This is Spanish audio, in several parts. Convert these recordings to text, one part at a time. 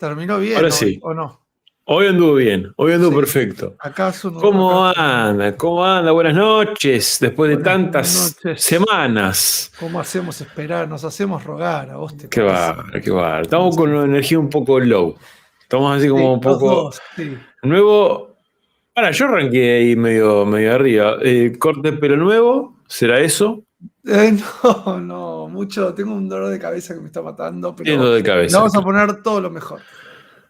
¿Terminó bien Ahora hoy sí. o no? Hoy anduvo bien, hoy anduvo Sí. perfecto. ¿Acaso no? ¿Cómo anda? ¿Cómo anda? Buenas noches, después de Buenas tantas noches. semanas. ¿Cómo hacemos esperar? Nos hacemos rogar, ¿a vos te Qué parece? va, qué va. Estamos con una energía un poco low. Estamos así como Sí, un los poco dos, sí. nuevo. Ahora, yo arranqué ahí medio arriba. Corte de pelo nuevo, ¿será eso? No, mucho. Tengo un dolor de cabeza que me está matando, pero Yendo de le cabeza. vamos a poner todo lo mejor.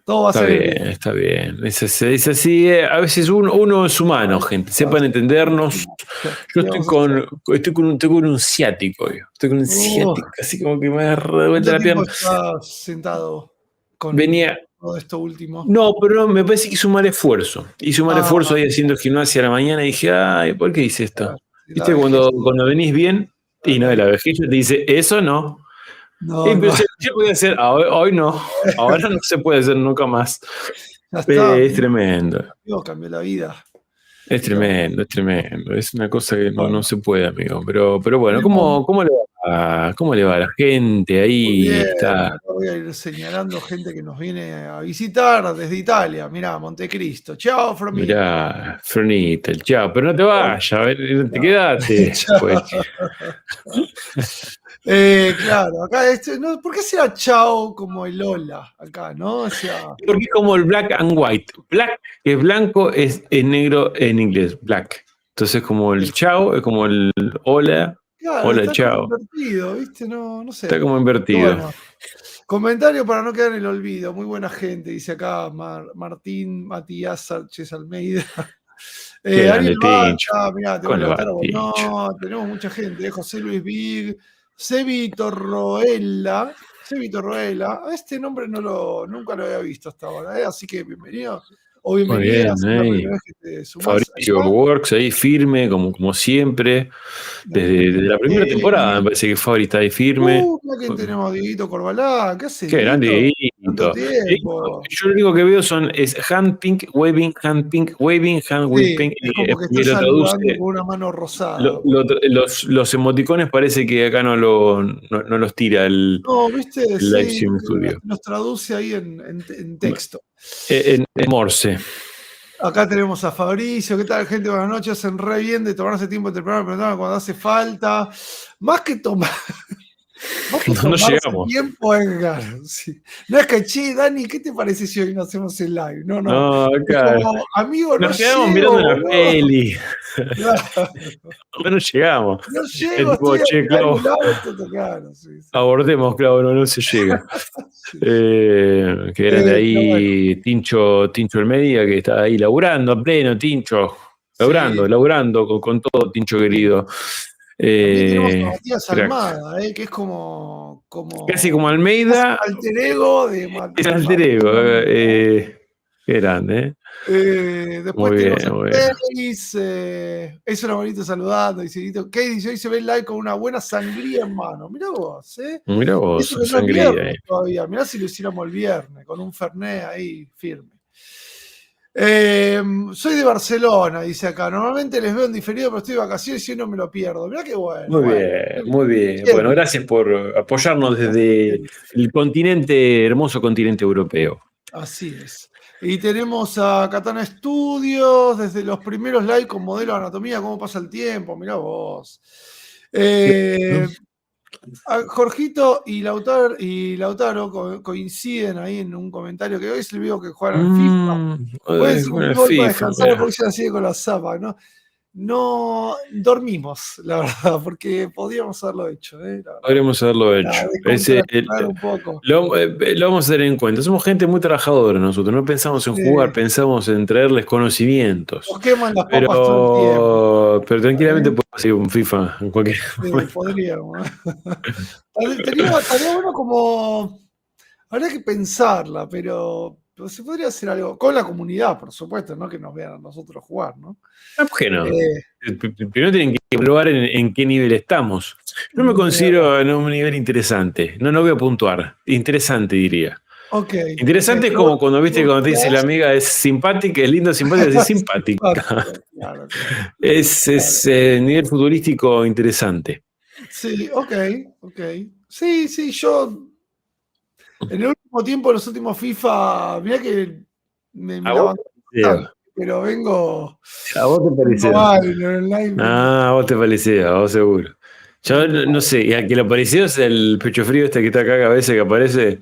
Todo va a Está salir bien, bien. está bien. Es así. A veces uno es humano, gente. Sepan entendernos. Yo ¿Qué vamos a hacer? estoy con un ciático, yo. Estoy con un Uh, ciático, así como que me da revuelta ¿Cuánto la tiempo pierna. estás sentado con Venía. todo esto último? No, pero no, me parece que hice un mal esfuerzo. Hice un mal Ah, esfuerzo ahí haciendo gimnasia a la mañana y dije, ay, ¿por qué hice esto? la ¿Viste? vejez. Cuando venís bien, y no, La de la vejez. vejez te dice, eso no. No, Pero no. se podía hacer, hoy no. Ahora no se puede hacer nunca más. Ya está. Es tremendo. Amigo, cambió la vida. Es Cambió. tremendo, es tremendo. Es una cosa que no Bueno, se puede, amigo. Pero bueno, tenemos ¿cómo le va? ¿Cómo le va a la gente muy ahí? bien. Está. Acá voy a ir señalando gente que nos viene a visitar desde Italia. Mirá, Montecristo. Ciao from Italy. Mirá, Fronita, el chao, pero no te vayas, a ver, no te Chao. quedaste. Pues, Chao. Claro, acá no, ¿por qué sea chao como el hola acá, no? O sea, porque es como el black and white. Black, que es blanco, es negro en inglés, black. Entonces, como el chao, es como el hola, claro, hola, está como chao. invertido, ¿viste? No, no Está sé. como Pero invertido. bueno, comentario para no quedar en el olvido. Muy buena gente, dice acá Martín Matías Sánchez Almeida. Qué Ariel grande, Tincho. Bacha, mirá, tenemos ¿Cómo le va, Lautaro Tincho? Bonó, tenemos mucha gente. José Luis Big, Sebi Torroella. Sebi Torroella, a este nombre nunca lo había visto hasta ahora, así que bienvenido o Muy bienvenida bien, si es la primera vez que te sumás Fabricio acá. Works ahí firme, como siempre. Desde la primera temporada me parece que Fabri está ahí firme. Mira quién tenemos, Dieguito Corbalán. ¿Qué hace, Qué grande, Dieguito? Tanto Dieguito. tiempo. Yo lo único que veo es hand pink, waving, hand with Sí, pink. es como que está Me lo saludando traduce. con una mano rosada. Los emoticones parece que acá no los tira No, viste, el Live sí, Stream Studio. nos traduce ahí en texto. En Morse. Acá tenemos a Fabricio. ¿Qué tal, gente? Buenas noches. Hacen re bien de tomarse tiempo entre programa y programa cuando hace falta. Más que tomar. Más que No tomarse llegamos. tiempo, Edgar. Sí. No es que, che, Dani, ¿qué te parece si hoy no hacemos el live? No, no. No, Es acá. como, amigo, no Nos quedamos llego, mirando una boludo. peli. Claro. No llegamos. No Es llego, tipo, estoy che, acá en Clau, el auto. Claro, sí, sí. abordemos, Clau, no se llega. Sí. Qué grande Pero bueno, ahí, Tincho el Media, que está ahí laburando a pleno, Tincho. sí, Laburando con todo, Tincho sí. querido. También tenemos a Matías Crack. Almada, que es Casi como casi Almeida, alter ego es de alter ego. Martín Almada. Qué grande, ¿eh? Después Muy bien, tenemos a muy bien. Case, es una bonita saludando, dice Guito. Case dice, hoy se ve el live con una buena sangría en mano. Mirá vos, ¿eh? Mira Y vos, eso que no es sangría, viernes ¿eh? todavía. Mirá si lo hiciéramos el viernes, con un Fernet ahí firme. Soy de Barcelona, dice acá. Normalmente les veo en diferido, pero estoy de vacaciones y hoy no me lo pierdo. Mirá qué bueno. Muy Bueno, bien, muy bien. Bueno, siempre, gracias por apoyarnos desde siempre. el continente, hermoso continente europeo. Así es. Y tenemos a Katana Studios, desde los primeros live con modelo de anatomía, cómo pasa el tiempo, mirá vos. ¿No? Jorgito y Lautaro coinciden ahí en un comentario que hoy se le vio que juegan al FIFA. Pueden ser un Bueno, gol para FIFA, descansar mira. porque ya sigue con la zapa, ¿no? No dormimos, la verdad, porque podríamos haberlo hecho, la verdad. Podríamos haberlo Para hecho. descontracturar un poco. Lo vamos a tener en cuenta. Somos gente muy trabajadora nosotros. No pensamos en jugar, Sí. pensamos en traerles conocimientos. Nos queman las papas todo el tiempo. Pero tranquilamente ¿Eh? puede ser un FIFA en cualquier Sí, momento. podríamos. Estaría bueno como. Habría que pensarla, pero se podría hacer algo con la comunidad, por supuesto, no que nos vean a nosotros jugar, ¿no? ¿Por qué no? Eh, Primero tienen que evaluar en qué nivel estamos. Yo me considero en un nivel interesante. No voy a puntuar. Interesante, diría. ok, Interesante es como cuando viste cuando te dice la vos amiga es simpática, es lindo, simpática, es simpática. simpático, claro, claro. Es nivel futurístico interesante. Sí, ok. Sí, yo En el último tiempo, en los últimos FIFA, mirá que me ¿A la vos banco te parecía? bastante, pero vengo ¿A vos te vengo parecía? mal en el online. Ah, a vos te parecía, a vos seguro. Yo Vengo no mal. sé, y a que lo parecido es el pecho frío este que está acá a veces que aparece,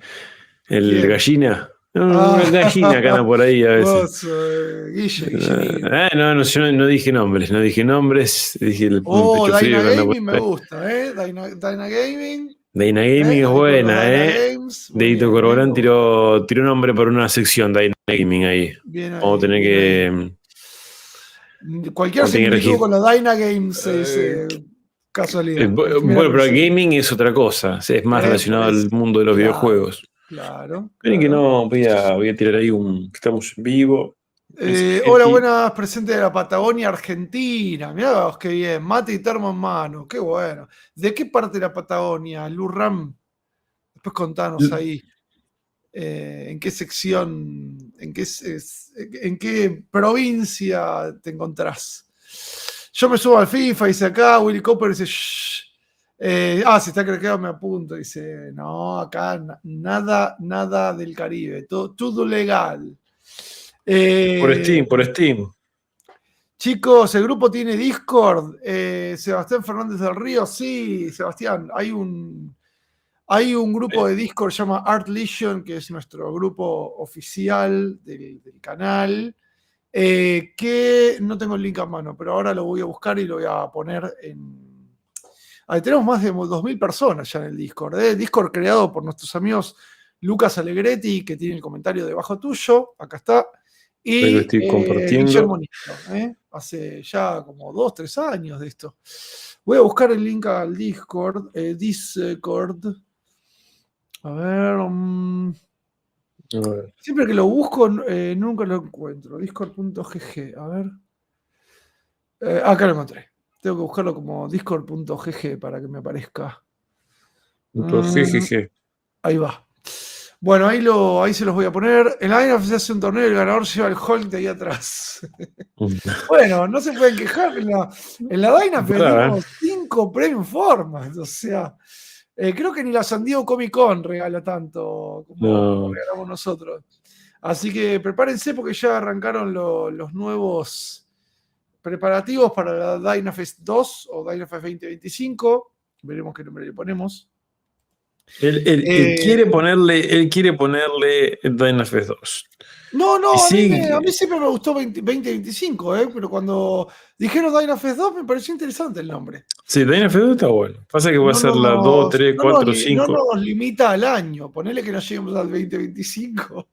el ¿Quién? gallina. Ah, Una gallina que anda por ahí a veces. vos, Guille. No, no, yo no dije nombres, no dije nombres, dije el Oh, pecho frío Dyna que anda por Gaming me ahí. gusta, ¿eh? Dyna Gaming, Dana Gaming es ahí con los buena, Dyna ¿eh? Games. Muy Deito bien, ¿eh? Corbalán tiró nombre para una sección de Dana Gaming ahí. Bien Vamos a ahí, tener bien ahí. que, Cualquier vamos a tener que similitud regir. con los Dyna Games es Eh, casualidad, es mera bueno, pero el coincidencia. gaming es otra cosa, es más Por relacionado eso. al mundo de los Claro, videojuegos. claro, Miren que claro. no, voy a tirar ahí que estamos en vivo. Hola, Gente, buenas, presente de la Patagonia Argentina. Mirá vos, qué bien. Mate y termo en mano, qué bueno. ¿De qué parte de la Patagonia, Lurram? Después contanos ahí. ¿En qué sección, en qué provincia te encontrás? Yo me subo al FIFA, dice acá, Willy Cooper dice, shh. Si está craqueado me apunto, dice, no, acá nada del Caribe, todo legal. por Eh, Steam, por Steam. Chicos, el grupo tiene Discord. Sebastián Fernández del Río, sí, Sebastián, hay un grupo de Discord que se llama Art Legion, que es nuestro grupo oficial del canal, que no tengo el link a mano, pero ahora lo voy a buscar y lo voy a poner en... Ahí tenemos más de 2.000 personas ya en el Discord. Discord creado por nuestros amigos Lucas Allegretti, que tiene el comentario debajo tuyo, acá está, Creo que y estoy Guillermo compartiendo. Nico, hace ya como 2-3 años de esto. Voy a buscar el link al Discord. Discord. A ver. A ver. Siempre que lo busco, nunca lo encuentro. Discord.gg. A ver. Acá lo encontré. Tengo que buscarlo como discord.gg para que me aparezca. Entonces, Mm, jeje. ahí va. Bueno, ahí se los voy a poner. En la INAF se hace un torneo y el ganador lleva el Hulk de ahí atrás. Bueno, no se pueden quejar. En la Dynaf ¿Verdad? dimos 5 premium formas. O sea, creo que ni la San Diego Comic Con regala tanto como No. regalamos nosotros. Así que prepárense porque ya arrancaron los nuevos preparativos para la Dynafest 2 o Dynafest 2025. Veremos qué nombre le ponemos. Él quiere ponerle Dynafest 2. No, Y a sí, mí siempre me gustó 2025, pero cuando dijeron Dynafest 2 me pareció interesante el nombre. sí, Dynafest 2 está bueno. Pasa que va a No ser la 2, nos, 3, no nos, 4, li- no 5. nos limita al año, ponele que no lleguemos al 2025.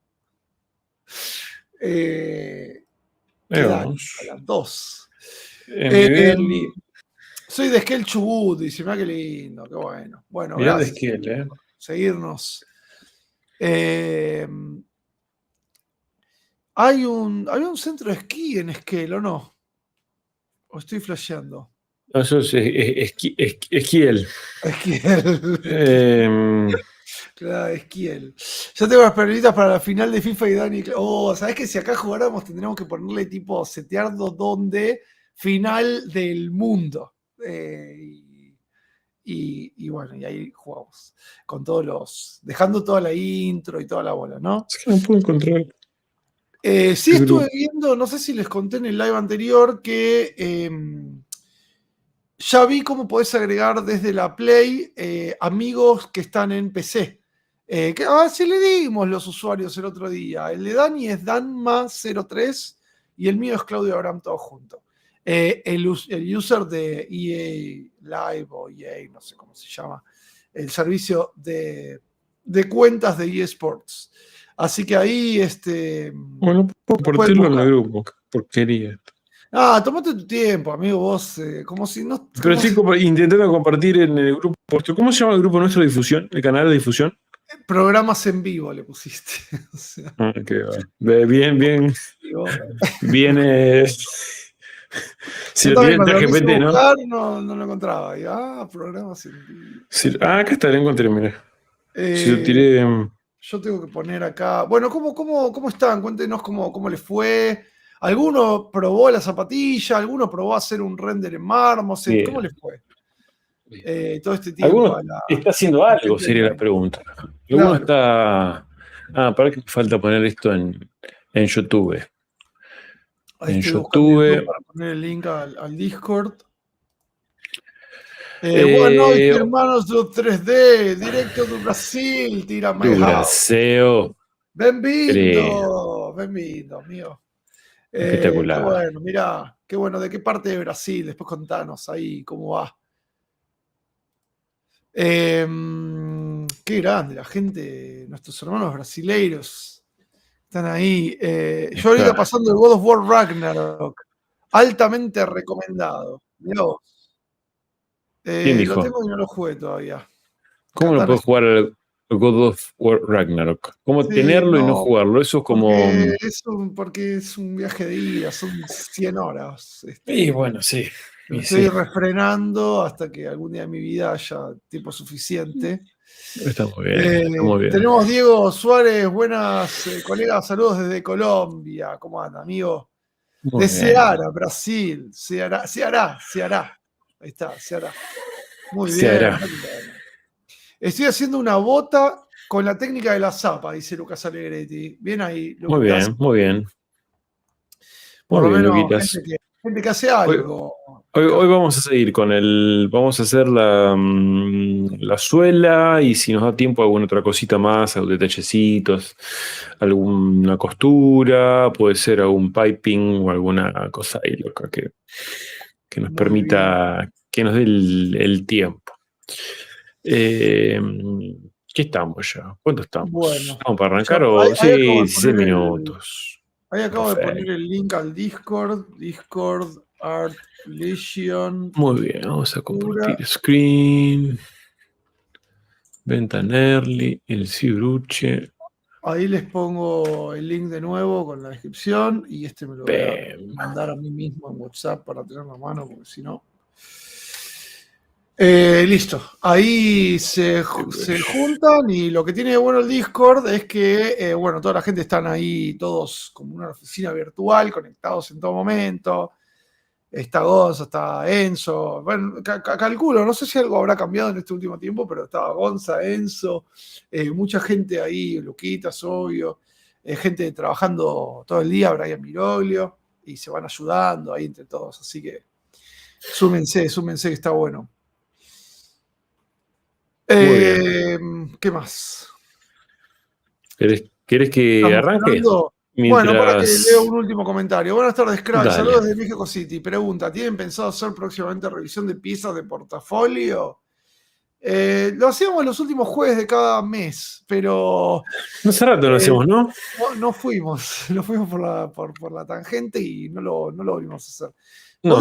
Quedan a Vamos. las 2. En Viverly. Soy de Esquel Chubut, dice, mirá qué lindo, qué bueno. Bueno, Mirá de gracias Esquel, por seguirnos. Eh, ¿Había un centro de esquí en Esquel o no? ¿O estoy flasheando? No, eso es Esquiel. Esquiel. Claro, Esquiel. Ya tengo las perlitas para la final de FIFA y Dani. ¿Sabés que si acá jugáramos tendríamos que ponerle tipo seteando donde final del mundo? Y bueno, y ahí jugamos. Con dejando toda la intro y toda la bola, ¿no? Es que no puedo encontrar Sí el estuve grupo. viendo, no sé si les conté en el live anterior, que ya vi cómo podés agregar desde la Play amigos que están en PC. Si le dimos los usuarios el otro día. El de Dani es Danma03 y el mío es Claudio Abraham, todos juntos. El user de EA Live o EA, no sé cómo se llama, el servicio de cuentas de eSports. Así que ahí Bueno, puedo pueden compartirlo en buscar. el grupo. Qué porquería. Tomate tu tiempo, amigo, vos, como si no... Pero estoy intentando compartir en el grupo. ¿Cómo se llama el grupo nuestro de difusión? ¿El canal de difusión? Programas en vivo le pusiste. O sea, Que va. Bien, bien. Bien. Si yo lo tiré también en cuando lo quise ChatGPT, ¿no? buscar no lo encontraba. Programas en vivo. Acá está, lo encontré, mira. Si lo Eh, tiré. yo tengo que poner acá. Bueno, ¿cómo están? Cuéntenos cómo les fue. ¿Alguno probó la zapatilla? ¿Alguno probó hacer un render en Marmoset? ¿Cómo Bien. les fue? Todo este tiempo ¿Alguno a la está haciendo algo? gente Sería la online. pregunta. Alguno Claro. está. Para que falta poner esto en YouTube. Ahí En estoy buscando YouTube YouTube. para poner el link al Discord. Boa noite, Eh, hermanos do 3D, directo do Brasil, tira my do house. Brasil. Bem-vindo, bem-vindo, amigo. Qué Espectacular. bueno, mirá, qué bueno. ¿De qué parte de Brasil? Después contanos ahí cómo va. Qué grande, la gente, nuestros hermanos brasileiros están ahí. Yo ahorita Está. pasando el God of War Ragnarok, altamente recomendado. Mirá vos. ¿Quién Lo dijo? tengo y no lo jugué todavía. ¿Cómo no Katana. puedes jugar al God of War Ragnarok? ¿Cómo Sí, tenerlo y no no, jugarlo? Eso es como. porque es un viaje de ida, son 100 horas. Y bueno, sí. Lo Y estoy sí. refrenando hasta que algún día de mi vida haya tiempo suficiente. Está muy bien. Está muy bien. Tenemos Diego Suárez, buenas colegas, saludos desde Colombia. ¿Cómo anda, amigo? Muy De bien. Ceará, Brasil. Se hará. Ahí está, se hará. Muy Se bien. hará. Estoy haciendo una bota con la técnica de la zapa, dice Lucas Alegretti. Bien ahí, Muy Lucas. bien, muy bien. Por Muy lo bien, menos Luquitas. gente que hace Hoy, algo. hoy vamos a seguir con vamos a hacer la suela y si nos da tiempo alguna otra cosita más, algún detallecitos, alguna costura, puede ser algún piping o alguna cosa ahí loca que nos Muy bien. permita, que nos dé el tiempo. ¿Qué estamos ya? ¿Cuánto estamos? Bueno, ¿Estamos para arrancar yo o ahí sí, acabo de 16 poner minutos? Perfecto. el link al Discord Art Legion, Muy bien, vamos a costura. compartir screen. Ventanerli, el Cibruche. Ahí les pongo el link de nuevo con la descripción y me lo voy a Bam. mandar a mí mismo en WhatsApp para tener la mano, porque si no. Listo, ahí se juntan y lo que tiene de bueno el Discord es que, bueno, toda la gente están ahí, todos como una oficina virtual, conectados en todo momento. Está Gonza, está Enzo, bueno, calculo, no sé si algo habrá cambiado en este último tiempo, pero estaba Gonza, Enzo, mucha gente ahí, Luquitas, obvio, gente trabajando todo el día, Brian Miroglio, y se van ayudando ahí entre todos, así que súmense que está bueno. Muy bien. ¿Qué más? ¿Querés que ¿Estamos arranque? cerrando? Bueno, para que leo Mientras. un último comentario. Buenas tardes, Crack. Dale. Saludos desde México City. Pregunta: ¿tienen pensado hacer próximamente revisión de piezas de portafolio? Lo hacíamos los últimos jueves de cada mes, pero No hace rato lo hacemos, ¿no? no fuimos. No fuimos por la tangente y no lo volvimos a hacer. No.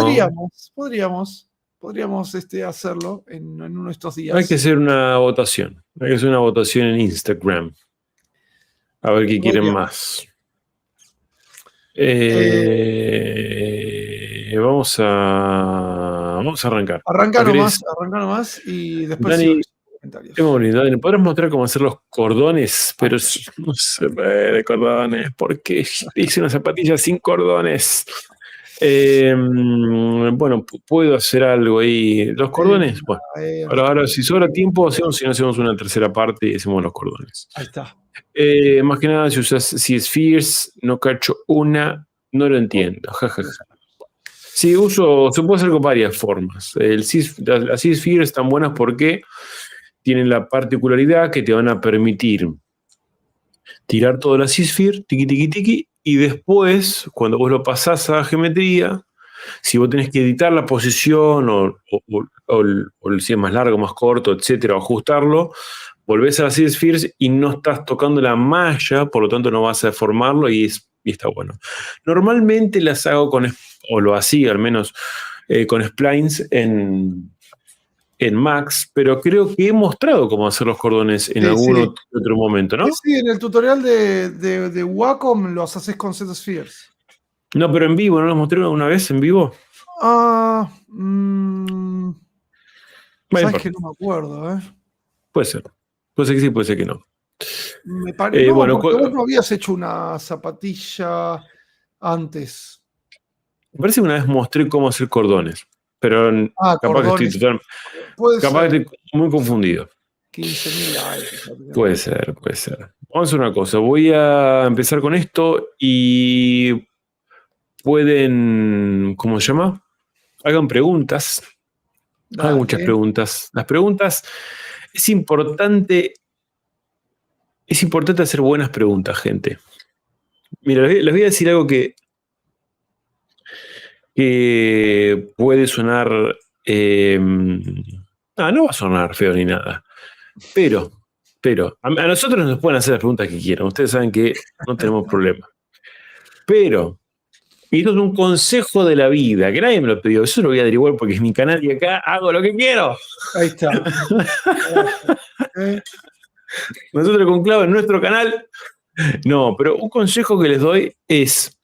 Podríamos hacerlo en uno de estos Hay que días. hacer una votación. Hay que hacer una votación en Instagram. A ver qué quieren Podríamos. más. Eh, Vamos a arrancar. Arranca ¿No querés? nomás y después sigo Dani, leyendo comentarios. tengo una idea. Dani, ¿podrás mostrar cómo hacer los cordones? Pero no se ve de cordones. ¿Por qué hice una zapatilla sin cordones? Bueno, puedo hacer algo ahí. Los cordones, bueno. Ahora, si sobra tiempo, hacemos, si no hacemos una tercera parte y hacemos los cordones. Ahí está. Más que nada, si usas C-Spheres, no cacho una, no lo entiendo. Sí, se puede hacer con varias formas. Las C-Spheres están buenas porque tienen la particularidad que te van a permitir tirar toda la C-Sphere, tiqui, tiqui, tiqui, y después, cuando vos lo pasás a geometría, si vos tenés que editar la posición o si es más largo, más corto, etcétera, o ajustarlo, volvés a las C-Spheres y no estás tocando la malla, por lo tanto no vas a deformarlo y está bueno. Normalmente las hago o lo hacía al menos, con splines en Max, pero creo que he mostrado cómo hacer los cordones en algún otro momento, ¿no? Sí, en el tutorial de Wacom los haces con Z-Spheres. No, pero en vivo, ¿no los mostré una vez en vivo? Sabes que no me acuerdo, ¿eh? Puede ser. Puede ser que sí, puede ser que no. No, Bueno, porque vos no habías hecho una zapatilla antes. me parece que una vez mostré cómo hacer cordones, pero capaz cordones. que Puede capaz ser. que estoy muy confundido. 15.000 likes. Puede ser. Vamos a hacer una cosa. Voy a empezar con esto y pueden, ¿cómo se llama? Hagan preguntas. Dale. Hagan muchas preguntas. Las preguntas, es importante hacer buenas preguntas, gente. Mira, les voy a decir algo que puede sonar... no va a sonar feo ni nada. Pero a nosotros nos pueden hacer las preguntas que quieran. Ustedes saben que no tenemos problema. Pero, y esto es un consejo de la vida, que nadie me lo pidió. Eso lo voy a averiguar porque es mi canal y acá hago lo que quiero. Ahí está. Nosotros con Clavo en nuestro canal. No, pero un consejo que les doy es,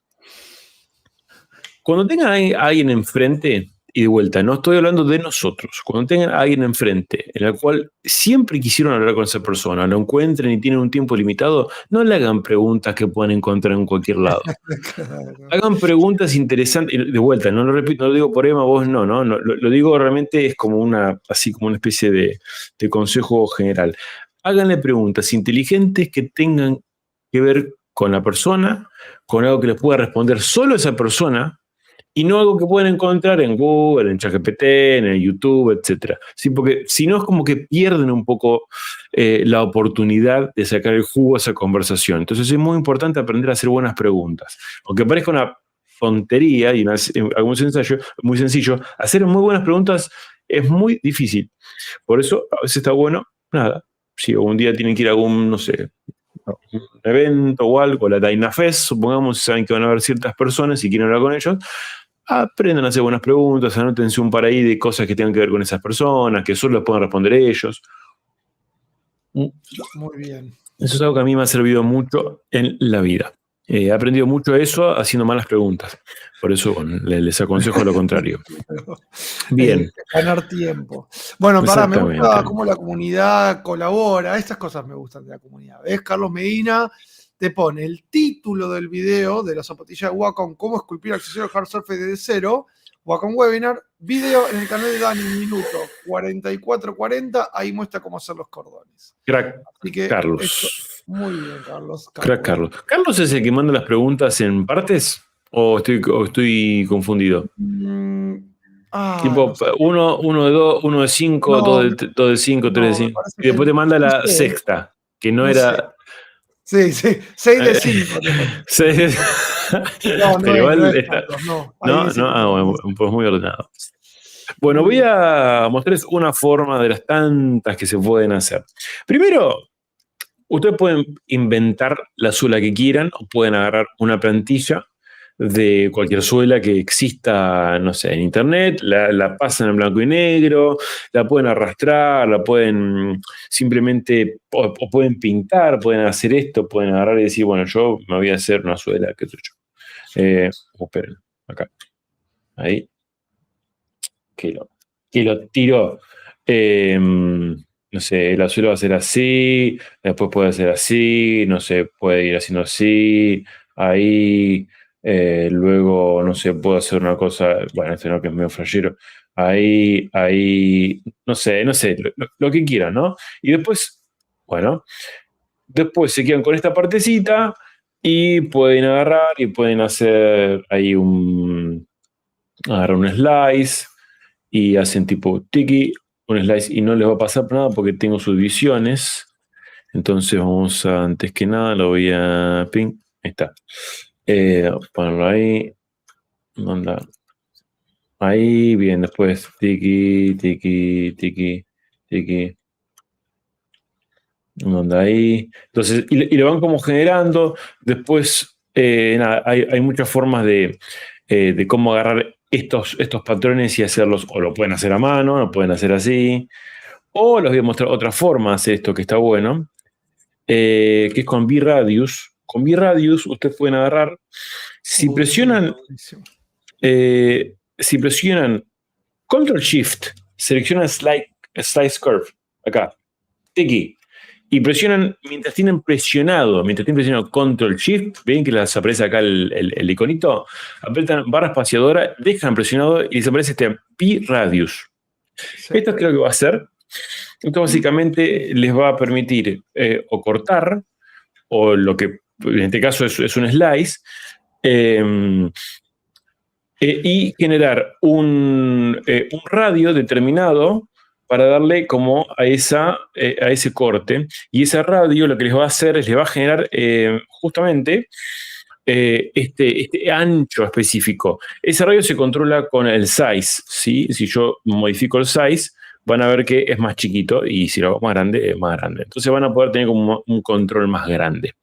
cuando tengan a alguien enfrente, y de vuelta, no estoy hablando de nosotros, cuando tengan a alguien enfrente en el cual siempre quisieron hablar con esa persona, lo encuentren y tienen un tiempo limitado, no le hagan preguntas que puedan encontrar en cualquier lado. Hagan preguntas interesantes, y de vuelta, no lo repito, no lo digo por Emma, vos no, lo digo realmente es como una especie de consejo general. Háganle preguntas inteligentes que tengan que ver con la persona, con algo que les pueda responder solo esa persona, y no algo que pueden encontrar en Google, en ChatGPT, en YouTube, etc. Sí, porque si no es como que pierden un poco la oportunidad de sacar el jugo a esa conversación. Entonces es muy importante aprender a hacer buenas preguntas. Aunque parezca una tontería y algo muy sencillo, hacer muy buenas preguntas es muy difícil. Por eso a veces está bueno, si algún día tienen que ir a algún, no sé, un evento o algo, la DynaFest, supongamos, saben que van a haber ciertas personas y quieren hablar con ellos, aprendan a hacer buenas preguntas, anótense un par ahí de cosas que tengan que ver con esas personas, que solo les puedan responder ellos. Muy bien. Eso es algo que a mí me ha servido mucho en la vida. He aprendido mucho eso haciendo malas preguntas. Por eso les aconsejo lo contrario. Bien. Ganar tiempo. Bueno, me gusta cómo la comunidad colabora. Estas cosas me gustan de la comunidad. ¿Ves? Carlos Medina te pone el título del video de la zapatilla de Wacom, cómo esculpir accesorios hard surface desde cero, Wacom Webinar, video en el canal de Dani, minuto 44:40, ahí muestra cómo hacer los cordones. Crack, así que Carlos. Muy bien, Carlos. Crack, Carlos. ¿Carlos es el que manda las preguntas en partes? ¿O estoy confundido? Tipo, no 1 de 2, 1 de 5, 2 de 5, 3 de 5. Y después te manda la sexta, que no era... Sí, 6 de 5. 6 de... Pero igual bueno, pues muy ordenado. Bueno, voy a mostrarles una forma de las tantas que se pueden hacer. Primero, ustedes pueden inventar la suela que quieran o pueden agarrar una plantilla de cualquier suela que exista, no sé, en internet, la pasan en blanco y negro, la pueden arrastrar, la pueden simplemente, o pueden pintar, pueden hacer esto, pueden agarrar y decir, bueno, yo me voy a hacer una suela, qué sé yo. Esperen, acá. Ahí. Que lo tiro. No sé, la suela va a ser así, después puede ser así, no sé, puede ir haciendo así, ahí... luego, no sé, puedo hacer una cosa, bueno, este no, que es medio flashero, ahí, no sé, lo que quieran, ¿no? Y después, bueno, después se quedan con esta partecita y pueden agarrar y pueden hacer ahí agarrar un slice y hacen tipo tiki, un slice y no les va a pasar nada porque tengo sus divisiones. Entonces vamos a, antes que nada, lo voy a ping, ahí está. Ponerlo ahí, mandar ahí, bien, después tiki, manda ahí, entonces, y lo van como generando, después, hay muchas formas de cómo agarrar estos patrones y hacerlos, o lo pueden hacer a mano, lo pueden hacer así, o les voy a mostrar otra forma de hacer esto que está bueno, que es con V-Radius. Con V-Radius ustedes pueden agarrar, si presionan Ctrl Shift, seleccionan Slice Curve, acá, tiki, y presionan, mientras tienen presionado Ctrl Shift, ven que les aparece acá el iconito, apretan barra espaciadora, dejan presionado y les aparece este V-Radius. Sí. Esto creo que va a ser Esto básicamente les va a permitir o cortar, o lo que en este caso es un slice, y generar un radio determinado para darle como a ese corte. Y ese radio lo que les va a hacer es les va a generar justamente este ancho específico. Ese radio se controla con el size, ¿sí? Si yo modifico el size, van a ver que es más chiquito, y si lo hago más grande, es más grande. Entonces van a poder tener como un control más grande.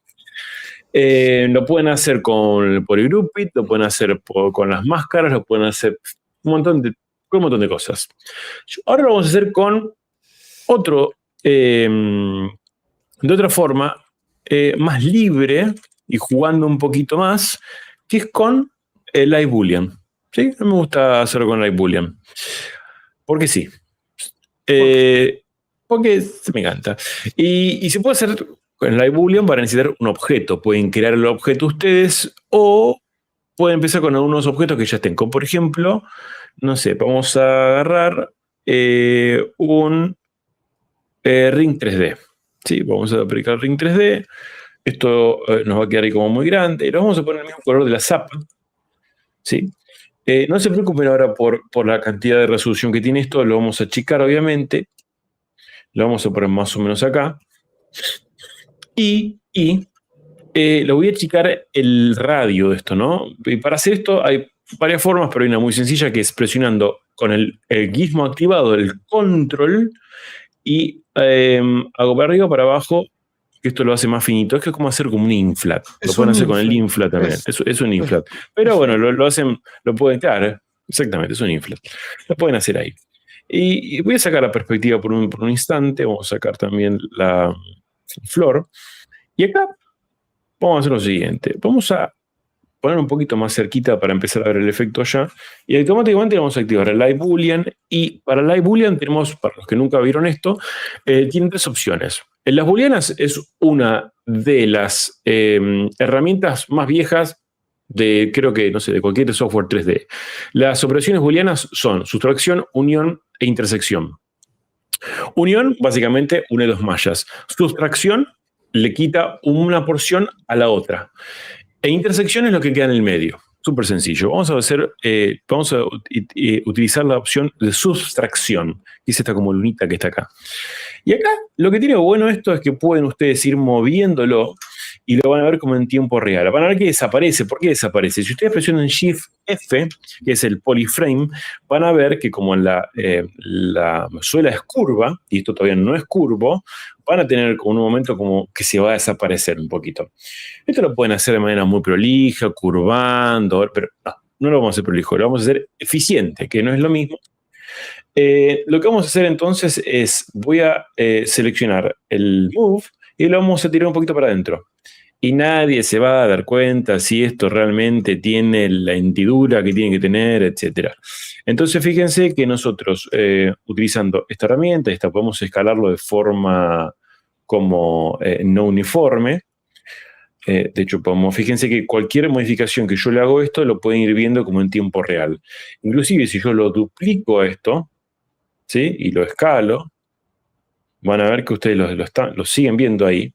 Lo pueden hacer con el Polygroup-It, lo pueden hacer con las máscaras, lo pueden hacer con un montón de cosas. Ahora lo vamos a hacer con otro, de otra forma, más libre y jugando un poquito más, que es con el Live Boolean. ¿Sí? No me gusta hacerlo con Live Boolean. Porque sí. Porque me encanta. Y se puede hacer con el Live Boolean para necesitar un objeto. Pueden crear el objeto ustedes o pueden empezar con algunos objetos que ya estén. Como por ejemplo, no sé, vamos a agarrar un ring 3D. ¿Sí? Vamos a aplicar el ring 3D. Esto nos va a quedar ahí como muy grande. Lo vamos a poner el mismo color de la zapa. ¿Sí? No se preocupen ahora por la cantidad de resolución que tiene esto. Lo vamos a achicar, obviamente. Lo vamos a poner más o menos acá. Y lo voy a achicar el radio de esto, ¿no? Y para hacer esto hay varias formas, pero hay una muy sencilla que es presionando con el gizmo activado el control y hago para arriba, para abajo, que esto lo hace más finito. Es que es como hacer como un inflat. Lo pueden hacer con el inflat también. Es un inflat. Pero bueno, lo hacen, lo pueden, claro, exactamente, es un inflat. Lo pueden hacer ahí. Y voy a sacar la perspectiva por un instante. Vamos a sacar también la flor. Y acá vamos a hacer lo siguiente. Vamos a poner un poquito más cerquita para empezar a ver el efecto ya. Y automáticamente vamos a activar el Live Boolean. Y para Live Boolean tenemos, para los que nunca vieron esto, tienen 3 opciones. Las booleanas es una de las herramientas más viejas de, creo que, no sé, de cualquier software 3D. Las operaciones booleanas son sustracción, unión e intersección. Unión, básicamente, une 2 mallas. Sustracción le quita una porción a la otra. E intersección es lo que queda en el medio. Súper sencillo. Vamos a utilizar la opción de sustracción, que es esta como lunita que está acá. Y acá lo que tiene bueno esto es que pueden ustedes ir moviéndolo y lo van a ver como en tiempo real. Van a ver que desaparece. ¿Por qué desaparece? Si ustedes presionan Shift F, que es el polyframe, van a ver que como la suela es curva, y esto todavía no es curvo, van a tener como un momento como que se va a desaparecer un poquito. Esto lo pueden hacer de manera muy prolija, curvando, pero no lo vamos a hacer prolijo, lo vamos a hacer eficiente, que no es lo mismo. Lo que vamos a hacer entonces es, voy a seleccionar el Move y lo vamos a tirar un poquito para adentro. Y nadie se va a dar cuenta si esto realmente tiene la hendidura que tiene que tener, etc. Entonces fíjense que nosotros, utilizando esta herramienta, podemos escalarlo de forma como no uniforme. De hecho, fíjense que cualquier modificación que yo le hago esto, lo pueden ir viendo como en tiempo real. Inclusive si yo lo duplico a esto, ¿sí? Y lo escalo, van a ver que ustedes lo siguen viendo ahí.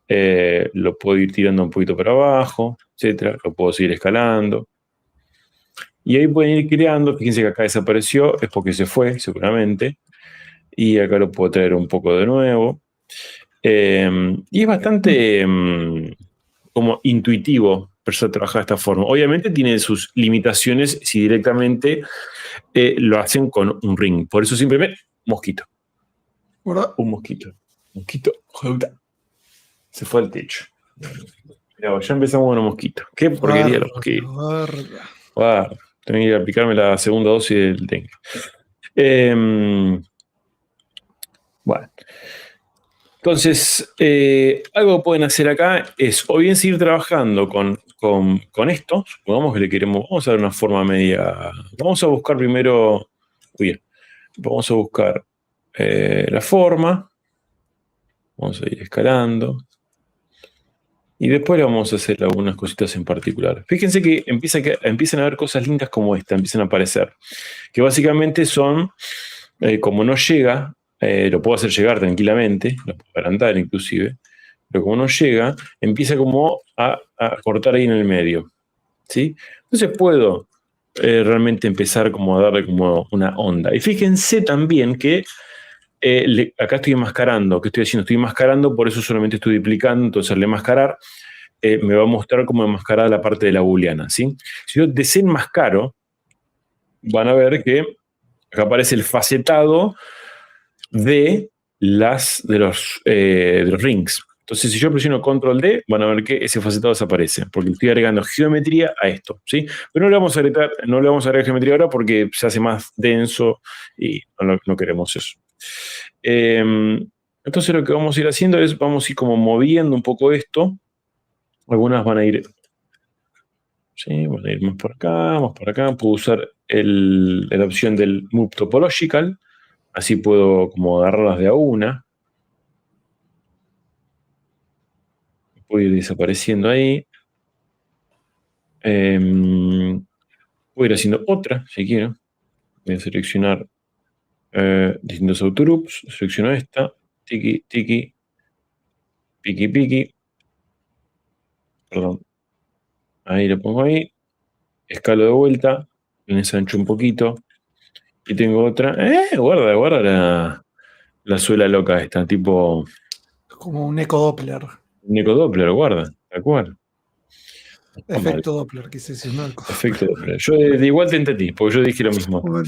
Lo puedo ir tirando un poquito para abajo, etcétera. Lo puedo seguir escalando. Y ahí pueden ir creando. Fíjense que acá desapareció, es porque se fue, seguramente. Y acá lo puedo traer un poco de nuevo. Y es bastante como intuitivo empezar a trabajar de esta forma. Obviamente tiene sus limitaciones si directamente lo hacen con un ring. Por eso simplemente mosquito. ¿Verdad? Un mosquito. Mosquito. Se fue al techo. Mirá, ya empezamos con un mosquito. Qué porquería los mosquitos. Tengo que ir a aplicarme la segunda dosis del dengue. Bueno. Entonces, algo que pueden hacer acá es o bien seguir trabajando con esto. Supongamos que le queremos. Vamos a dar una forma media. Vamos a buscar primero. Bien. Vamos a buscar la forma. Vamos a ir escalando. Y después le vamos a hacer algunas cositas en particular. Fíjense que empiezan a haber cosas lindas como esta, empiezan a aparecer. Que básicamente son, como no llega lo puedo hacer llegar tranquilamente, lo puedo agrandar inclusive, pero como no llega, empieza como a cortar ahí en el medio, ¿sí? Entonces puedo realmente empezar como a darle como una onda. Y fíjense también que acá estoy enmascarando. ¿Qué estoy haciendo? Estoy enmascarando, por eso solamente estoy duplicando, entonces al enmascarar me va a mostrar cómo enmascarada la parte de la booleana, ¿sí? Si yo desenmascaro, van a ver que acá aparece el facetado de los rings. Entonces, si yo presiono Control D, van a ver que ese facetado desaparece, porque estoy agregando geometría a esto, ¿sí? Pero no le vamos a agregar geometría ahora porque se hace más denso y no queremos eso. Entonces, lo que vamos a ir haciendo es, vamos a ir como moviendo un poco esto. Algunas van a ir, ¿sí? Van a ir más por acá, más por acá. Puedo usar la opción del Move Topological. Así puedo como agarrarlas de a una. Puedo ir desapareciendo ahí. Voy a ir haciendo otra, si quiero. Voy a seleccionar distintos autogroups. Selecciono esta. Tiki, tiki. Piki, piki. Perdón. Ahí lo pongo ahí. Escalo de vuelta. Me ensancho un poquito. Y tengo otra. Guarda la suela loca esta. Tipo Como un eco Doppler. un ecodoppler, guarda. Tal cual. Está mal. Efecto Doppler, quise decir, ¿no? Eco Efecto Doppler. Yo de igual te entendí, porque yo dije lo mismo. Doppler.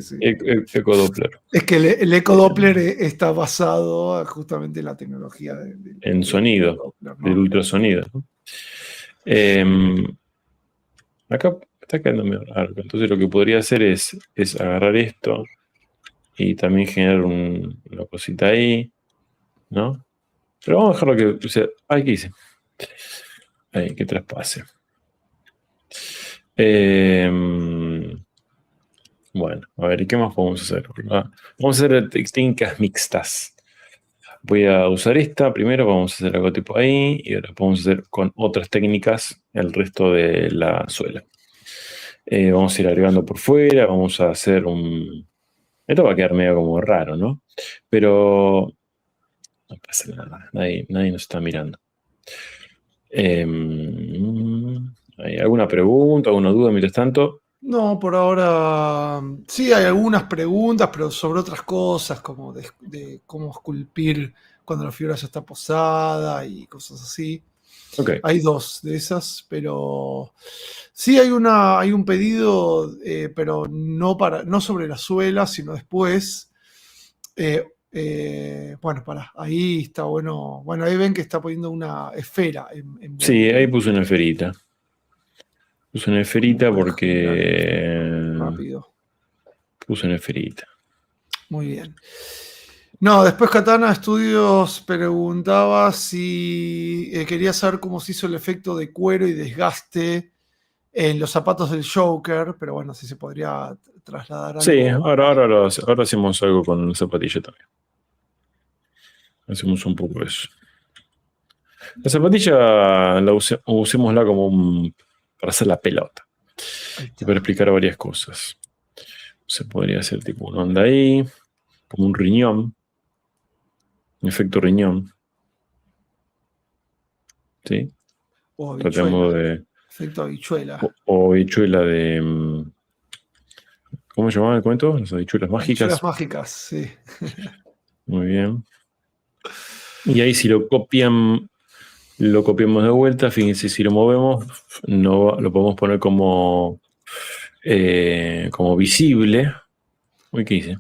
Sí. Ecodoppler. Es que el eco Doppler está basado justamente en la tecnología En sonido, Doppler, del ¿no? ultrasonido, ¿no? Acá está quedando medio raro. Entonces lo que podría hacer es agarrar esto y también generar una cosita ahí, ¿no? Pero vamos a dejarlo que, o sea, ¿qué hice? Ahí, que traspase. Bueno, a ver, ¿y qué más podemos hacer? Vamos a hacer técnicas mixtas. Voy a usar esta primero, vamos a hacer algo tipo ahí, y ahora podemos hacer con otras técnicas el resto de la suela. Vamos a ir agregando por fuera, vamos a hacer un... Esto va a quedar medio como raro, ¿no? Pero no pasa nada, nadie nos está mirando. ¿Hay alguna pregunta, alguna duda mientras tanto? No, por ahora sí hay algunas preguntas, pero sobre otras cosas, como de cómo esculpir cuando la figura ya está posada y cosas así. Ok. Hay dos de esas, pero sí hay un pedido, pero no sobre la suela, sino después. Bueno, ahí está bueno. Bueno, ahí ven que está poniendo una esfera en Sí, ahí volumen. puse una esferita. Puse una esferita Puedes generar porque... rápido. Puse una esferita. Muy bien. No, después Katana Studios preguntaba si quería saber cómo se hizo el efecto de cuero y desgaste en los zapatos del Joker, pero bueno, si se podría trasladar Sí, algo. ahora hacemos algo con la zapatilla también. Hacemos un poco eso. La zapatilla usémosla como para hacer la pelota. Ahí Y para está. explicar varias cosas. Se podría hacer tipo una onda ahí, como un riñón, un efecto riñón. ¿Sí? O habichuela. Tratemos de. Efecto habichuela. O habichuela de. ¿Cómo se llamaba el cuento? Las habichuelas Habichuelas mágicas. mágicas, sí. Muy bien. Y ahí si lo copiamos de vuelta. Fíjense, si lo movemos, no, lo podemos poner como visible. Uy, ¿qué hice?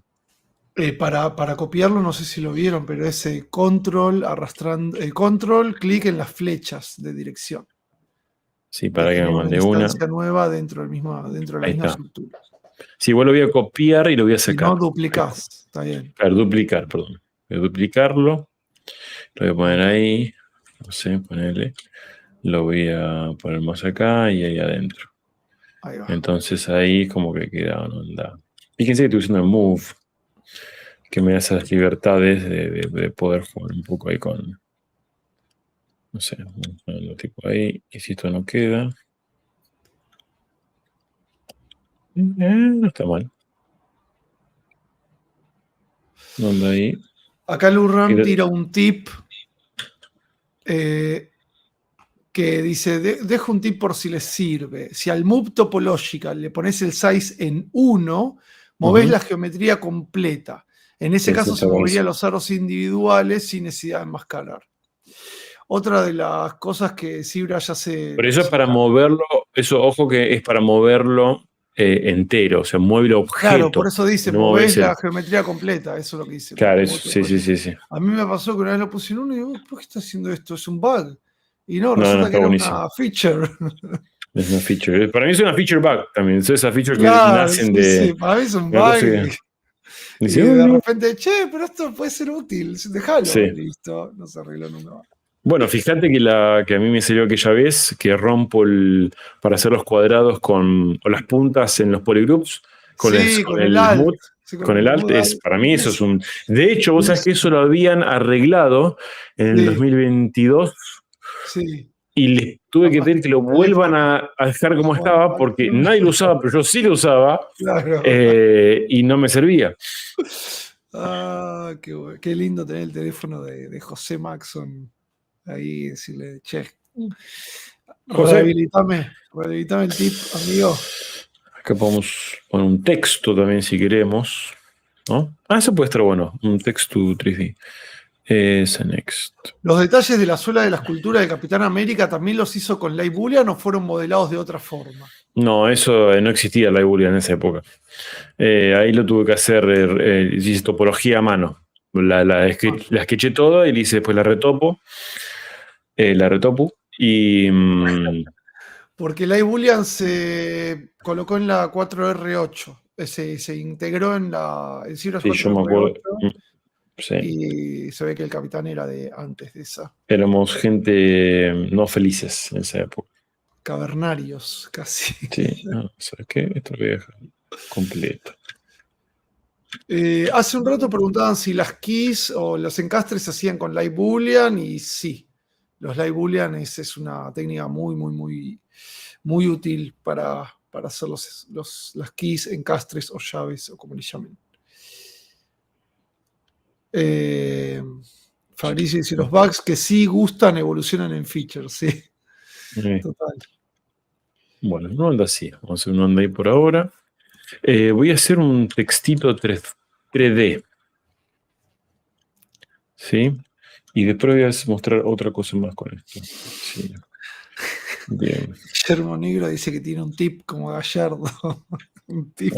Para copiarlo, no sé si lo vieron, pero es control arrastrando, control, clic en las flechas de dirección. Sí, Y para que me genera una mande una. instancia nueva dentro de la Ahí misma está. estructura. Sí, igual lo voy a copiar y lo voy a Si no, sacar. duplicás. Está bien. Claro, duplicar, perdón. Voy a duplicarlo. Lo voy a poner ahí. No sé, ponerle. Lo voy a poner más acá y ahí adentro. Ahí va. Entonces ahí como que queda una onda. Fíjense que estoy usando el Move, que me da esas libertades de poder jugar un poco ahí con. No sé, lo tipo ahí. Y si esto no queda. No está mal. ¿Dónde ahí? Acá Lurram tira un tip que dice, dejo un tip por si les sirve. Si al move topological le pones el size en 1, movés la geometría completa. En ese caso se moverían los aros individuales sin necesidad de enmascarar. Otra de las cosas que Zebra ya se... Pero eso es para moverlo, eso, ojo que es para moverlo entero, o sea, mueve el objeto. Claro, por eso dice, no movés la geometría completa, eso es lo que dice. Claro, eso, sí. A mí me pasó que una vez lo puse en uno y digo, ¿por qué está haciendo esto? ¿Es un bug? Y no, resulta que era una feature. Es una feature. Para mí es una feature bug también. Son esas features claro, que nacen de... Sí, para mí es un bug. Y de repente, pero esto puede ser útil, déjalo. Listo, no se arregló nunca más. Bueno, fíjate que a mí me salió aquella vez que rompo para hacer los cuadrados o las puntas en los polygroups con el alt. Con el alt para mí eso es un... De hecho, vos sabés que eso lo habían arreglado en el 2022 y les tuve que pedir que lo vuelvan a dejar como estaba porque nadie lo usaba, pero yo sí lo usaba y no me servía. Ah, qué lindo tener el teléfono de José Maxon. Ahí decirle, che, rehabilitame el tip, amigo. Acá podemos poner un texto también si queremos, ¿no? Eso puede estar bueno, un texto 3D. Next. ¿Los detalles de la suela de la escultura de Capitán América también los hizo con Light Boolean o fueron modelados de otra forma? No, eso no existía Light Boolean en esa época. Ahí lo tuve que hacer, hice topología a mano. La sketché toda y le hice después la retopo y... Porque Light Boolean se colocó en la 4R8, se integró en el Cirrus 4R8. Yo me acuerdo. Sí. Y se ve que el capitán era de antes de esa. Éramos gente no felices en esa época. Cavernarios, casi. Sí, ¿sabes qué? Esto lo voy a dejar completo. Hace un rato preguntaban si las keys o los encastres se hacían con Light Boolean, y sí, los Light Boolean es una técnica muy útil para hacer las keys, encastres o llaves, o como le llamen. Fabricio dice, los bugs que sí gustan evolucionan en features, sí. Total. Bueno, no anda así. Vamos a hacer un anda ahí por ahora. Voy a hacer un textito 3D. ¿Sí? Y después voy a mostrar otra cosa más con esto. Sí. Bien. Guillermo Negro dice que tiene un tip como Gallardo. Un tip.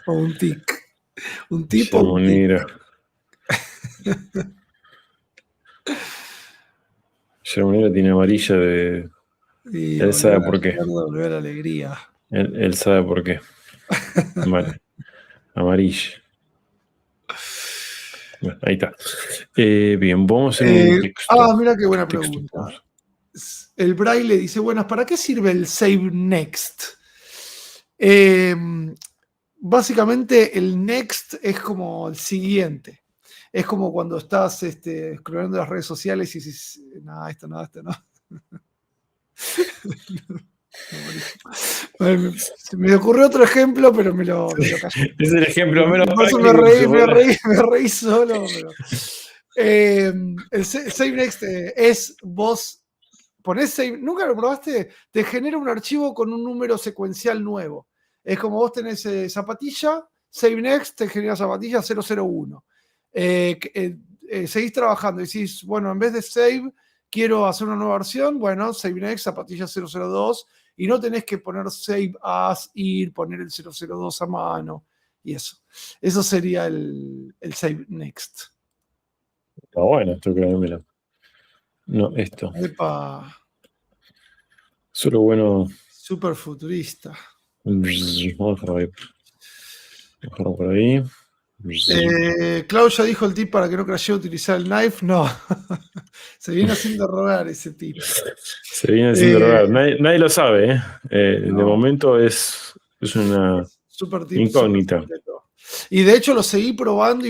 O un tic. Un tip o un tic. Guillermo Negro tiene amarilla de... Y él sabe por qué. Volver a la alegría. Él sabe por qué. Vale. Amarilla. Bueno, ahí está. Bien, vamos a hacer un texto. Mira qué buena pregunta. El Braille dice, buenas, ¿para qué sirve el Save Next? Básicamente el next es como el siguiente. Es como cuando estás scrollando las redes sociales y dices, nada, esto no. Me ocurrió otro ejemplo, pero me lo callé. Es el ejemplo menos me reí solo. Pero, el Save Next es vos ponés save, ¿nunca lo probaste? Te genera un archivo con un número secuencial nuevo. Es como vos tenés zapatilla, Save Next te genera zapatilla 001. Seguís trabajando y decís, bueno, en vez de save, quiero hacer una nueva versión, bueno, Save Next, zapatilla 002, y no tenés que poner save as, poner el 002 a mano, y eso. Eso sería el Save Next. Está bueno esto, creo, mira. No, esto. Epa. Solo bueno. Súper futurista. Vamos a dejarlo por ahí. Clau ya dijo el tip para que no crashee utilizar el knife. No. Se viene haciendo rogar ese tip. Se viene haciendo rogar. Nadie lo sabe. De momento es una super tip, incógnita. Y de hecho lo seguí probando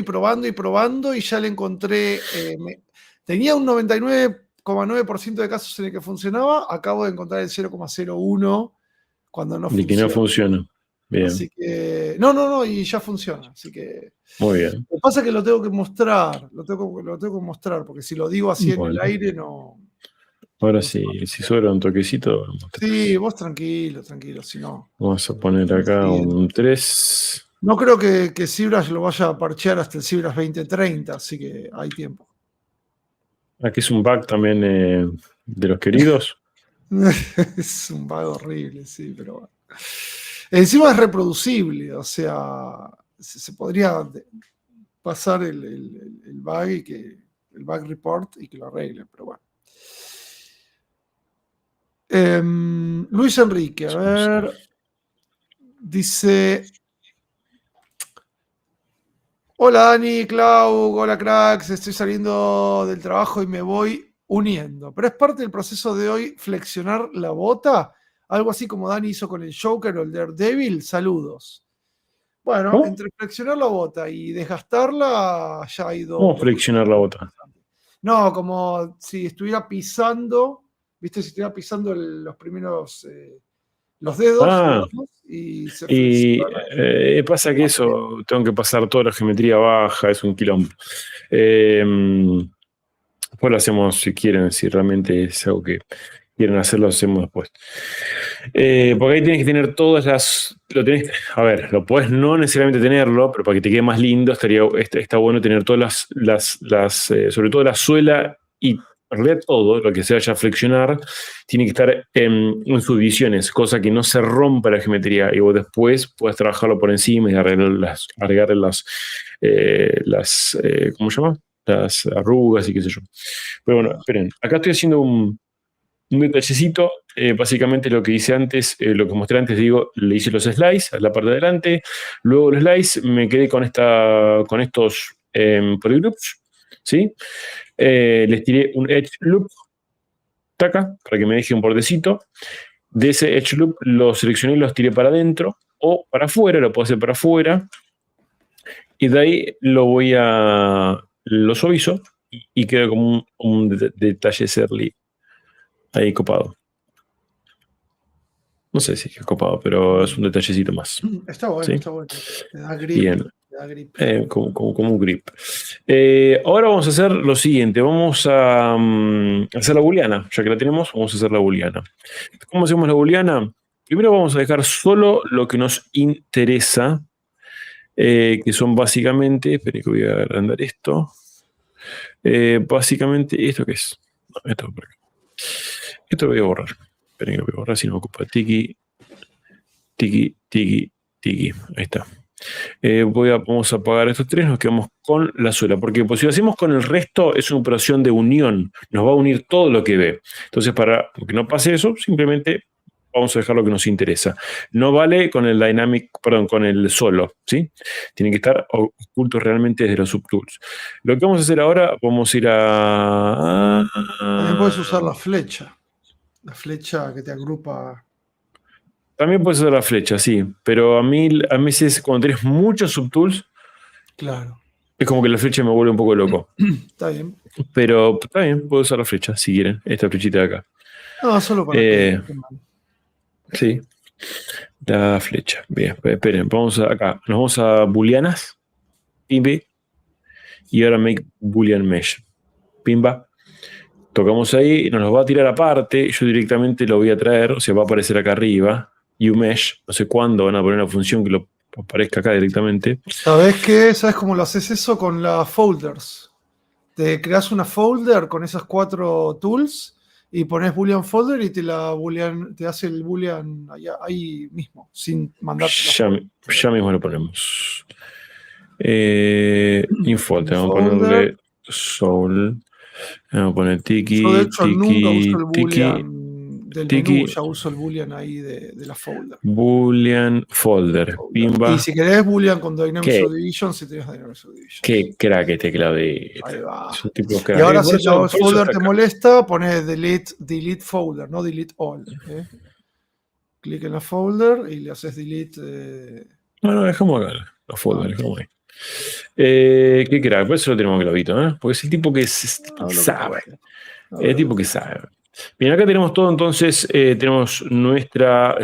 y ya le encontré. Tenía un 99,9% de casos en el que funcionaba. Acabo de encontrar el 0,01 cuando no funciona. Y que no funciona. Bien. Así que. No, y ya funciona. Así que. Muy bien. Lo que pasa es que lo tengo que mostrar. Lo tengo que mostrar, porque si lo digo así en el aire, no. Ahora sí, si sobra un toquecito. Sí, vos tranquilo, si no. Vamos a poner acá un 3. No creo que ZBrush lo vaya a parchear hasta el ZBrush 2030, así que hay tiempo. Aquí es un bug también de los queridos. Es un bug horrible, sí, pero bueno. Encima es reproducible, o sea, se podría pasar el bug el bug report y que lo arreglen, pero bueno. Luis Enrique, a ver, dice: hola Dani, Clau, hola cracks, estoy saliendo del trabajo y me voy uniendo, pero es parte del proceso de hoy flexionar la bota, algo así como Dani hizo con el Joker o el Daredevil. Saludos. Bueno, ¿Cómo? entre flexionar la bota y desgastarla ya ha ido. ¿Cómo flexionar la bota? No, como si estuviera pisando, ¿viste? Si estuviera pisando los primeros, los dedos, digamos, y se flexiona. Pasa que eso, tengo que pasar toda la geometría baja, es un quilombo. Después lo hacemos si quieren, si realmente es algo que quieren hacerlo, hacemos después. Porque ahí tienes que tener todas las. A ver, lo puedes no necesariamente tenerlo, pero para que te quede más lindo, está bueno tener todas sobre todo la suela y en realidad todo lo que se vaya a flexionar tiene que estar en subdivisiones, cosa que no se rompa la geometría y vos después puedes trabajarlo por encima y agregarle las ¿cómo se llama? Las arrugas y qué sé yo. Pero bueno, esperen, acá estoy haciendo un detallecito. Básicamente lo que hice antes, lo que mostré antes, le hice los slices a la parte de adelante, luego los slices me quedé con estos polygroups, ¿sí? Les tiré un edge loop, taca, para que me deje un bordecito. De ese edge loop los seleccioné y los tiré para adentro o para afuera, lo puedo hacer para afuera, y de ahí lo suavizo y queda como un detalle Surly ahí copado. No sé si es copado, pero es un detallecito más. Está bueno, ¿sí? Está bueno. Te da grip. Bien. Te da grip. Como un grip. Ahora vamos a hacer lo siguiente. Vamos a hacer la booleana. Ya que la tenemos, vamos a hacer la booleana. ¿Cómo hacemos la booleana? Primero vamos a dejar solo lo que nos interesa, que son básicamente. Esperen que voy a agrandar esto. Básicamente, ¿esto qué es? No, esto por acá. Esto lo voy a borrar. Esperen que lo voy a borrar si no ocupa tiki. Ahí está. Vamos a apagar estos tres, nos quedamos con la suela, porque pues, si lo hacemos con el resto es una operación de unión, nos va a unir todo lo que ve. Entonces, para que no pase eso, simplemente vamos a dejar lo que nos interesa. No vale con el con el solo, ¿sí? Tienen que estar ocultos realmente desde los subtools. Lo que vamos a hacer ahora, vamos a ir También puedes usar la flecha que te agrupa. También puedes usar la flecha, sí, pero a veces cuando tenés muchos subtools, claro, es como que la flecha me vuelve un poco loco. Está bien. Pero está bien, puedo usar la flecha, si quieren, esta flechita de acá. No, solo para sí, la flecha. Bien, esperen, acá. Nos vamos a booleanas, pimba, y ahora make boolean mesh. Pimba. Tocamos ahí, nos lo va a tirar aparte, yo directamente lo voy a traer, o sea, va a aparecer acá arriba. UMesh, no sé cuándo van a poner una función que lo aparezca acá directamente. ¿Sabes qué? ¿Sabes cómo lo haces eso con las folders? Te creas una folder con esas 4 tools y pones boolean folder y te hace el boolean ahí mismo, sin mandar. Ya mismo lo ponemos. Info, te vamos a ponerle soul. Vamos a poner tiki. Yo de hecho nunca uso el boolean del menú, ya uso el boolean ahí de la folder. Boolean folder. Pimba. Y si querés boolean con Dynamic Subdivision, si tenés Dynamic Subdivision. Qué crack este Claudio. Ahí va. Y ahora si el folder te molesta, pones delete folder, no delete all. Clic en la folder y le haces delete. No, dejamos acá los folders, dejamos ahí. Qué crack, por eso lo tenemos Claudito, porque es el tipo que sabe. Es el tipo que sabe. Bien, acá tenemos todo, entonces tenemos nuestra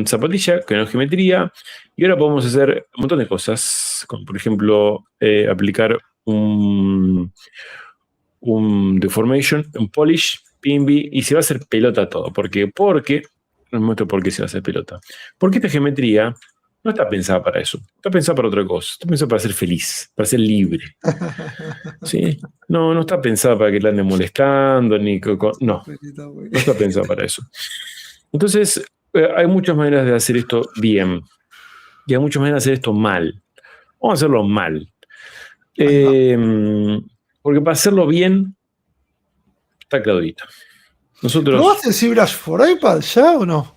zapatilla, que no es geometría, y ahora podemos hacer un montón de cosas, como por ejemplo aplicar un deformation, un polish, pimbi, y se va a hacer pelota todo. ¿Por qué? Porque, les muestro por qué se va a hacer pelota. Porque esta geometría no está pensada para eso, está pensada para otra cosa, está pensada para ser feliz, para ser libre. ¿Sí? No, no está pensada para que la anden molestando, ni no, no está pensada para eso. Entonces, hay muchas maneras de hacer esto bien y hay muchas maneras de hacer esto mal. Vamos a hacerlo mal. Porque para hacerlo bien, está Claudito. ¿Probaste el ZBrush for iPad ya o no?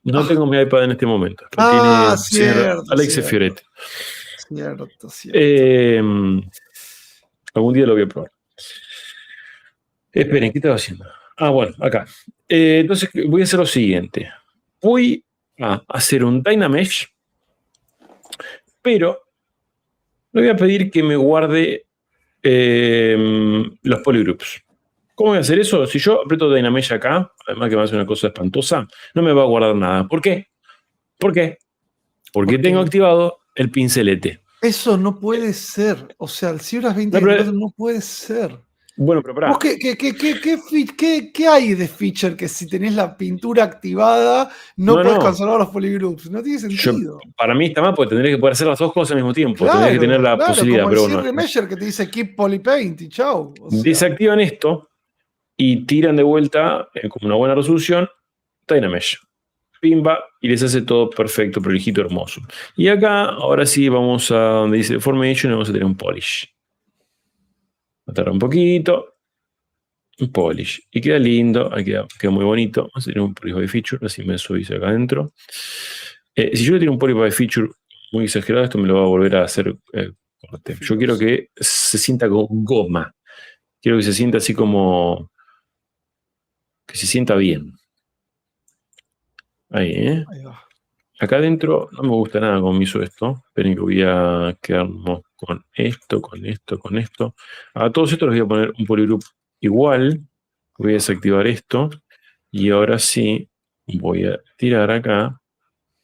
No tengo mi iPad en este momento. Lo tiene el señor Alex Fioretti. Cierto. Algún día lo voy a probar. Esperen, ¿qué estaba haciendo? Bueno, acá. Entonces voy a hacer lo siguiente. Voy a hacer un Dynamesh, pero le voy a pedir que me guarde los polygroups. ¿Cómo voy a hacer eso? Si yo aprieto Dynamesh acá, además que me hace una cosa espantosa, no me va a guardar nada. ¿Por qué? Porque tengo activado el pincelete. Eso no puede ser. O sea, el ZBrush 20 no puede ser. Bueno, pero pará. ¿Qué hay de feature que si tenés la pintura activada no podés conservar los polygroups? No tiene sentido. Para mí está mal porque tendría que poder hacer las dos cosas al mismo tiempo. Tendría que tener la posibilidad. Como pero el CR Measure que te dice Keep Polypaint y chau. Desactivan esto y tiran de vuelta como una buena resolución Dynamesh. Pimba, y les hace todo perfecto, prolijito, hermoso. Y acá, ahora sí, vamos a donde dice Formation y vamos a tener un Polish. Matar un poquito. Un Polish. Y queda lindo, ahí queda muy bonito. Vamos a tener un Polish by Feature, así me subice acá adentro. Si yo le tiro un Polish by Feature muy exagerado, esto me lo va a volver a hacer corte. Yo quiero que se sienta como goma. Quiero que se sienta así como... que se sienta bien. Ahí va. Acá adentro no me gusta nada cómo me hizo esto. Esperen que voy a quedarnos con esto, con esto, con esto. A todos estos les voy a poner un polygroup igual. Voy a desactivar esto. Y ahora sí voy a tirar acá.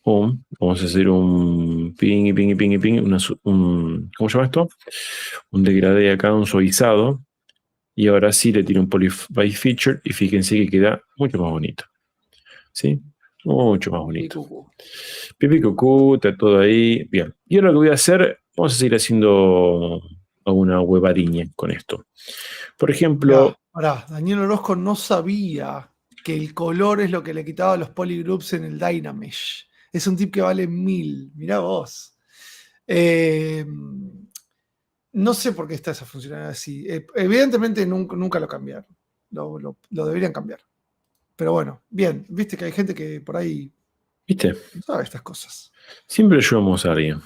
Vamos a hacer un ping, ¿cómo se llama esto? Un degradé acá, un suavizado. Y ahora sí le tiro un poly by feature. Y fíjense que queda mucho más bonito. ¿Sí? Mucho más bonito. Pipi cucú, está todo ahí. Bien. Y ahora lo que voy a hacer, vamos a seguir haciendo alguna huevadiña con esto. Por ejemplo. Daniel Orozco no sabía que el color es lo que le quitaba los polygroups en el Dynamesh. Es un tip que vale 1000. Mirá vos. No sé por qué está esa funcionalidad así. Evidentemente nunca lo cambiaron. Lo deberían cambiar. Pero bueno, bien, viste que hay gente que por ahí ¿Viste? sabe estas cosas. Siempre ayudamos a alguien.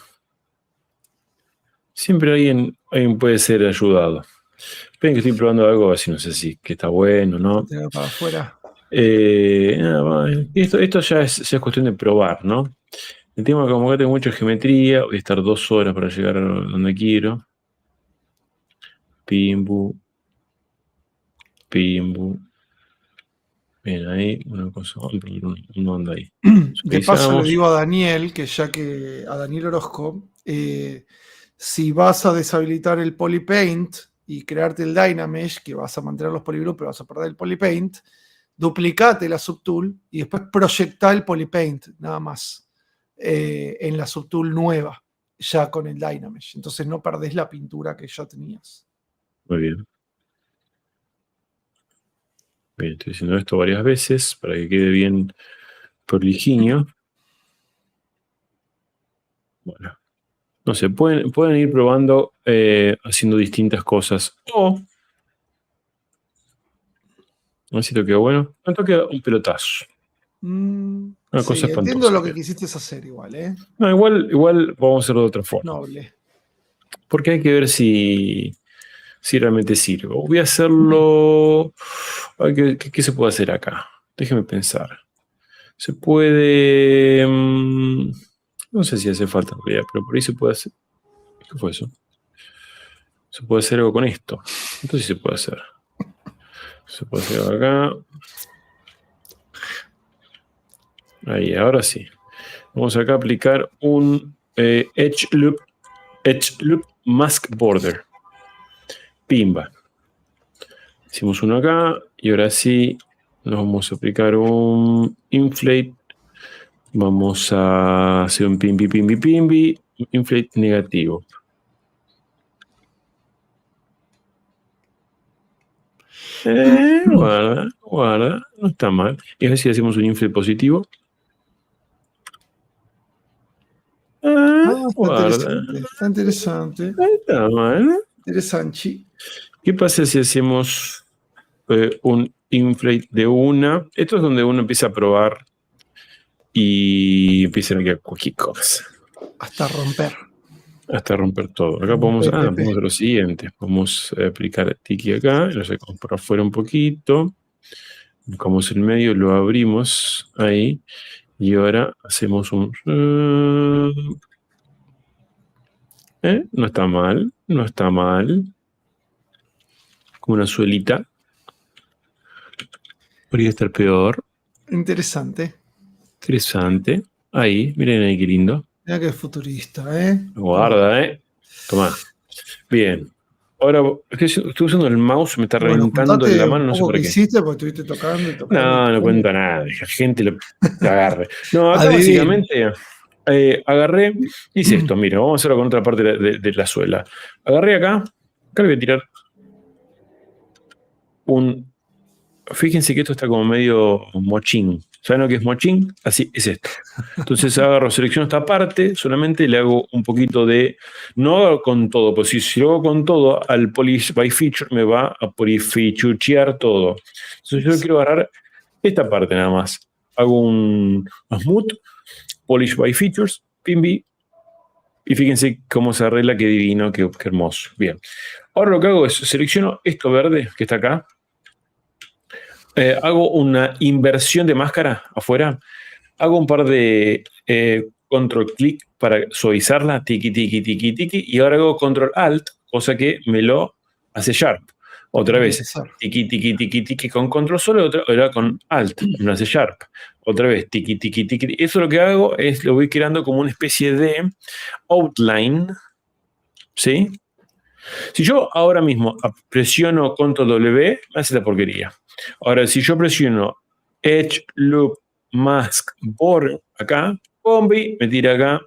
Siempre alguien puede ser ayudado. Esperen que estoy probando algo, así no sé si que está bueno, ¿no? Para afuera. Esto ya es cuestión de probar, ¿no? El tema es que como acá tengo mucha geometría, voy a estar 2 horas para llegar a donde quiero. Pimbu. Bien, ahí una cosa, uno anda ahí. De paso le digo a Daniel, a Daniel Orozco, si vas a deshabilitar el Polypaint y crearte el Dynamesh, que vas a mantener los polygroups, pero vas a perder el Polypaint, duplicate la subtool y después proyectá el Polypaint, nada más, en la subtool nueva, ya con el Dynamesh. Entonces no perdés la pintura que ya tenías. Muy bien. Bien, estoy haciendo esto varias veces para que quede bien proliginio. Bueno, no sé, pueden ir probando haciendo distintas cosas. O, no sé si queda bueno, tanto queda un pelotazo. Una cosa espantosa. Entiendo lo que quisiste hacer igual, ¿eh? No, igual vamos a hacerlo de otra forma. Noble. Porque hay que ver si realmente sirve. Voy a hacerlo... ¿Qué se puede hacer acá? Déjeme pensar. Se puede... no sé si hace falta en realidad, pero por ahí se puede hacer... ¿Qué fue eso? Se puede hacer algo con esto. Esto sí se puede hacer. Se puede hacer acá. Ahí, ahora sí. Vamos acá a aplicar un Edge Loop Mask Border. Pimba. Hicimos uno acá y ahora sí nos vamos a aplicar un Inflate. Vamos a hacer un pimbi, Inflate negativo. Guarda, no está mal. Y a ver si hacemos un inflate positivo. Guarda. Está interesante. No está mal. Interesante. ¿Qué pasa si hacemos un inflate de una? Esto es donde uno empieza a probar y empieza a quedar cualquier cosa. Hasta romper. Hasta romper todo. Acá podemos hacer lo siguiente. Vamos a aplicar tiki acá, lo sacamos por afuera un poquito. Buscamos el medio, lo abrimos ahí. Y ahora hacemos un... no está mal, no está mal. Como una suelita. Podría estar peor. Interesante. Interesante. Ahí, miren ahí qué lindo. Mira que futurista, ¿eh? Guarda, Tomá. Bien. Ahora, estoy usando el mouse, me está reventando en la mano, no sé por qué. ¿Qué hiciste? Porque estuviste tocando y tocando. No cuento nada, que la gente lo agarre. No, acá básicamente agarré, hice esto, mira, vamos a hacerlo con otra parte de la suela. Agarré acá le voy a tirar un... Fíjense que esto está como medio mochín. ¿Saben lo que es mochín? Así es esto. Entonces agarro, selecciono esta parte, solamente le hago un poquito de... No hago con todo, pues si lo hago con todo, al Polish by Feature me va a polifeaturear todo. Entonces yo quiero agarrar esta parte nada más. Hago un smooth, Polish by Features, pimbi, y fíjense cómo se arregla, qué divino, qué hermoso. Bien. Ahora lo que hago es, selecciono esto verde que está acá, hago una inversión de máscara afuera, hago un par de control clic para suavizarla, tiki, y ahora hago control alt, cosa que me lo hace sharp. Otra vez, tiki, con control solo, ahora con alt, me lo hace sharp. Otra vez, tiki. Eso lo que hago es, lo voy creando como una especie de outline, ¿sí? Si yo ahora mismo presiono control W, me hace la porquería. Ahora, si yo presiono Edge Loop Mask Border acá, bombi, me tira acá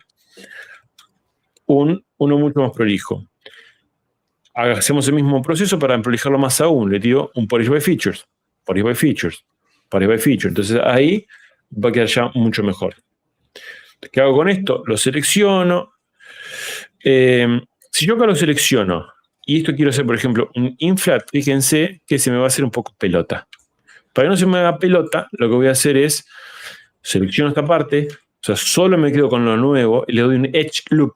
uno mucho más prolijo. Hacemos el mismo proceso para prolijarlo más aún. Le tiro un Polish by Features. Entonces ahí va a quedar ya mucho mejor. ¿Qué hago con esto? Lo selecciono. Si yo acá lo selecciono y esto quiero hacer, por ejemplo, un inflat, fíjense que se me va a hacer un poco pelota. Para que no se me haga pelota, lo que voy a hacer es selecciono esta parte, o sea, solo me quedo con lo nuevo y le doy un Edge Loop.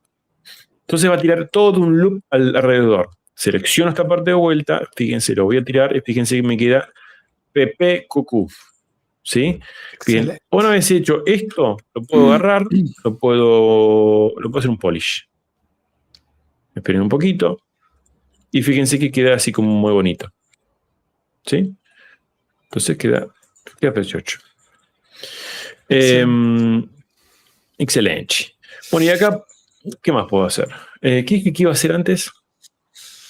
Entonces va a tirar todo un loop alrededor. Selecciono esta parte de vuelta, fíjense, lo voy a tirar y fíjense que me queda PPQQ. ¿Sí? Bien. Una vez hecho esto, lo puedo agarrar, lo puedo hacer un polish. Esperen un poquito. Y fíjense que queda así como muy bonito. ¿Sí? Entonces queda precioso. Excelente. Bueno, y acá, ¿qué más puedo hacer? ¿Qué iba a hacer antes?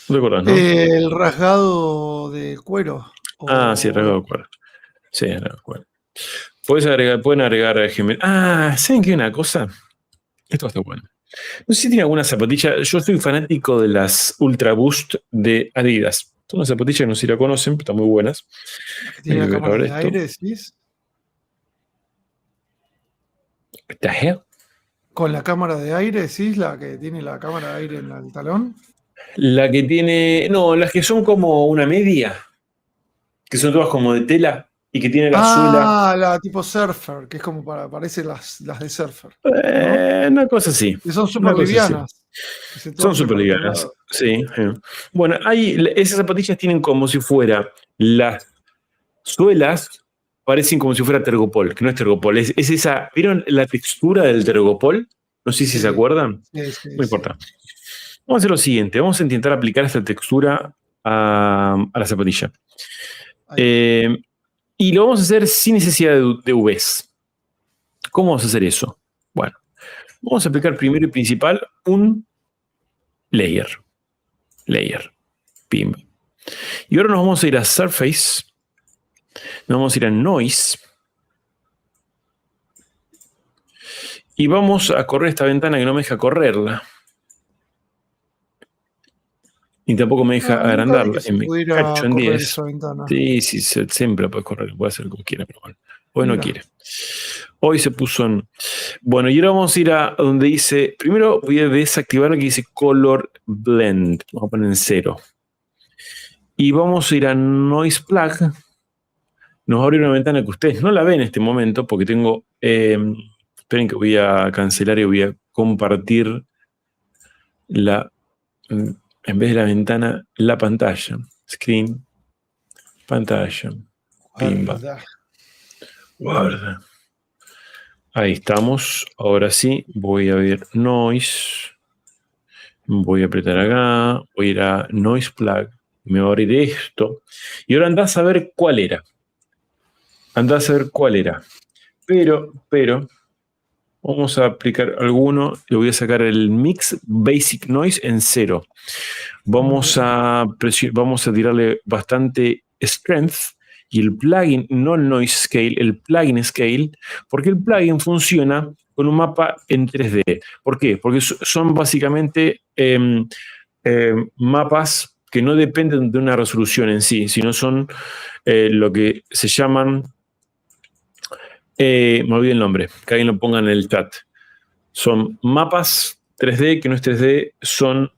¿No te acordás, no? El rasgado de cuero. Sí, el rasgado de cuero. Sí, el rasgado de cuero. Pueden agregar gemelos. ¿Saben qué? Una cosa. Esto está bueno. No sé si tiene alguna zapatilla. Yo soy fanático de las Ultra Boost de Adidas. Son unas zapatillas que no sé si la conocen, pero están muy buenas. ¿Tiene la cámara de aire, decís? ¿What the hell? ¿Con la cámara de aire, decís? ¿La que tiene la cámara de aire en el talón? La que tiene... No, las que son como una media. Que son todas como de tela y que tiene la suela. La tipo surfer, que es como parece las de surfer. ¿No? Una cosa así. Que son súper livianas. Son súper livianas, sí. Bueno, esas zapatillas tienen como si fuera las suelas, parecen como si fuera Tergopol, que no es Tergopol, es esa, ¿vieron la textura del Tergopol? No sé si se acuerdan. No importa. Vamos a hacer lo siguiente, vamos a intentar aplicar esta textura a la zapatilla. Y lo vamos a hacer sin necesidad de UVs. ¿Cómo vamos a hacer eso? Bueno, vamos a aplicar primero y principal un layer. Pim. Y ahora nos vamos a ir a Surface. Nos vamos a ir a Noise. Y vamos a correr esta ventana que no me deja correrla. Y tampoco me deja agrandarla. Me cacho en 10. Sí, siempre la puedes correr. Puede hacer como quiera, pero bueno. Hoy no quiere. Hoy se puso en... Bueno, y ahora vamos a ir a donde dice... Primero voy a desactivar lo que dice Color Blend. Vamos a poner en 0. Y vamos a ir a Noise Plug. Nos va a abrir una ventana que ustedes no la ven en este momento porque tengo... esperen que voy a cancelar y voy a compartir la... En vez de la ventana, la pantalla. Screen. Pantalla. Pimba. Guarda. Ahí estamos. Ahora sí, voy a ver Noise. Voy a apretar acá. Voy a ir a Noise Plug. Me va a abrir esto. Y ahora andás a ver cuál era. Pero, vamos a aplicar alguno. Le voy a sacar el Mix Basic Noise en 0. Vamos a tirarle bastante strength y el plugin, no el noise scale, el plugin scale, porque el plugin funciona con un mapa en 3D. ¿Por qué? Porque son básicamente mapas que no dependen de una resolución en sí, sino son lo que se llaman, me olvidé el nombre, que alguien lo ponga en el chat. Son mapas 3D que no es 3D, eso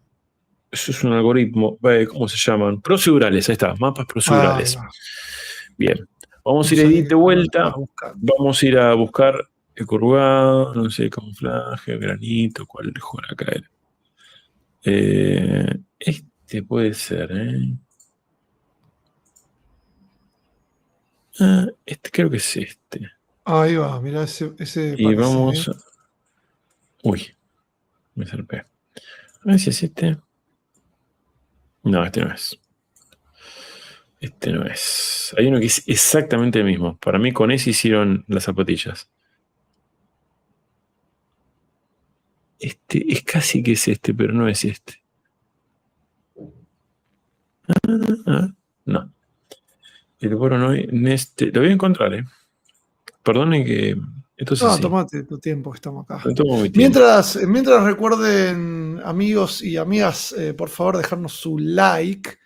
es un algoritmo, ¿cómo se llaman? Procedurales, ahí está, mapas procedurales. Bien, vamos a ir a Edit de vuelta, vamos a ir a buscar el curvado, no sé, camuflaje, granito, cuál mejor acá era. Este puede ser, este creo que es este. Ahí va, mirá ese y parece, vamos a... Uy, me zarpé. A ver si es este. No, este no es. Este no es. Hay uno que es exactamente el mismo. Para mí con ese hicieron las zapatillas. Este es casi que es este, pero no es este. No. El Voronoi Neste. Lo voy a encontrar, Perdonen que... Entonces, no, tomate tu tiempo, que estamos acá. Tomo mi tiempo. Mientras recuerden, amigos y amigas, por favor, dejarnos su like.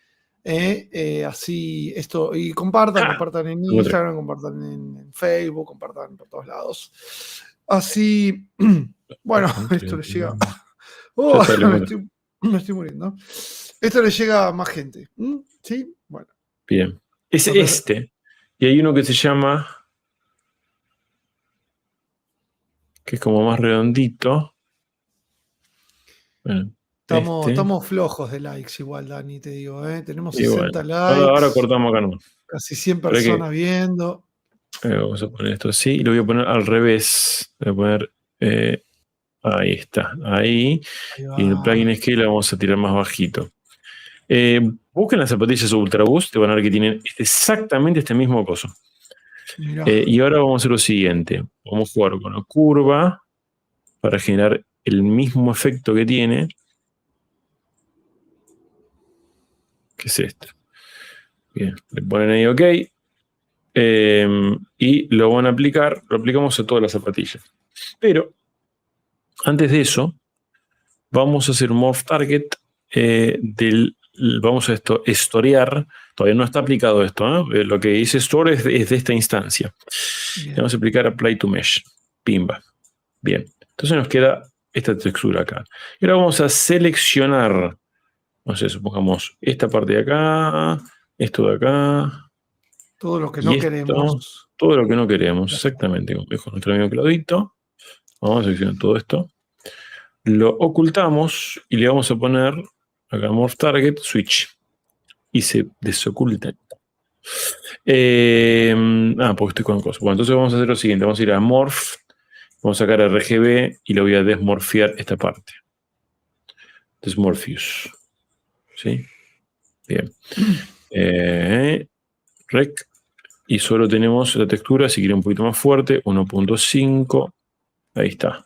Así esto, y compartan en Instagram, compartan en Facebook, compartan por todos lados. Así, bueno, esto le llega. Me estoy muriendo. Esto le llega a más gente. ¿Sí? Bueno. Bien. Es este. Y hay uno que se llama, que es como más redondito. Bueno, estamos flojos de likes igual, Dani, te digo, tenemos 60 likes. Ahora cortamos acá, ¿no? Casi 100 personas viendo. Vamos a poner esto así y lo voy a poner al revés. Voy a poner, ahí está, ahí. Y en el plugin scale lo vamos a tirar más bajito. Busquen las zapatillas Ultra Boost, te van a ver que tienen exactamente este mismo coso. Y ahora vamos a hacer lo siguiente. Vamos a jugar con la curva para generar el mismo efecto que tiene. ¿Qué es esto? Bien, le ponen ahí OK. Y lo van a aplicar, lo aplicamos a todas las zapatillas. Pero, antes de eso, vamos a hacer un Morph Target vamos a estorear. Todavía no está aplicado esto, lo que dice Store es de esta instancia. Vamos a aplicar Apply to Mesh. Pimba. Bien. Entonces nos queda esta textura acá. Y ahora vamos a seleccionar, no sé, supongamos esta parte de acá, esto de acá. Todo lo que no queremos. Todo lo que no queremos, exactamente. Como dijo nuestro amigo Claudito. Vamos a seleccionar todo esto. Lo ocultamos y le vamos a poner acá Morph Target, Switch. Y se desoculta. Porque estoy con cosas. Bueno, entonces vamos a hacer lo siguiente. Vamos a ir a Morph. Vamos a sacar RGB y le voy a desmorfiar esta parte. Desmorpheus. ¿Sí? Bien. Rec. Y solo tenemos la textura, si quieren un poquito más fuerte, 1.5. Ahí está.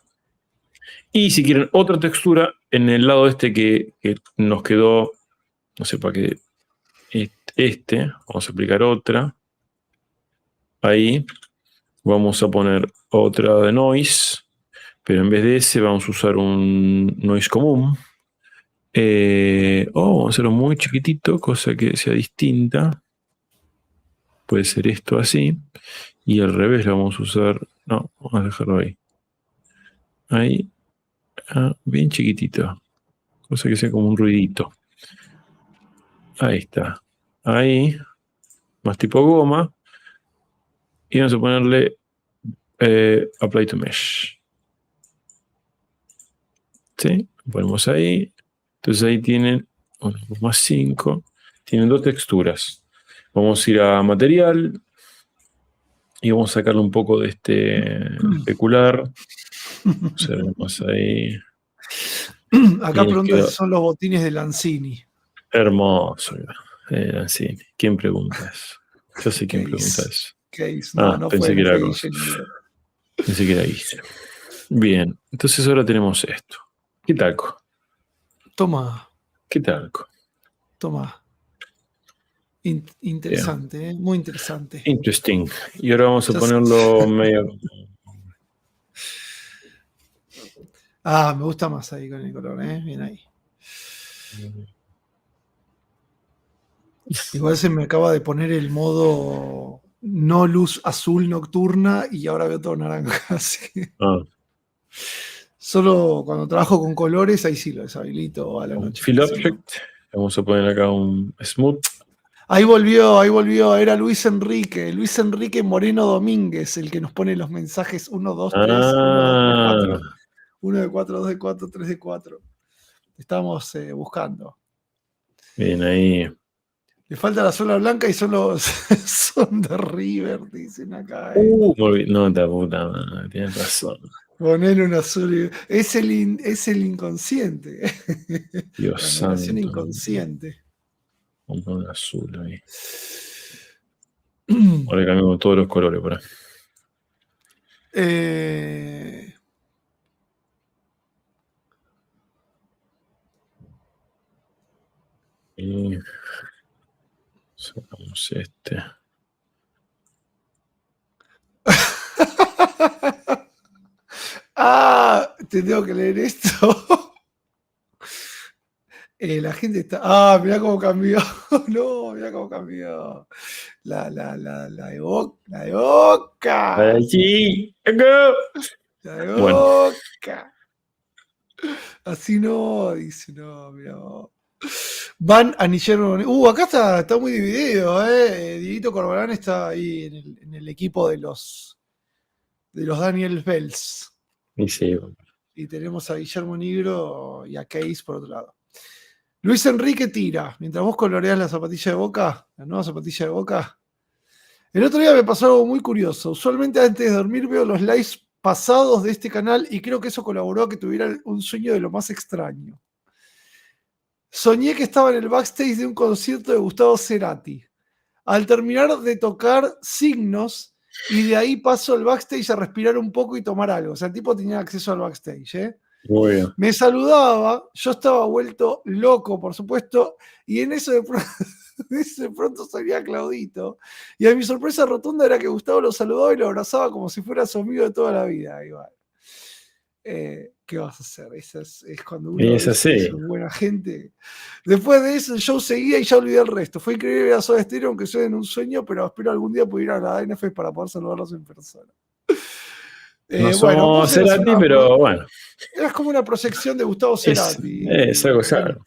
Y si quieren otra textura, en el lado este que nos quedó, no sé para qué, vamos a aplicar otra. Ahí vamos a poner otra de noise, pero en vez de ese vamos a usar un noise común. Vamos a hacerlo muy chiquitito, cosa que sea distinta. Puede ser esto así. Y al revés lo vamos a usar. No, vamos a dejarlo ahí. Ahí. Bien chiquitito. Cosa que sea como un ruidito. Ahí está. Ahí. Más tipo goma. Y vamos a ponerle Apply to Mesh. ¿Sí? Lo ponemos ahí. Entonces ahí tienen 1,5. Tienen dos texturas. Vamos a ir a material. Y vamos a sacarle un poco de este especular. Observemos ahí. Acá pregunta si son los botines de Lanzini. Hermoso. Lanzini. ¿Quién pregunta eso? Yo sé quién pregunta eso. Case. No pensé que era Case. Pensé que era Guille. Bien, entonces ahora tenemos esto. ¿Qué talco? Toma. ¿Qué talco? Toma. Interesante, muy interesante. Interesting. Y ahora vamos a ponerlo medio... Me gusta más ahí con el color, bien ahí. Igual se me acaba de poner el modo no luz azul nocturna y ahora veo todo naranja. Así que solo cuando trabajo con colores, ahí sí lo deshabilito a la noche. Fill Object. Vamos a poner acá un Smooth. Ahí volvió, era Luis Enrique Moreno Domínguez, el que nos pone los mensajes 1, 2, 3, 1, 2, 3, 4, 1 de 4, 2 de 4, 3 de 4. Estamos buscando. Bien, ahí. Le falta la sola blanca y son de River, dicen acá. No, te puta madre, tienes razón. Poner un azul. Es el inconsciente. Dios la santo. inconsciente. Vamos a poner un azul ahí. Ahora cambiamos todos los colores por ahí. Y sacamos este. Te tengo que leer esto. La gente está. Mirá cómo cambió. No, mirá cómo cambió. La de Boca. La de Boca. La de Boca. Así no, dice, no, mirá. Van a Guillermo. Acá está muy dividido, Dieguito Corbalán está ahí en el equipo de los Daniel Bells. Sí. Y tenemos a Guillermo Nigro y a Case por otro lado. Luis Enrique tira. Mientras vos coloreás la zapatilla de Boca, la nueva zapatilla de Boca. El otro día me pasó algo muy curioso. Usualmente antes de dormir veo los lives pasados de este canal y creo que eso colaboró a que tuviera un sueño de lo más extraño. Soñé que estaba en el backstage de un concierto de Gustavo Cerati. Al terminar de tocar Signos, y de ahí paso al backstage a respirar un poco y tomar algo. O sea, el tipo tenía acceso al backstage, Muy bien. Me saludaba, yo estaba vuelto loco, por supuesto, y en eso de pronto salía Claudito. Y a mi sorpresa rotunda era que Gustavo lo saludaba y lo abrazaba como si fuera su amigo de toda la vida. Igual. ¿Qué vas a hacer? Es cuando uno es buena gente. Después de eso, el show seguía y ya olvidé el resto. Fue increíble ver a Soda Stereo, aunque sea en un sueño, pero espero algún día poder ir a la ANF para poder saludarlos en persona. No somos Cerati, pero bueno. Eras como una proyección de Gustavo Cerati. Es algo claro.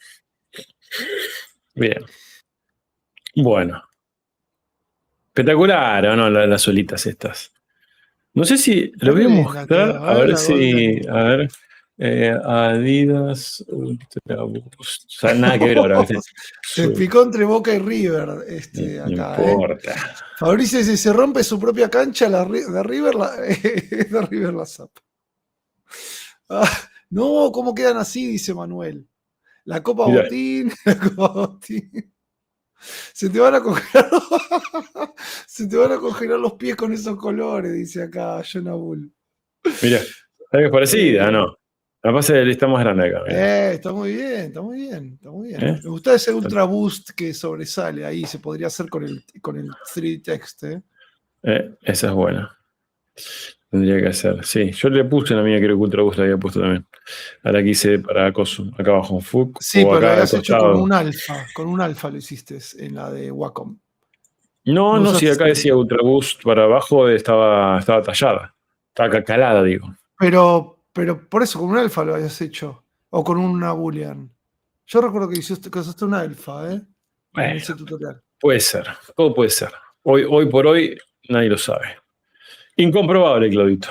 Bien. Bueno. Espectacular, ¿o no? Las solitas estas. No sé si lo voy a mostrar, a ver si. A ver. Adidas Ultra Boost. O sea, nada que ver ahora. Se picó entre Boca y River. Acá, no importa. Fabricio, si se rompe su propia cancha de River, de River la zapa. No, ¿cómo quedan así? Dice Manuel. La Copa Botín. Se te van a coger. Se te van a congelar los pies con esos colores, dice acá Jonah Bull. Mira, ¿es parecida? No. La pasa es que está más grande acá. Está muy bien, está muy bien, está muy bien. ¿Eh? Me gusta ese Ultra Boost que sobresale ahí, se podría hacer con el 3D Text. Esa es buena. Tendría que hacer. Sí, yo le puse la mía, creo que Ultra Boost la había puesto también. Ahora quise para acoso, acá abajo un FUC Sí, o pero lo acá al habías hecho con costado. un alfa lo hiciste en la de Wacom. No, No sí, usaste acá decía Ultra Boost para abajo, estaba tallada. Estaba calada, digo. Pero por eso, con un alfa lo habías hecho. O con una boolean. Yo recuerdo que usaste una alfa, en Bueno, ese tutorial. puede ser, todo puede ser. Hoy por hoy nadie lo sabe. Incomprobable, Claudito.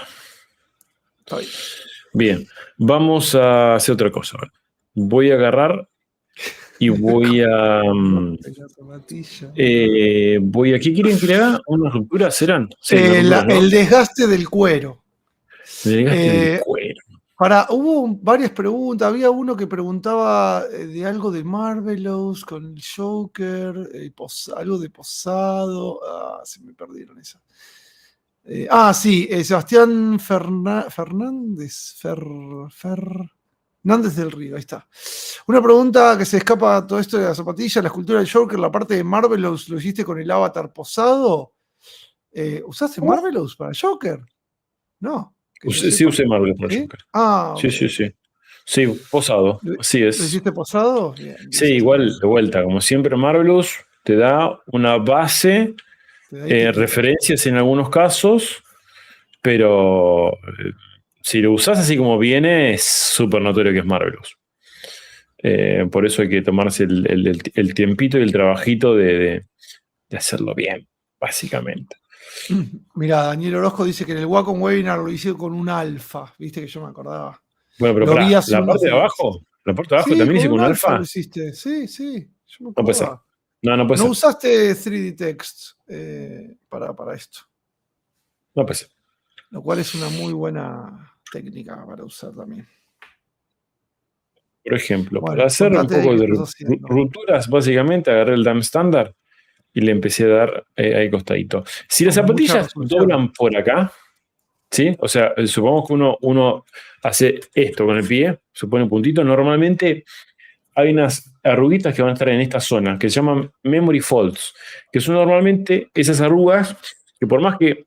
Está bien. Bien, vamos a hacer otra cosa. Voy a agarrar y voy a. Rompe la zapatilla. ¿Qué quieren que le haga? ¿Unas rupturas serán? Sí, unas rupturas, ¿no? El desgaste del cuero. Me desgaste del cuero. Hubo varias preguntas. Había uno que preguntaba de algo de Marvelous con el Joker, algo de Posado. Se me perdieron esas. Sí, Sebastián Fernández. Fernández del Río, ahí está. Una pregunta que se escapa a todo esto de la zapatilla, la escultura del Joker, la parte de Marvelous, ¿lo hiciste con el avatar posado? ¿Usaste Marvelous para Joker? No. Sí, usé Marvel para ¿Sí? Joker. Ok. Sí. Sí, posado, así ¿Lo es. hiciste posado? Bien, Sí, listo. igual, de vuelta, como siempre, Marvelous te da una base, Ahí te quita. referencias en algunos casos, pero si lo usás así como viene, es súper notorio que es Marvelous. Por eso hay que tomarse el tiempito y el trabajito de hacerlo bien, básicamente. Mira, Daniel Orozco dice que en el Wacom Webinar lo hice con un alfa. Viste que yo me acordaba. Bueno, pero Lo vi pará, hace unos días. la parte de abajo Sí, también con hice con un un alfa lo alfa. hiciste. Sí, yo me No puede ser. acordaba. No puede No ser. usaste 3D Text para esto, No puede ser. lo cual es una muy buena técnica para usar también. Por ejemplo, para Bueno, hacer un contate ahí poco qué de estás haciendo. rupturas, básicamente agarré el DAM estándar y le empecé a dar ahí costadito. Si las Con mucha zapatillas resolución. doblan por acá, ¿sí? O sea, supongamos que uno hace esto con el pie, se pone un puntito, normalmente hay unas arruguitas que van a estar en esta zona, que se llaman memory folds, que son normalmente esas arrugas que por más que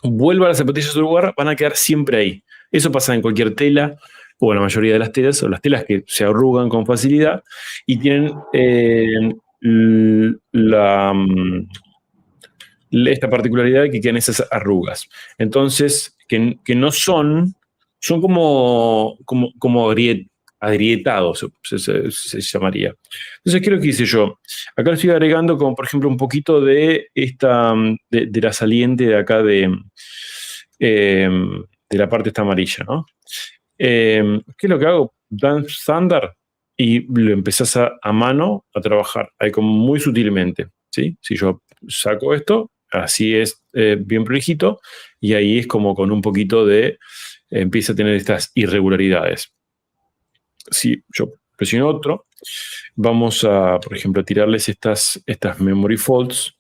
vuelva la zapatilla a su lugar, van a quedar siempre ahí. Eso pasa en cualquier tela, o en la mayoría de las telas, o las telas que se arrugan con facilidad y tienen esta particularidad de que quedan esas arrugas. Entonces, que no son como agrietados, se llamaría. Entonces, ¿qué es lo que hice yo? Acá le estoy agregando como, por ejemplo, un poquito de de la saliente de acá de la parte esta amarilla, ¿no? ¿Qué es lo que hago? Dan estándar y lo empezás a mano a trabajar, ahí como muy sutilmente, ¿sí? Si yo saco esto, así es bien prolijito, y ahí es como con un poquito empieza a tener estas irregularidades. Si yo presiono otro, vamos a, por ejemplo, a tirarles estas memory folds,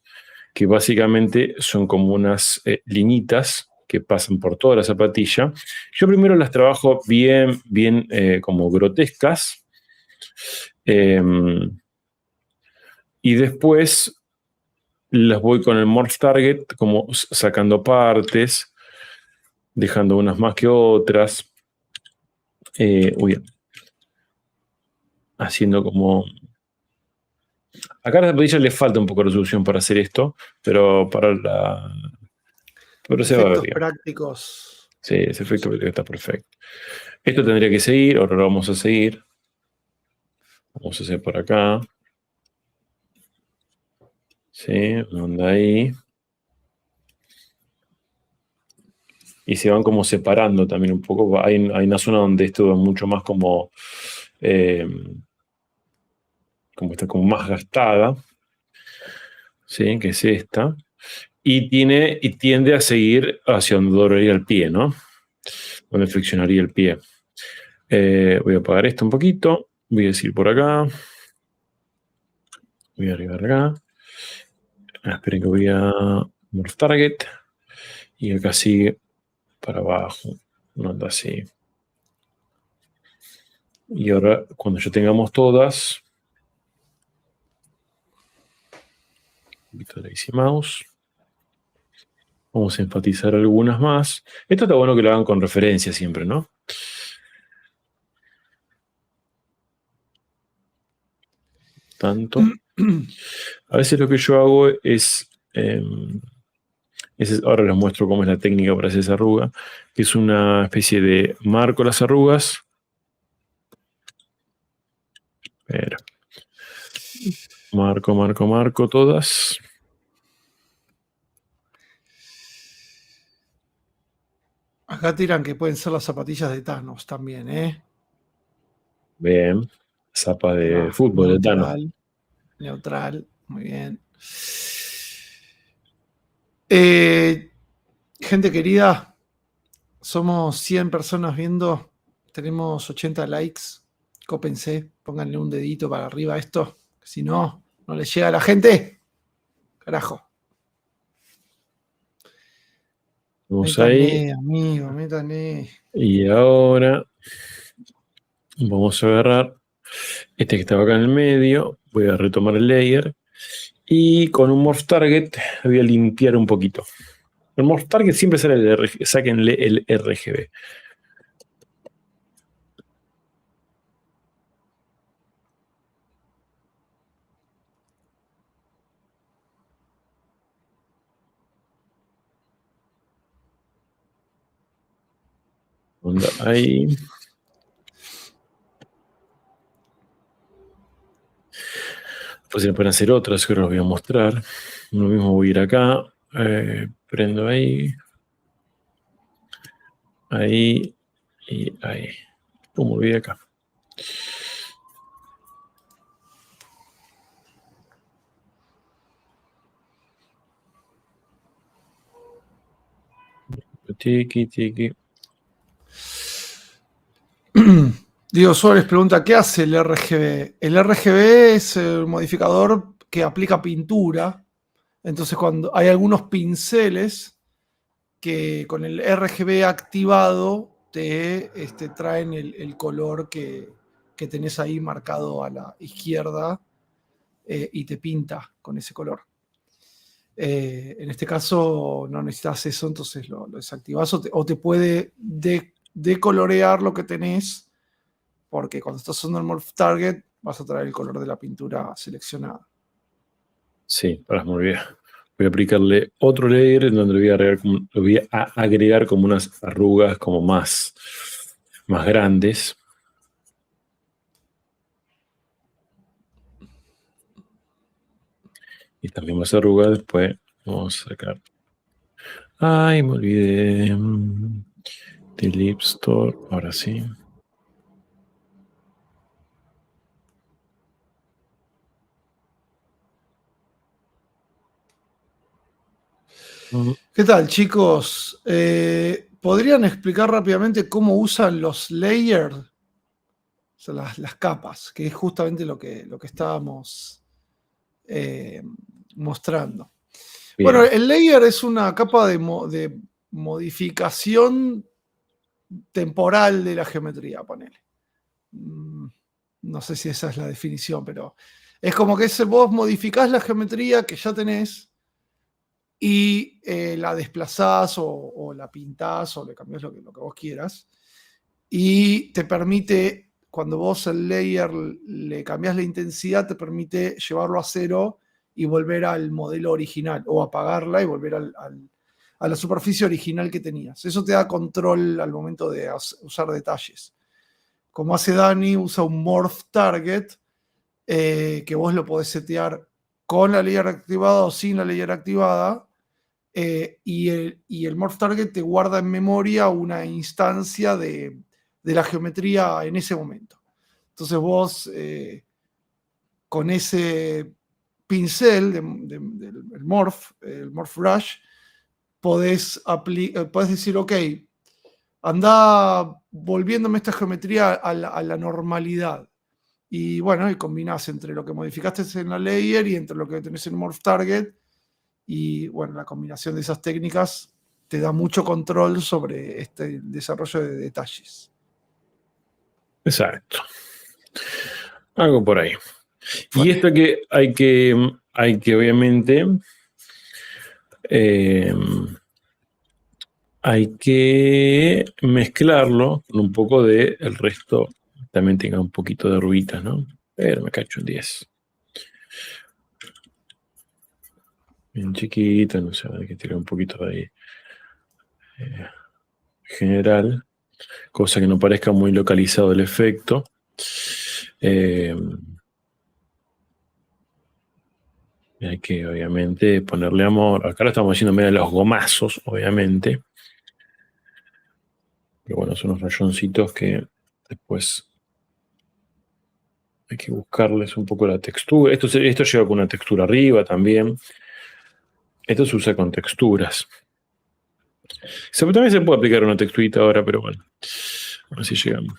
que básicamente son como unas liñitas que pasan por toda la zapatilla. Yo primero las trabajo bien como grotescas, y después las voy con el Morph Target, como sacando partes, dejando unas más que otras. Haciendo como. Acá a la zapatilla le falta un poco de resolución para hacer esto, pero pero se va a ver Efectos bien. prácticos. Sí, ese efecto está perfecto. Esto tendría que seguir, ahora lo vamos a seguir. Vamos a hacer por acá. Sí, anda ahí. Y se van como separando también un poco. Hay una zona donde esto es mucho más como está como más gastada. ¿Sí? Que es esta. Y tiende a seguir hacia donde doblaría el pie, ¿no? Donde flexionaría el pie. Voy a apagar esto un poquito. Voy a decir por acá. Voy a arribar acá. Esperen que voy a Morph Target. Y acá sigue para abajo. No anda así. Y ahora, cuando ya tengamos todas, un poquito de Lazy Mouse. Vamos a enfatizar algunas más. Esto está bueno que lo hagan con referencia siempre, ¿no? Tanto. A veces lo que yo hago es ahora les muestro cómo es la técnica para hacer esa arruga, que es una especie de marco las arrugas. Pero, marco todas. Acá tiran que pueden ser las zapatillas de Thanos también, ¿eh? Bien. Zapa de fútbol de Thanos. Neutral, muy bien. Gente querida, somos 100 personas viendo, tenemos 80 likes. Cópense, pónganle un dedito para arriba a esto, si no, no le llega a la gente. Carajo. Vamos Métanle, ahí. amigo, métanle. Y ahora vamos a agarrar este que estaba acá en el medio. Voy a retomar el layer. Y con un Morph Target voy a limpiar un poquito. El Morph Target siempre sale el RGB. Sáquenle el RGB. Onda ahí. Pues se pueden hacer otras que ahora los voy a mostrar. Lo mismo voy a ir acá. Prendo ahí. Ahí. Y ahí. Como olvidé acá. Tiki, tiki. Diego Suárez pregunta, ¿qué hace el RGB? El RGB es el modificador que aplica pintura. Entonces, cuando hay algunos pinceles que con el RGB activado te traen el color que tenés ahí marcado a la izquierda y te pinta con ese color. En este caso no necesitas eso, entonces lo desactivas o te puede decolorear lo que tenés, porque cuando estás usando el Morph Target vas a traer el color de la pintura seleccionada. Sí, ahora me olvidé. Voy a aplicarle otro layer en donde lo voy a agregar como unas arrugas como más grandes. Y estas mismas arrugas después vamos a sacar. Ay, me olvidé. Delete Store, ahora sí. ¿Qué tal, chicos? ¿Podrían explicar rápidamente cómo usan los layers? O sea, las capas, que es justamente lo que estábamos mostrando. Bien. Bueno, el layer es una capa de modificación temporal de la geometría, ponele. No sé si esa es la definición, pero es como que vos modificás la geometría que ya tenés y la desplazás o la pintás o le cambiás lo que vos quieras. Y te permite, cuando vos el layer le cambiás la intensidad, te permite llevarlo a cero y volver al modelo original, o apagarla y volver a la superficie original que tenías. Eso te da control al momento de usar detalles. Como hace Dani, usa un Morph Target, que vos lo podés setear con la layer activada o sin la layer activada, y el Morph Target te guarda en memoria una instancia de la geometría en ese momento. Entonces vos, con ese pincel del Morph, el Morph Brush, podés decir, ok, anda volviéndome esta geometría a la normalidad. Y bueno, y combinás entre lo que modificaste en la layer y entre lo que tenés en Morph Target, Y bueno, la combinación de esas técnicas te da mucho control sobre este desarrollo de detalles. Exacto. Algo por ahí. Bueno. Y esto que hay que obviamente, hay que mezclarlo con un poco de el resto, también tenga un poquito de ruitas, ¿no? Pero me cacho en 10. Bien chiquito, no sé, hay que tirar un poquito de ahí. General, cosa que no parezca muy localizado el efecto. Hay que, obviamente, ponerle amor. Acá lo estamos haciendo medio los gomazos, obviamente. Pero bueno, son unos rayoncitos que después hay que buscarles un poco la textura. Esto lleva con una textura arriba también. Esto se usa con texturas. También se puede aplicar una texturita ahora, pero bueno. Así llegamos.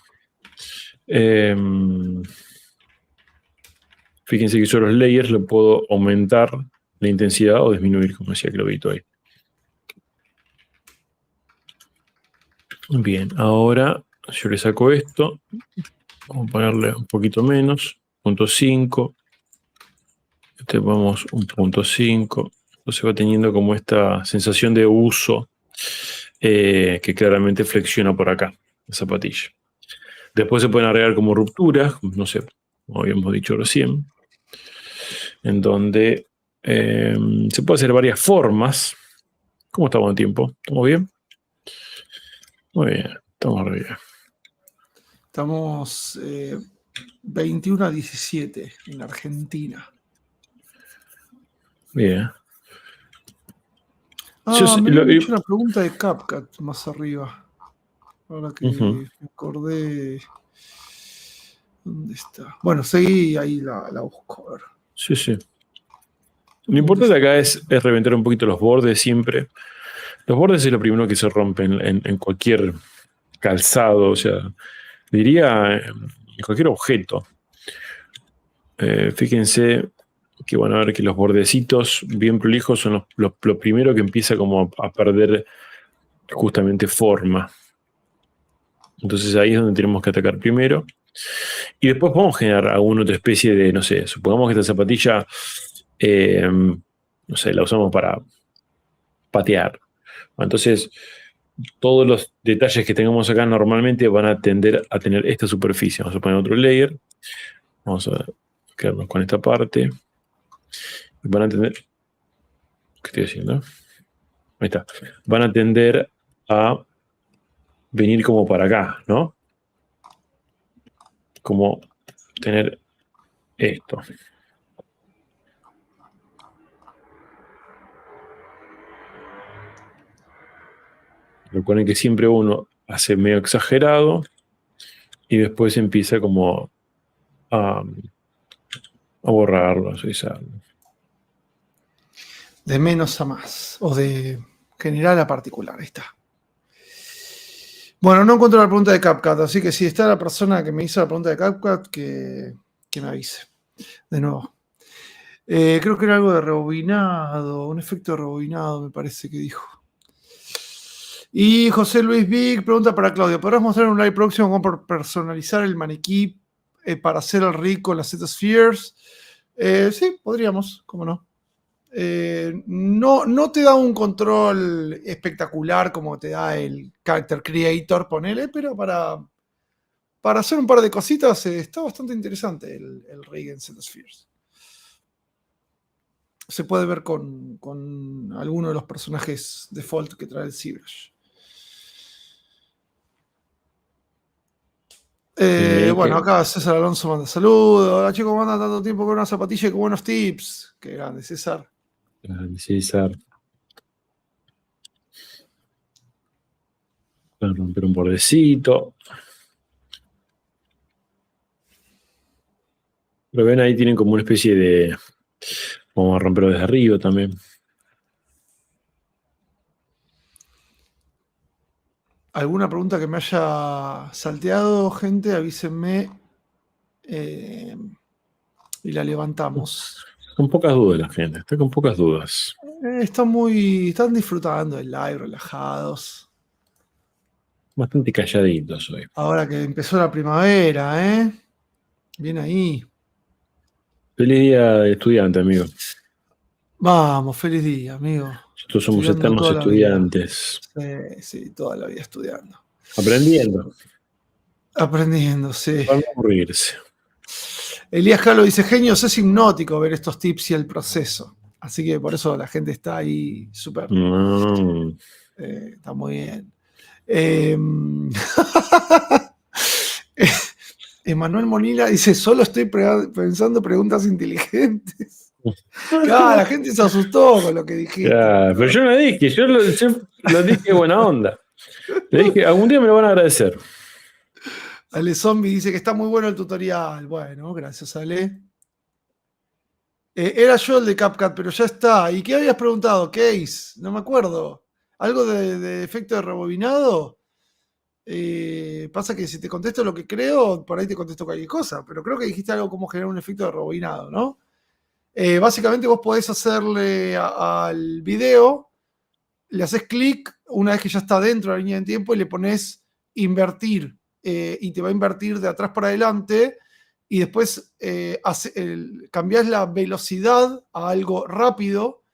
Fíjense que yo los layers lo puedo aumentar la intensidad o disminuir, como decía Clovito ahí. Bien, ahora yo le saco esto. Vamos a ponerle un poquito menos. 0.5. Este vamos 1.5. Entonces va teniendo como esta sensación de uso que claramente flexiona por acá, la zapatilla. Después se pueden agregar como rupturas, no sé, como habíamos dicho recién, en donde se puede hacer varias formas. ¿Cómo estamos en tiempo? ¿Estamos bien? Muy bien, estamos re bien. Estamos 21-17 en Argentina. Bien. Me habían hecho una pregunta de CapCut más arriba. Ahora que me acordé. ¿Dónde está? Bueno, seguí ahí, la busco. A ver. Sí, sí. Lo importante acá es reventar un poquito los bordes siempre. Los bordes es lo primero que se rompen en cualquier calzado, o sea, diría en cualquier objeto. Fíjense que van a ver que los bordecitos bien prolijos son lo primero que empieza como a perder justamente forma. Entonces ahí es donde tenemos que atacar primero. Y después podemos generar alguna otra especie de, no sé, supongamos que esta zapatilla, no sé, la usamos para patear. Entonces, todos los detalles que tengamos acá normalmente van a tender a tener esta superficie. Vamos a poner otro layer. Vamos a quedarnos con esta parte. Van a tender... ¿Qué estoy haciendo? Ahí está. Van a tender a venir como para acá, ¿no? Como tener esto. Recuerden que siempre uno hace medio exagerado y después empieza como a borrarlo, a suavizarlo. De menos a más, o de general a particular, ahí está. Bueno, no encuentro la pregunta de CapCut, así que si está la persona que me hizo la pregunta de CapCut, que me avise. De nuevo. Creo que era algo de rebobinado, un efecto de rebobinado, me parece que dijo. Y José Luis Vic pregunta para Claudio: ¿podrás mostrar en un live próximo cómo personalizar el maniquí para hacer el rig con las Z-Spheres? Sí, podríamos, cómo no. No te da un control espectacular como te da el Character Creator, ponele, pero para hacer un par de cositas está bastante interesante el rig en Z-Spheres. Se puede ver con alguno de los personajes default que trae el ZBrush. Bueno, acá César Alonso manda saludos. Hola chicos, ¿cómo andan tanto tiempo con una zapatilla y con buenos tips? Qué grande, César. Grande, César. Para romper un bordecito. Pero ven, ahí tienen como una especie de... Vamos a romperlo desde arriba también. ¿Alguna pregunta que me haya salteado, gente? Avísenme y la levantamos. Con pocas dudas la gente, está con pocas dudas. Están disfrutando del live, relajados. Bastante calladitos hoy. Ahora que empezó la primavera, ¿eh? Bien ahí. Feliz día de estudiante, amigo. Vamos, feliz día, amigo. Nosotros somos Estudiando eternos toda la vida. estudiantes. Sí, toda la vida estudiando. Aprendiendo. Aprendiendo, sí. Para no aburrirse. Elías Calo dice, genios, es hipnótico ver estos tips y el proceso. Así que por eso la gente está ahí súper. Está muy bien. Emanuel Molina dice, solo estoy pensando preguntas inteligentes. Claro, la gente se asustó con lo que dijiste. Claro, pero yo no dije, yo lo dije buena onda. Le dije, algún día me lo van a agradecer. Ale Zombie dice que está muy bueno el tutorial. Bueno, gracias, Ale. Era yo el de CapCut, pero ya está. ¿Y qué habías preguntado, Case? No me acuerdo. ¿Algo de efecto de rebobinado? Pasa que si te contesto lo que creo, por ahí te contesto cualquier cosa, pero creo que dijiste algo como generar un efecto de rebobinado, ¿no? Básicamente vos podés hacerle al video, le haces clic una vez que ya está dentro de la línea de tiempo y le pones invertir y te va a invertir de atrás para adelante y después cambiás la velocidad a algo rápido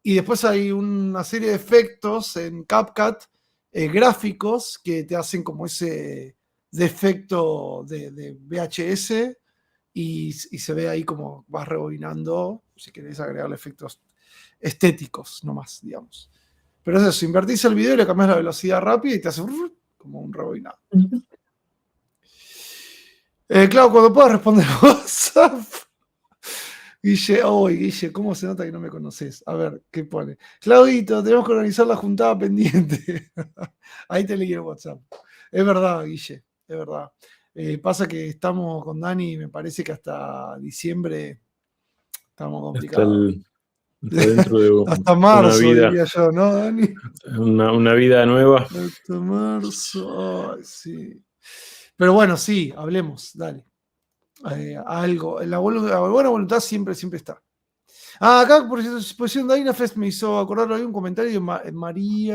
y después hay una serie de efectos en CapCut gráficos que te hacen como ese efecto de VHS y se ve ahí como vas rebobinando, si querés agregarle efectos estéticos nomás, digamos. Pero es eso, invertís el video y le cambias la velocidad rápida y te hace como un rebobinado. Claro, cuando puedas responder WhatsApp. Guille, ¿cómo se nota que no me conoces? A ver, ¿qué pone? Claudito, tenemos que organizar la juntada pendiente. Ahí te leí el WhatsApp. Es verdad, Guille, es verdad. Pasa que estamos con Dani, me parece que hasta diciembre estamos complicados. Hasta dentro de hasta marzo, una vida, diría yo, ¿no, Dani? una vida nueva. Hasta marzo, ay, sí. Pero bueno, sí, hablemos, dale. Algo, la buena voluntad siempre está. Acá por exposición de Dynafest me hizo acordar, hay un comentario de Maricel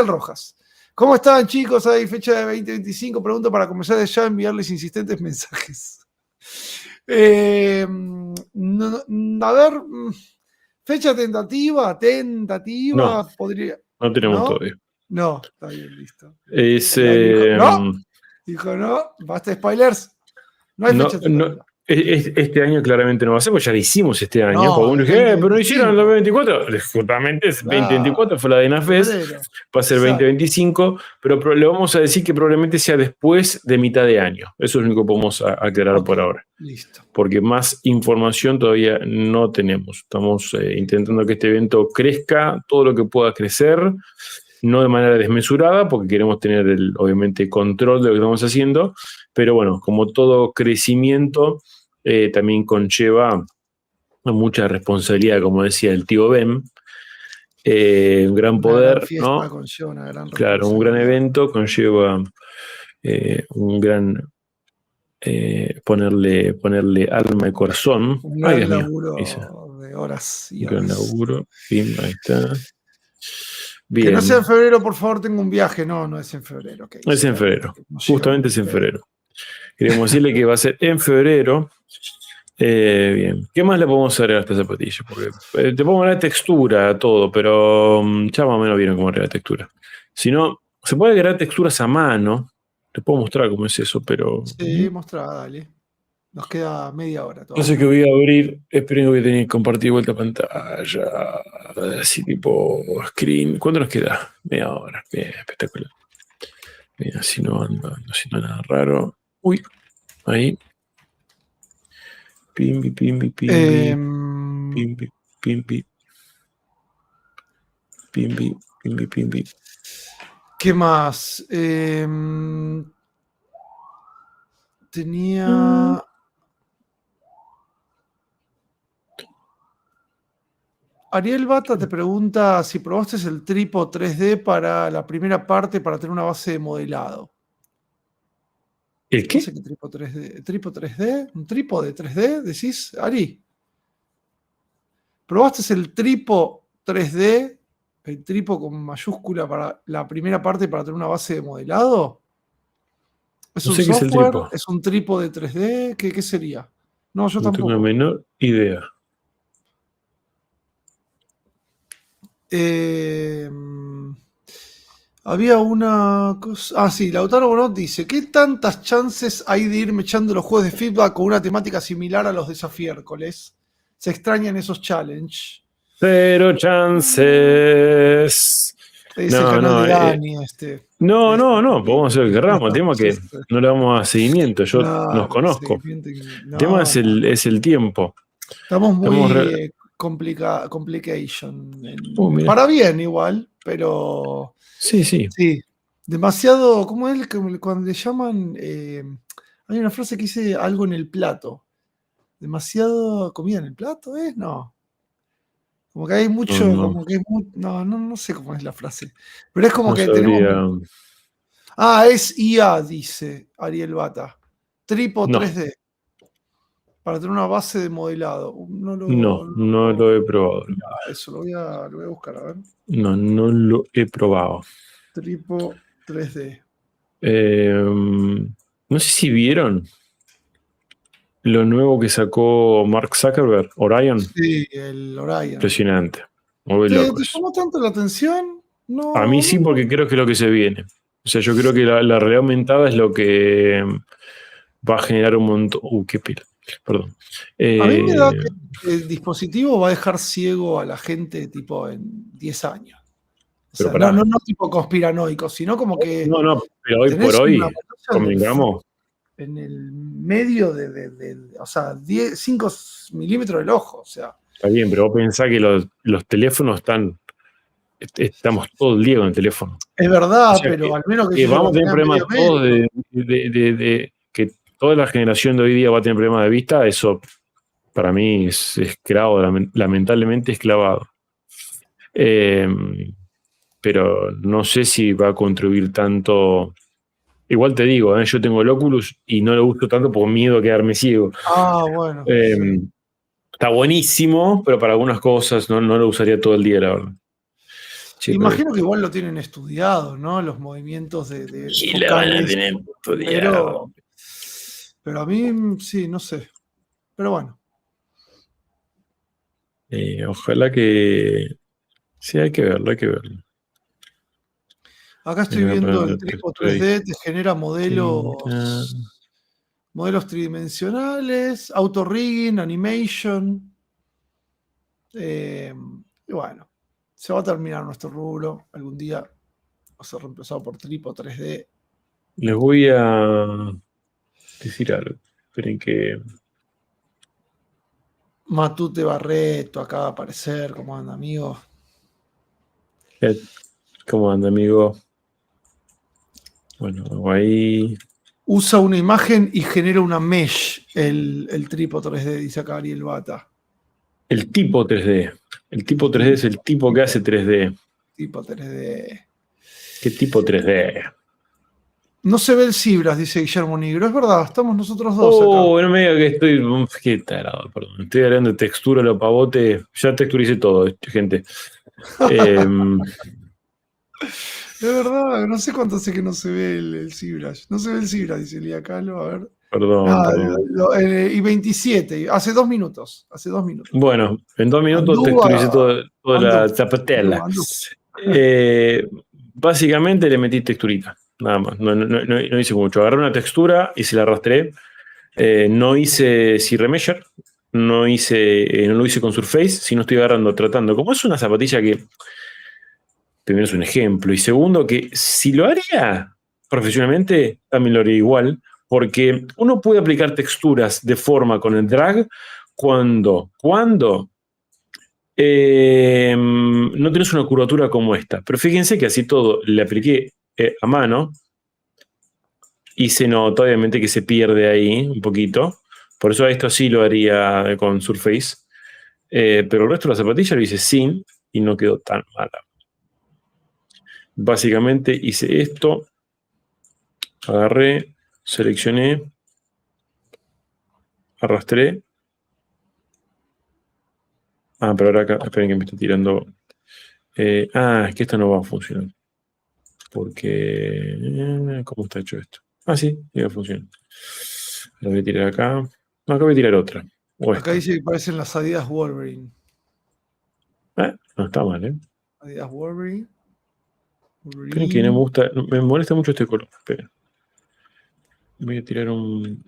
Rojas. ¿Cómo están, chicos? Hay fecha de 2025. Pregunto para comenzar ya a enviarles insistentes mensajes. A ver, fecha tentativa, No, podría. no tenemos todavía. No, está bien, listo. Dijo no, basta de spoilers. No hay fecha tentativa. Este año claramente no va a ser, porque ya lo hicimos este año. No, Porque uno dije, pero no hicieron el 2024. Justamente Claro, 2024 fue la de Nafest, va a ser 2025, pero le vamos a decir que probablemente sea después de mitad de año. Eso es lo único que podemos aclarar por ahora. Listo. Porque más información todavía no tenemos. Estamos intentando que este evento crezca todo lo que pueda crecer, no de manera desmesurada, porque queremos tener obviamente control de lo que estamos haciendo, pero bueno, como todo crecimiento también conlleva mucha responsabilidad, como decía el tío Ben, un gran poder, gran fiesta, ¿no? Conlleva una gran Claro, un gran evento conlleva un gran ponerle alma y corazón. Un gran laburo de horas y horas. Un gran laburo, fin, ahí está. Bien. Que no sea en febrero, por favor, tengo un viaje. No es en febrero. Okay. Es en febrero. Justamente es en febrero. Queremos decirle que va a ser en febrero. Bien. ¿Qué más le podemos agregar a esta zapatilla? Porque te pongo la textura a todo, pero ya más o menos vieron cómo agregar textura. Si no, se puede agregar texturas a mano. Te puedo mostrar cómo es eso, pero. Sí, mostrá, dale. Nos queda media hora todavía. No sé qué voy a abrir. Esperen que voy a tener que compartir vuelta pantalla. Así tipo screen. ¿Cuánto nos queda? Media hora. Bien, espectacular. Bien, así no ando haciendo nada raro. Uy, ahí. Pimbi, pimbi, pimbi. Pimbi, pimbi. Pimbi, pimbi, pimbi. ¿Qué más? Tenía. Ariel Bata te pregunta si probaste el Tripo 3D para la primera parte para tener una base de modelado. ¿El qué? No sé qué Tripo 3D. ¿Tripo 3D? ¿Un trípode 3D? ¿Decís, Ari? ¿Probaste el Tripo 3D? El Tripo con mayúscula para la primera parte para tener una base de modelado. ¿Es No un sé qué es el software? Tripo. ¿Es un trípode 3D? ¿Qué sería? No, yo No tengo la tampoco. menor idea. Había una cosa. Ah, sí, Lautaro Bonot dice: ¿Qué tantas chances hay de irme echando los juegos de feedback con una temática similar a los de Safiércoles? Se extrañan esos challenge. Cero chances. Es el No, canal no. de Dani, No. Podemos hacer lo que querramos. El tema es que no le vamos a dar seguimiento. Yo los Claro, conozco. El tema no, es el tiempo. estamos Estamos muy re- complication. Mira. Para bien igual, pero Sí. sí. Demasiado, ¿cómo es? Cuando le llaman, hay una frase que dice algo en el plato. Demasiado comida en el plato, ¿es? No. Como que hay No, mucho, no, como que es no sé cómo es la frase. Pero es como no que tenemos. sabría. Es IA, dice Ariel Bata. Tripo No, 3D. Para tener una base de modelado. No no lo he probado. eso lo voy a buscar, a ver. No lo he probado. Tripo 3D. No sé si vieron lo nuevo que sacó Mark Zuckerberg, Orion. Sí, el Orion. Impresionante. Muy ¿Te locos. llamó tanto la atención? A mí No, sí, porque creo que es lo que se viene. O sea, yo creo que la realidad aumentada es lo que va a generar un montón. Qué pila. Perdón. a mí me da que el dispositivo va a dejar ciego a la gente tipo en 10 años. O Pero sea, no, pará. no, no tipo conspiranoico, sino como que No, pero hoy por tenés una hoy, pantalla convengamos, en el medio o sea, 5 milímetros del ojo. O sea, está bien, pero vos pensás que los teléfonos estamos todo el día con el teléfono. es O verdad, sea, pero al menos que yo lo vamos a tener tenía problemas medio todos medio. que toda la generación de hoy día va a tener problemas de vista, eso para mí es esclavo, lamentablemente esclavado. Eh, pero no sé si va a contribuir tanto. Igual te digo, yo tengo el Oculus y no lo uso tanto por miedo a quedarme ciego. Bueno, sí. Eh, Está buenísimo, pero para algunas cosas no lo usaría todo el día, la verdad. Sí, Imagino que igual lo tienen estudiado, ¿no? Los movimientos de y la van a focales, tener pero, estudiado. pero a mí sí, no sé. Pero bueno, Ojalá que. Sí, hay que verlo, hay que verlo. acá estoy Mira, viendo el para Tripo Trade 3D, te genera Tinta. modelos tridimensionales, auto rigging, animation. Y bueno, se va a terminar nuestro rubro. Algún día va a ser reemplazado por Tripo 3D. Les voy a decir algo. Esperen que. Matute Barreto acaba de aparecer, ¿cómo anda, amigo? ¿Cómo anda, amigo? Bueno, ahí. Usa una imagen y genera una mesh el Tripo 3D, dice acá Ariel Bata. El tipo 3D. El tipo 3D es el tipo que Tipo, hace 3D. tipo 3D. ¿Qué tipo 3D? No se ve el Cibras, dice Guillermo Negro. Es verdad, estamos nosotros dos acá. No me diga que estoy. Qué tarado, perdón. Estoy hablando de textura, lo pavote. Ya texturicé todo, gente. Es verdad, no sé cuánto hace que no se ve el Cibras. No se ve el Cibras, dice Lía Calo. A ver. Perdón. Y 27, hace 2 minutos. Hace 2 minutos. Bueno, en 2 minutos Anduvo, texturicé toda la anduvo, zapatela. anduvo. Básicamente le metí texturita, nada más. No hice mucho. Agarré una textura y se la arrastré. No hice C-Remesher, no lo hice con Surface, sino estoy tratando. Como es una zapatilla que, primero es un ejemplo, y segundo que si lo haría profesionalmente, también lo haría igual, porque uno puede aplicar texturas de forma con el drag cuando no tienes una curvatura como esta. Pero fíjense que así todo le apliqué a mano y se nota obviamente que se pierde ahí un poquito. Por eso esto sí lo haría con Surface. Pero el resto de la zapatilla lo hice sin y no quedó tan mala. Básicamente hice esto, agarré, seleccioné, arrastré pero ahora acá, esperen que me está tirando. Es que esto no va a funcionar. Porque. ¿Cómo está hecho esto? Sí, ya funciona. Lo voy a tirar acá. No, acá voy a tirar otra. O Acá esta. dice que parecen las Adidas Wolverine. No está mal, ¿eh? Adidas Wolverine. Esperen que no me gusta. Me molesta mucho este color. Esperen. Voy a tirar un.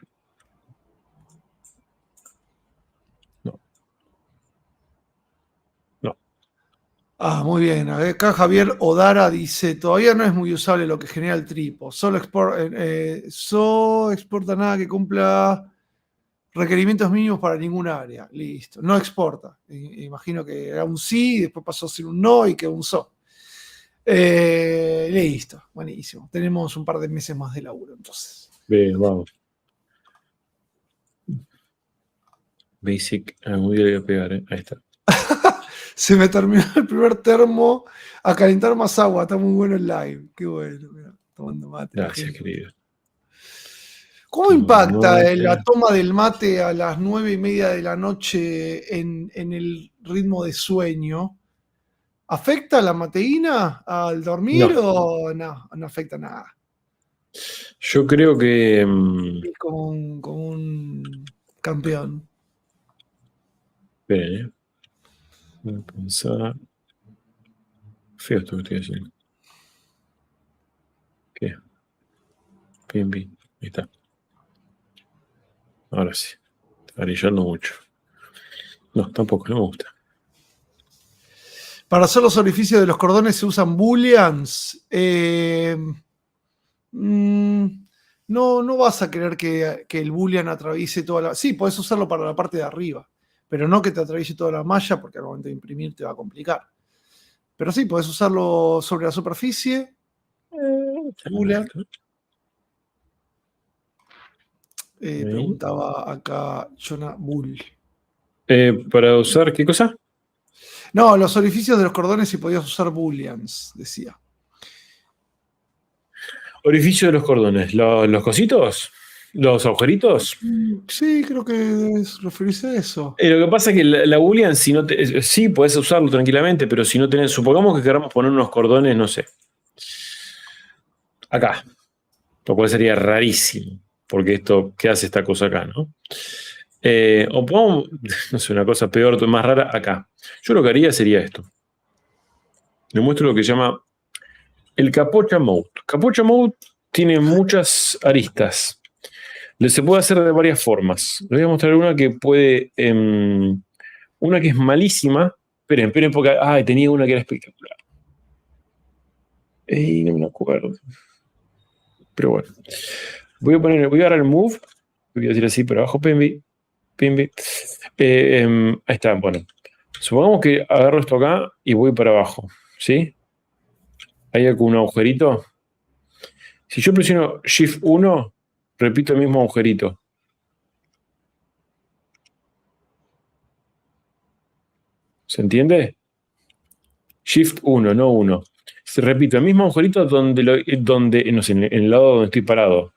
No. No. Muy bien. Acá Javier Odara dice: todavía no es muy usable lo que genera el tripo. Solo exporta nada que cumpla requerimientos mínimos para ninguna área. Listo. No exporta. Imagino que era un sí, y después pasó a ser un no y quedó un so. Listo. Buenísimo. Tenemos un par de meses más de laburo, entonces. Bien, vamos. Basic. Un día le voy a pegar, ¿eh? Ahí está. Se me terminó el primer termo a calentar más agua. Está muy bueno el live. Qué bueno. Mirá, tomando mate. Gracias, querido. ¿Cómo impacta la toma del mate a las 9:30 de la noche en el ritmo de sueño? ¿Afecta la mateína al dormir o no? No afecta nada. Yo creo que. Es como un campeón. Esperen, ¿eh? Voy a pensar. Feo esto que estoy haciendo. ¿Qué? Bien, bien. Ahí está. Ahora sí. Está brillando mucho. No, tampoco, no me gusta. Para hacer los orificios de los cordones se usan booleans. No vas a querer que el boolean atraviese toda la. Sí, podés usarlo para la parte de arriba, pero no que te atraviese toda la malla, porque al momento de imprimir te va a complicar. Pero sí, podés usarlo sobre la superficie. Boolean. Preguntaba acá Jonah Bull. ¿Para usar qué cosa? No, los orificios de los cordones si podías usar booleans, decía. Orificio de los cordones. ¿Los cositos? ¿Los agujeritos? Sí, creo que debes referirse a eso. Lo que pasa es que la boolean, si no sí, podés usarlo tranquilamente, pero si no tenés, supongamos que queramos poner unos cordones, no sé, acá, lo cual sería rarísimo, porque esto, ¿qué hace esta cosa acá, no? O pongamos, no sé, una cosa peor, más rara, acá. Yo lo que haría sería esto. Le muestro lo que se llama el capocha mode. Capocha mode tiene muchas aristas. Se puede hacer de varias formas. Les voy a mostrar una que puede. Una que es malísima. Esperen, porque. Tenía una que era espectacular. No me acuerdo. Pero bueno. Voy a agarrar el move. Voy a decir así por abajo, Pimbi. Ahí está, bueno. Supongamos que agarro esto acá y voy para abajo. ¿Sí? Hay acá un agujerito. Si yo presiono Shift 1, repito el mismo agujerito. ¿Se entiende? Shift 1, no 1. Se repite el mismo agujerito donde no sé, en el lado donde estoy parado.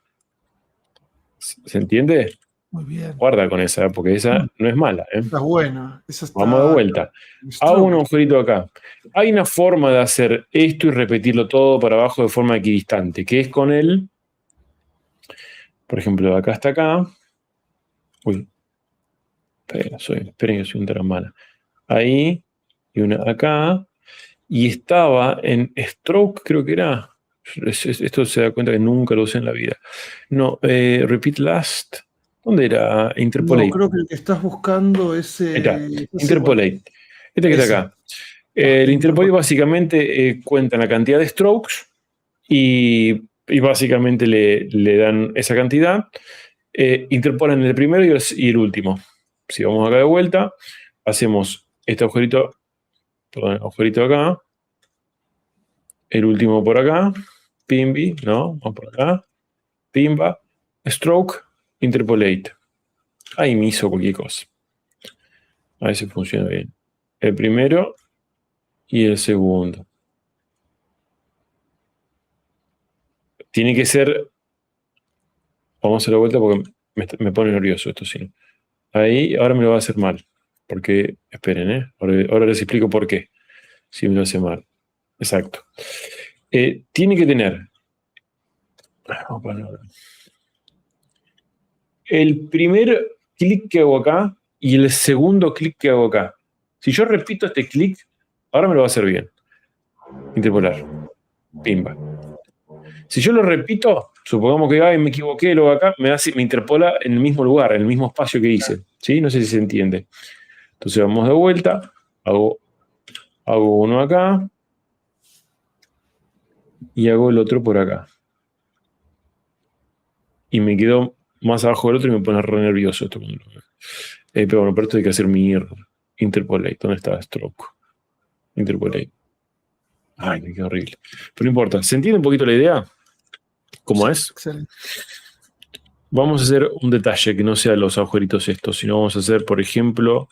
¿Se entiende? Muy bien. Guarda con esa, porque esa no es mala. Esa es buena. Esa está. Vamos de vuelta. Hago un agujerito acá. Hay una forma de hacer esto y repetirlo todo para abajo de forma equidistante, que es con el. Por ejemplo, de acá hasta acá. Uy. Esperen que soy un taramana. Ahí. Y una acá. Y estaba en Stroke, creo que era. Esto se da cuenta que nunca lo usé en la vida. No, Repeat Last. ¿Dónde era? Interpolate. No, creo que el que estás buscando es. Ahí está. Interpolate. Este que está acá. El Interpolate básicamente cuenta la cantidad de strokes y básicamente le dan esa cantidad. Interpolan el primero y el último. Si vamos acá de vuelta, hacemos este agujerito. Perdón, agujerito acá. El último por acá. Pimbi, no, vamos por acá. Pimba. Stroke. Interpolate. Ahí me hizo cualquier cosa. A ver si funciona bien. El primero y el segundo. Tiene que ser. Vamos a hacer la vuelta porque me pone nervioso esto, si no. Ahí, ahora me lo va a hacer mal. Porque, esperen, ahora les explico por qué. Si me lo hace mal. Exacto. Tiene que tener. Vamos a ponerlo. El primer clic que hago acá y el segundo clic que hago acá. Si yo repito este clic, ahora me lo va a hacer bien. Interpolar. Pimba. Si yo lo repito, supongamos que me equivoqué, lo hago acá, me interpola en el mismo lugar, en el mismo espacio que hice. ¿Sí? No sé si se entiende. Entonces vamos de vuelta. Hago uno acá. Y hago el otro por acá. Y me quedo más abajo del otro y me pone re nervioso esto. Pero bueno, por esto hay que hacer mi interpolate. ¿Dónde está stroke? Interpolate. Ay, qué horrible. Pero no importa. ¿Se entiende un poquito la idea? ¿Cómo es? Excelente. Vamos a hacer un detalle que no sea los agujeritos estos, sino vamos a hacer, por ejemplo,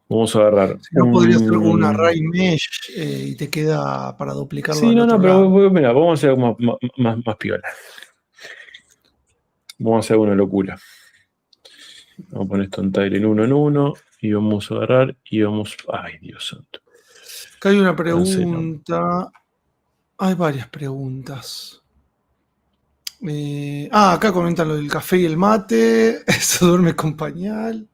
vamos a agarrar. Si no, podría ser un array mesh y te queda para duplicarlo Sí, al no, otro pero lado. mira, vamos a hacer más piola. Vamos a hacer una locura. Vamos a poner esto en tile en uno y vamos a agarrar y vamos. Ay, Dios santo. Acá hay una pregunta. Hay varias preguntas. Acá comentan lo del café y el mate. Eso duerme con pañal.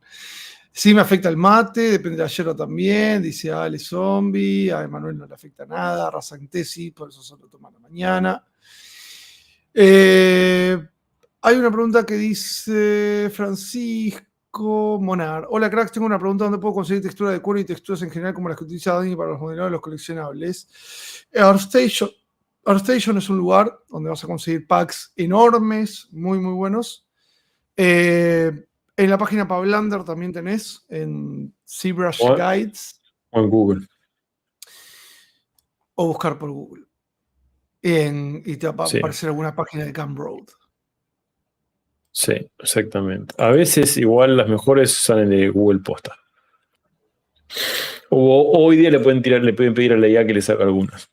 Sí me afecta el mate, depende de ayer también, dice Ale Zombie, a Emanuel no le afecta nada, a Razante sí, por eso solo toma la mañana. Hay una pregunta que dice Francisco Monar. Hola cracks, tengo una pregunta, ¿dónde puedo conseguir textura de cuero y texturas en general como las que utiliza Dani para los modelados de los coleccionables? ArtStation es un lugar donde vas a conseguir packs enormes, muy muy buenos. En la página para Blender también tenés, en ZBrush Guides. O en Google. O buscar por Google. Y te va a aparecer alguna página de Gumroad. Sí, exactamente. A veces igual las mejores salen de Google Posta. O hoy día le pueden pedir a la IA que les haga algunas.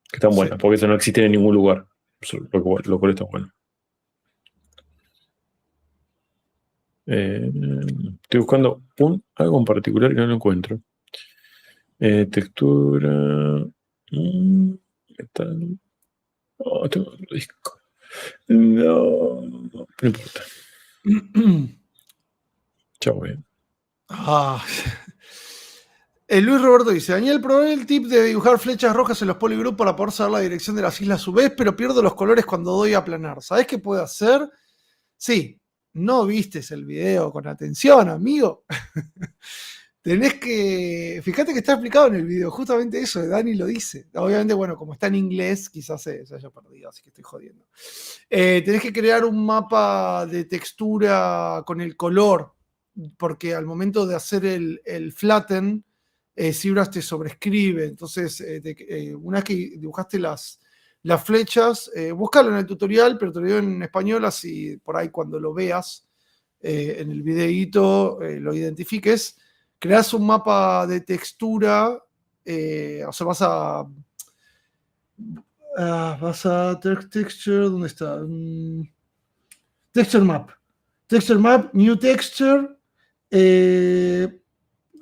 Que están buenas, porque eso no existen en ningún lugar. Lo cual está bueno. Estoy buscando algo en particular y no lo encuentro. Textura. Metal. Oh, tengo otro disco. No importa. Chao, bien. Luis Roberto dice: Daniel, probé el tip de dibujar flechas rojas en los polygroup para poder saber la dirección de las islas a su vez, pero pierdo los colores cuando doy a aplanar. ¿Sabés qué puedo hacer? Sí, no vistes el video con atención, amigo. Tenés que. Fíjate que está explicado en el video, justamente eso, Dani lo dice. Obviamente, bueno, como está en inglés, quizás se haya perdido, así que estoy jodiendo. Tenés que crear un mapa de textura con el color, porque al momento de hacer el flatten, ZBrush te sobrescribe. Entonces, una vez que dibujaste las flechas, búscalo en el tutorial, pero te lo digo en español, así por ahí cuando lo veas en el videíto lo identifiques. Creas un mapa de textura, o sea, vas a texture, ¿dónde está? Texture map, new texture.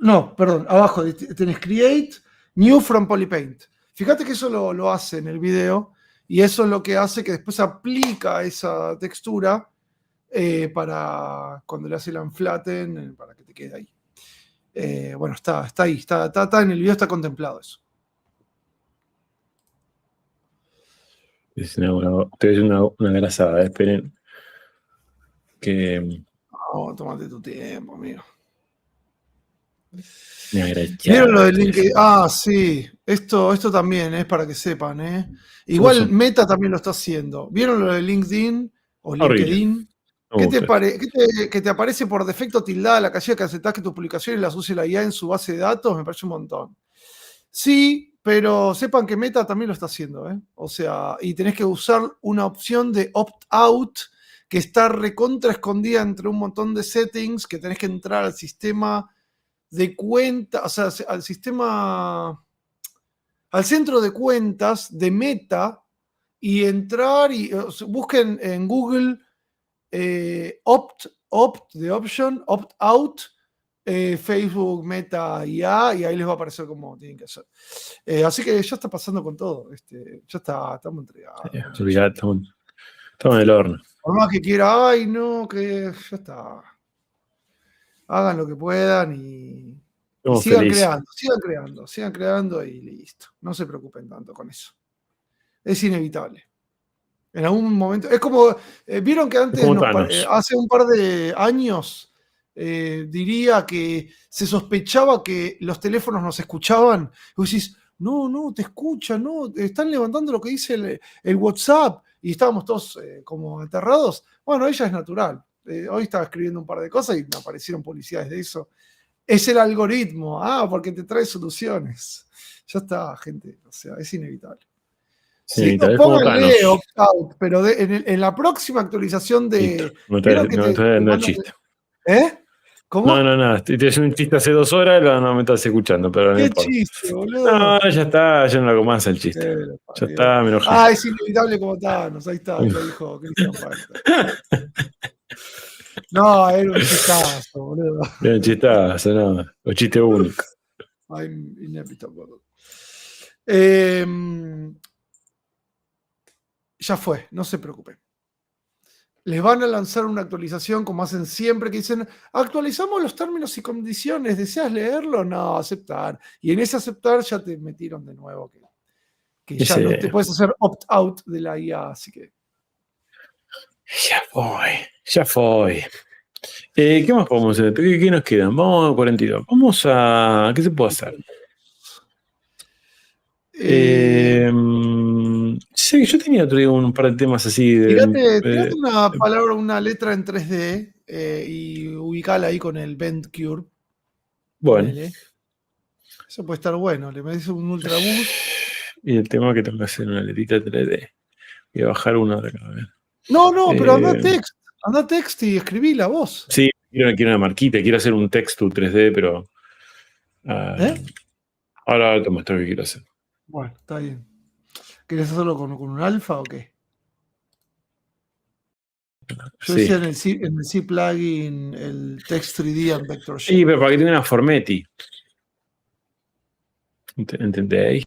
No, perdón, abajo tenés create, new from polypaint. Fíjate que eso lo hace en el video y eso es lo que hace que después aplica esa textura para cuando le hace el unflatten, para que te quede ahí. Bueno, está ahí, está en el video, está contemplado eso. Te voy a decir una grasada, esperen. No, tómate tu tiempo, amigo. ¿Vieron lo del LinkedIn? Sí, esto también es para que sepan, Igual Meta también lo está haciendo. ¿Vieron lo de LinkedIn o LinkedIn? ¿Qué te aparece por defecto tildada la casilla que aceptás que tus publicaciones las use la IA en su base de datos? Me parece un montón. Sí, pero sepan que Meta también lo está haciendo, O sea, y tenés que usar una opción de opt-out que está recontra escondida entre un montón de settings, que tenés que entrar al sistema de cuenta, o sea, al centro de cuentas de Meta y entrar y busquen en Google opt out Facebook, Meta, IA, y ahí les va a aparecer cómo tienen que hacer. Así que ya está pasando con todo. Ya estamos entregados. Olvidate, estamos en el horno. Por más que quiera, ay, no, que ya está. Hagan lo que puedan y sigan creando y listo. No se preocupen tanto con eso. Es inevitable. En algún momento, es como, vieron que antes, hace un par de años, diría que se sospechaba que los teléfonos nos escuchaban. Y vos decís, no, te escuchan, no, están levantando lo que dice el WhatsApp. Y estábamos todos como aterrados. Bueno, ella es natural. Hoy estaba escribiendo un par de cosas y me aparecieron publicidades de eso. Es el algoritmo, porque te trae soluciones. Ya está, gente, o sea, es inevitable. Sí, pónganle opt-out, pero en la próxima actualización de... No es chiste. ¿Cómo? No, te hice un chiste hace 2 horas, no me estás escuchando, pero ¿Qué chiste, boludo? No, ya está, ya no lo hago más el chiste. Ya está, me enojé. Es inevitable como Thanos, ahí está, lo dijo Cristian Falta. No, era un chistazo, boludo. Era un chistazo, no, un chiste único. I'm inevitable. Ya fue, no se preocupen. Les van a lanzar una actualización como hacen siempre, que dicen, actualizamos los términos y condiciones, ¿deseas leerlo? No, aceptar. Y en ese aceptar ya te metieron de nuevo, que ya no te puedes hacer opt-out de la IA, así que... Ya fue. ¿Qué más podemos hacer? ¿Qué nos quedan? Vamos a 42. Vamos a... ¿Qué se puede hacer? Sí, yo tenía otro día un par de temas así. Tirate una palabra, una letra en 3D y ubicala ahí con el Bend Cure. Bueno. Eso puede estar bueno. Le metes un ultra boost. Y el tema que tengo que hacer una letrita 3D. Voy a bajar una de acá. No, pero anda text y escribí la voz. Sí, quiero una marquita, quiero hacer un texto 3D, pero. Ahora te muestro lo que quiero hacer. Bueno, está bien. ¿Querés hacerlo con un alfa o qué? Yo decía en el C plugin el text 3D and vector shape. Sí, pero para que tenga una formetti. ¿Entendéis?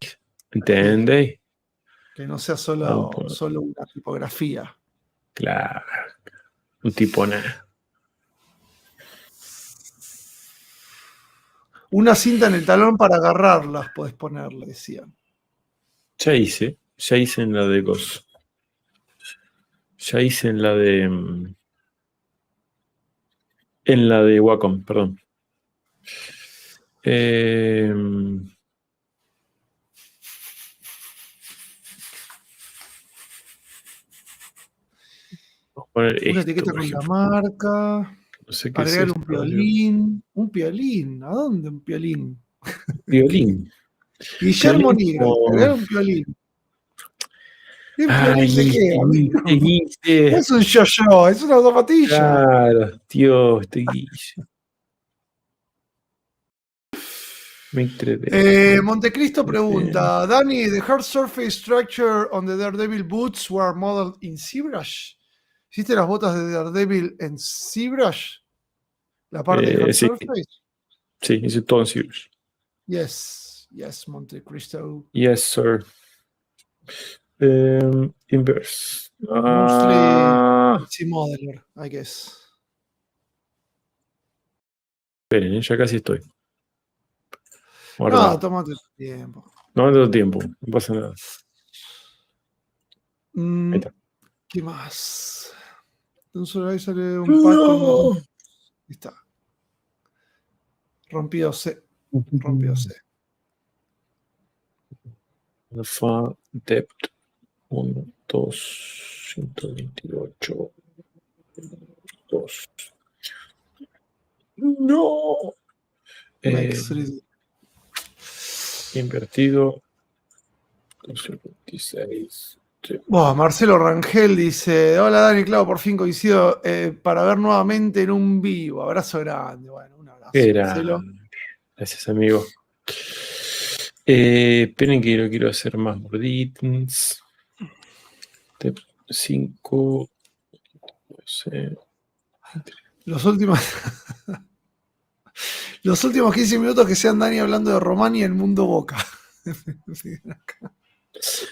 Que no sea solo una tipografía. Claro. Un tipo nada. Una cinta en el talón para agarrarlas, podés ponerle, decían. Ya hice en la de Ghost. Ya hice en la de. En la de Wacom, perdón. Una etiqueta con la marca. No sé qué agregar es un piolín. ¿Un piolín? ¿A dónde un piolín? Violín. Guillermo Nigro. Agregar un piolín. ¿Qué piolín de qué? No es un yo-yo, es una zapatilla. Claro, tío, Guille. Montecristo pregunta, Dani, the hard surface structure on the Daredevil boots were modeled in ZBrush. ¿Hiciste las botas de Daredevil en ZBrush? ¿La parte de hard surface? Sí, hice todo en ZBrush. Yes, Montecristo. Yes, sir. Inverse. Mostly modeler, I guess. Esperen, ya casi estoy. No, tómate tu tiempo. No me tengo tiempo, no pasa nada. Ahí está. ¿Qué más? Entonces ahí sale un pack con... Ahí está. Rompió C. Alpha depth 1, 2, 128, 2. No. Invertido. 226. Marcelo Rangel dice: hola Dani, claro, por fin coincido para ver nuevamente en un vivo. Abrazo grande. Bueno, un abrazo. Marcelo. Gracias, amigo. Esperen que lo quiero hacer más gorditos. 5. No sé. Los últimos Los últimos 15 minutos que sean Dani hablando de Román y el mundo Boca.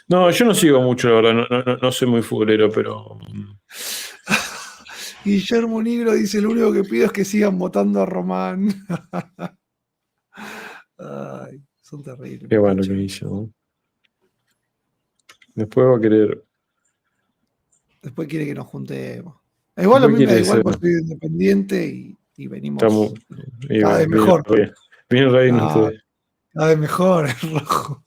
No, yo no sigo mucho, la verdad, no soy muy futbolero, pero... Guillermo Nigro dice, lo único que pido es que sigan votando a Román. Ay, son terribles. Qué bueno que dice, ¿no? Después va a querer... Después quiere que nos juntemos. Igual a mí me da igual porque soy independiente y venimos cada vez mejor. Viene reino ustedes. Cada vez mejor, el rojo.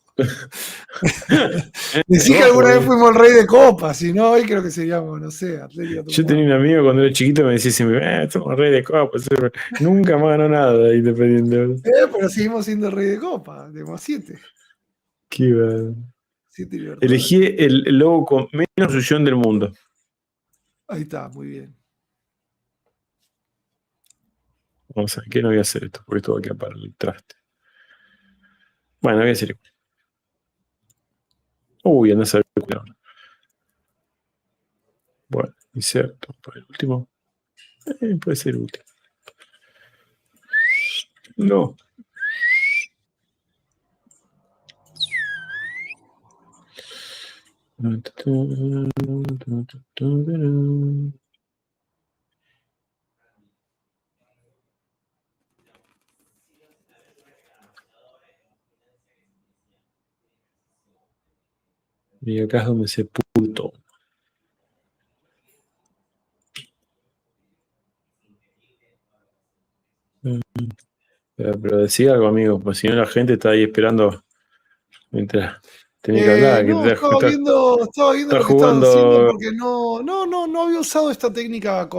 Decí que alguna vez fuimos el rey de copas, si no, hoy creo que seríamos, no sé, Atlético. Yo tenía un amigo cuando era chiquito me decía siempre, somos el rey de copas. Nunca más ganó nada Independiente. Pero seguimos siendo el rey de copas, tenemos 7. Qué va. Elegí el logo con menos succión del mundo. Ahí está, muy bien. Vamos a ver, ¿qué no voy a hacer esto? Porque esto va a quedar para el traste. Bueno, voy a decir. Uy, anda a saber cuidado. Bueno, inserto para el último. Puede ser útil. No. Y acá es donde se puto. Pero decía algo, amigo, pues si no la gente está ahí esperando mientras tenía que hablar. No, estaba viendo lo que estabas haciendo porque no había usado esta técnica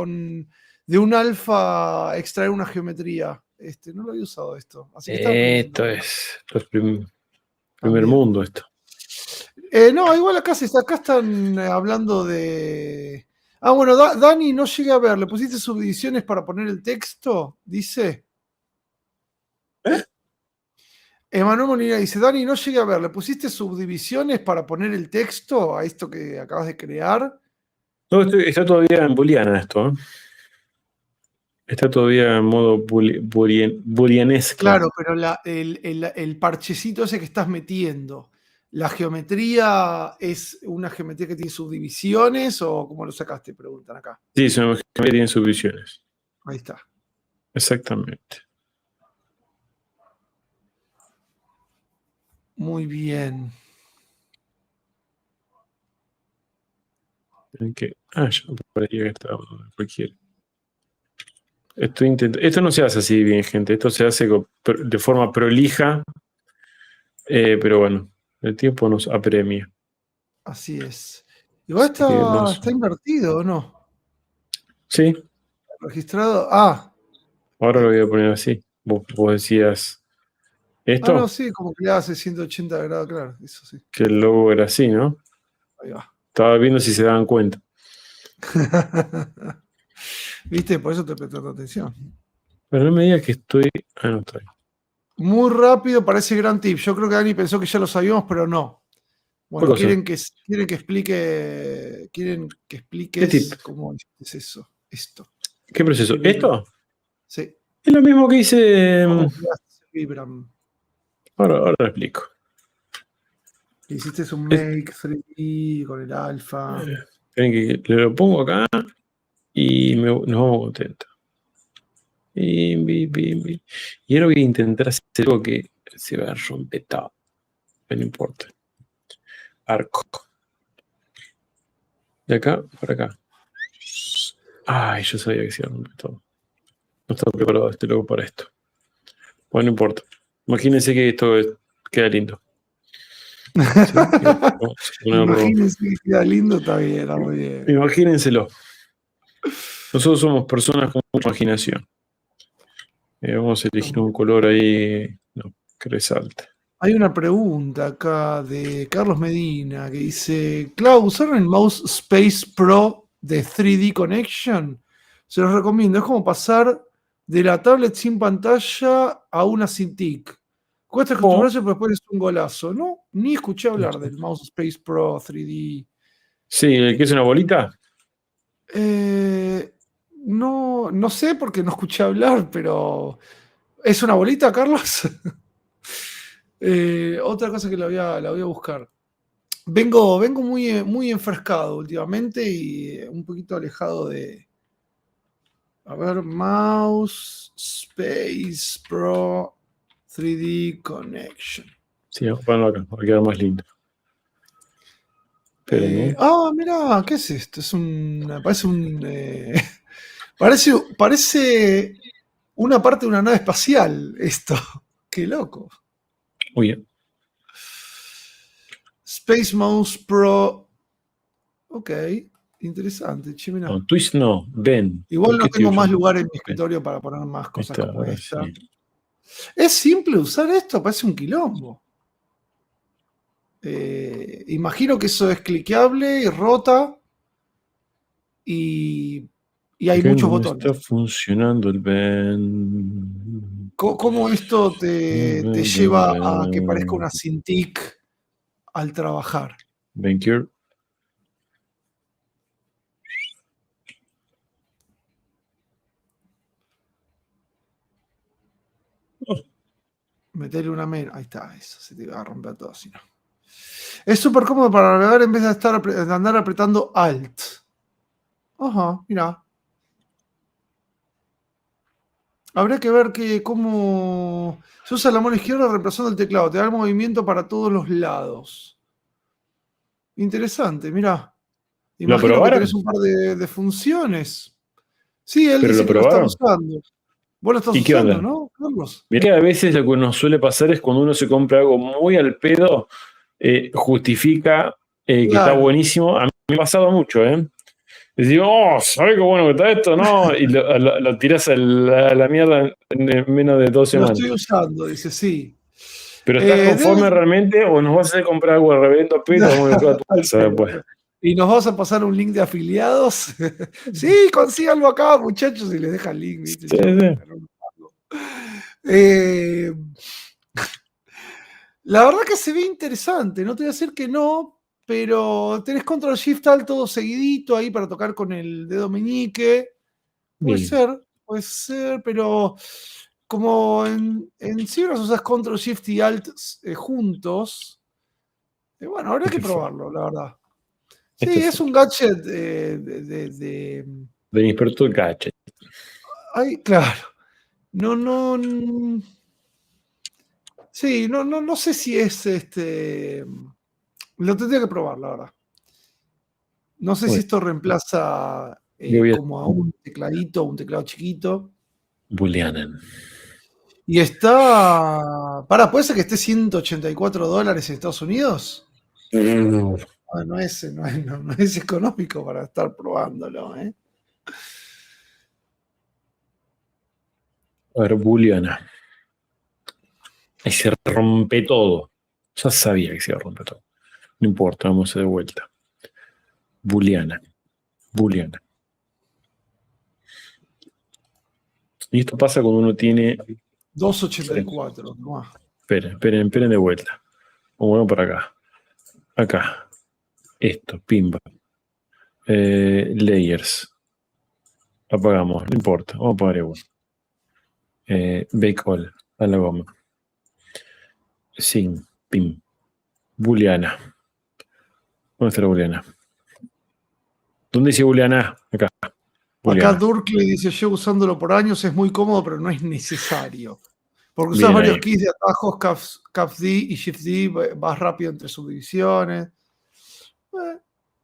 de un alfa extraer una geometría. No lo había usado esto. Así que esto es primer mundo esto. No, igual acá están hablando de... Ah, bueno, Dani, no llegué a ver. ¿Le pusiste subdivisiones para poner el texto? Dice. Emanuel Molina dice, Dani, no llegué a ver. ¿Le pusiste subdivisiones para poner el texto a esto que acabas de crear? No, está todavía en booleana esto. Está todavía en modo booleanesco. Claro, pero el parchecito ese que estás metiendo, ¿la geometría es una geometría que tiene subdivisiones o cómo lo sacaste? Preguntan acá. Sí, es una geometría que tiene subdivisiones. Ahí está. Exactamente. Muy bien. Yo parecía que estaba cualquiera. Esto no se hace así bien, gente. Esto se hace de forma prolija. Pero bueno, el tiempo nos apremia. Así es. Igual está invertido, ¿o no? Sí. Registrado. Ahora lo voy a poner así. Vos decías esto. No, sí, como que le hace 180 grados, claro. Eso sí. Que el logo era así, ¿no? Ahí va. Estaba viendo si se daban cuenta. ¿Viste? Por eso te prestando atención. Pero no me digas que estoy... no estoy. Muy rápido parece gran tip. Yo creo que Dani pensó que ya lo sabíamos, pero no. Bueno, quieren que explique. Quieren que expliques. ¿Qué tip? ¿Cómo es eso? Esto. ¿Qué proceso? ¿Esto? Sí. Es lo mismo que hice. Vibram. Ahora lo explico. Hiciste un make 3D con el alfa. Le lo pongo acá y nos vamos contentos. Y ahora voy a intentar hacer algo que se va a romper todo. No importa. Arco. De acá para acá. Ay, yo sabía que se iba a romper todo. No estaba preparado este logo para esto. Bueno, no importa. Imagínense que esto queda lindo. ¿Sí? Imagínense que queda lindo, está bien, está muy bien. Imagínenselo. Nosotros somos personas con mucha imaginación. Vamos a elegir un color ahí que resalte. Hay una pregunta acá de Carlos Medina que dice: Clau, ¿usaron el mouse Space Pro de 3D Connection? Se los recomiendo. Es como pasar de la tablet sin pantalla a una sin tic. Cuesta acostumbrarse, pero después es un golazo. No, ni escuché hablar del mouse Space Pro 3D. Sí, ¿el que es una bolita? No sé porque no escuché hablar, pero ¿Es una bolita, Carlos? Otra cosa que la voy a buscar. Vengo muy enfrescado últimamente y un poquito alejado de... A ver, Mouse Space Pro 3D Connection. Sí, vamos a ponerlo acá, para quedar más lindo. Pero Mirá, ¿qué es esto? Parece una parte de una nave espacial esto. Qué loco. muy bien. Space Mouse Pro. Ok, interesante. Che, mirá. No, Twist no, ven. Igual no tengo más lugar en mi Ven. escritorio para poner más cosas Esta, como ahora esta. sí. Es simple usar esto, parece un quilombo. Imagino que eso es cliqueable y rota y hay Que muchos no botones. está funcionando el ven. ¿Cómo esto te lleva a que parezca una Cintiq al trabajar? Ven here. Meterle una menos. Ahí está, eso se te va a romper todo si no. Es súper cómodo para navegar en vez de andar apretando Alt. Ajá, mira. Habrá que ver cómo se usa la mano izquierda reemplazando el teclado. Te da el movimiento para todos los lados. Interesante, mira. ¿Lo Imagino que probaron? tenés un par de funciones. Sí, él ¿Pero dice lo que lo está probaron? usando. Vos lo estás ¿Y qué usando, onda? ¿no, Carlos? Mirá que a veces lo que nos suele pasar es cuando uno se compra algo muy al pedo, justifica que está Claro. buenísimo. A mí me ha pasado mucho, ¿eh? Y digo, oh, ¿sabes qué bueno que está esto? No, y lo tirás a la mierda en menos de 2 Lo semanas. estoy usando, dice, sí. ¿Pero estás conforme realmente o nos vas a hacer comprar algo de revento a pelo? Vamos a buscar a tu casa después. ¿Y nos vas a pasar un link de afiliados? Sí, consíganlo acá, muchachos, y les deja el link. ¿Viste? Sí, sí. La verdad que se ve interesante, no te voy a decir que no, pero tenés Control Shift Alt todo seguidito ahí para tocar con el dedo meñique. Bien. Puede ser, pero como en Cibras usas Control Shift y Alt juntos, bueno, habría que probarlo, la verdad. Sí, es un gadget de inexperto gadget. Ay, claro. No. Sí, no sé si es Lo tendría que probar, la verdad. No sé si esto reemplaza como a un tecladito, un teclado chiquito. Booleanen. Y está. ¿Puede ser que esté $184 en Estados Unidos? No es económico para estar probándolo, ¿eh? A ver, Booleana. Ahí se rompe todo. Ya sabía que se iba a romper todo. No importa, vamos a de vuelta. Booleana. Y esto pasa cuando uno tiene... 284. No. Esperen de vuelta. Vamos por acá. Acá. Esto, pimba. Layers. Apagamos, no importa. Vamos a apagar igual. Bake all. A la goma. Sin. Pim. Booleana. ¿Dónde está la booleana? ¿Dónde dice booleana? Acá. Acá Durkley dice: yo usándolo por años es muy cómodo, pero no es necesario. Porque usas varios keys de atajos, CAPD y Shift D, vas rápido entre subdivisiones.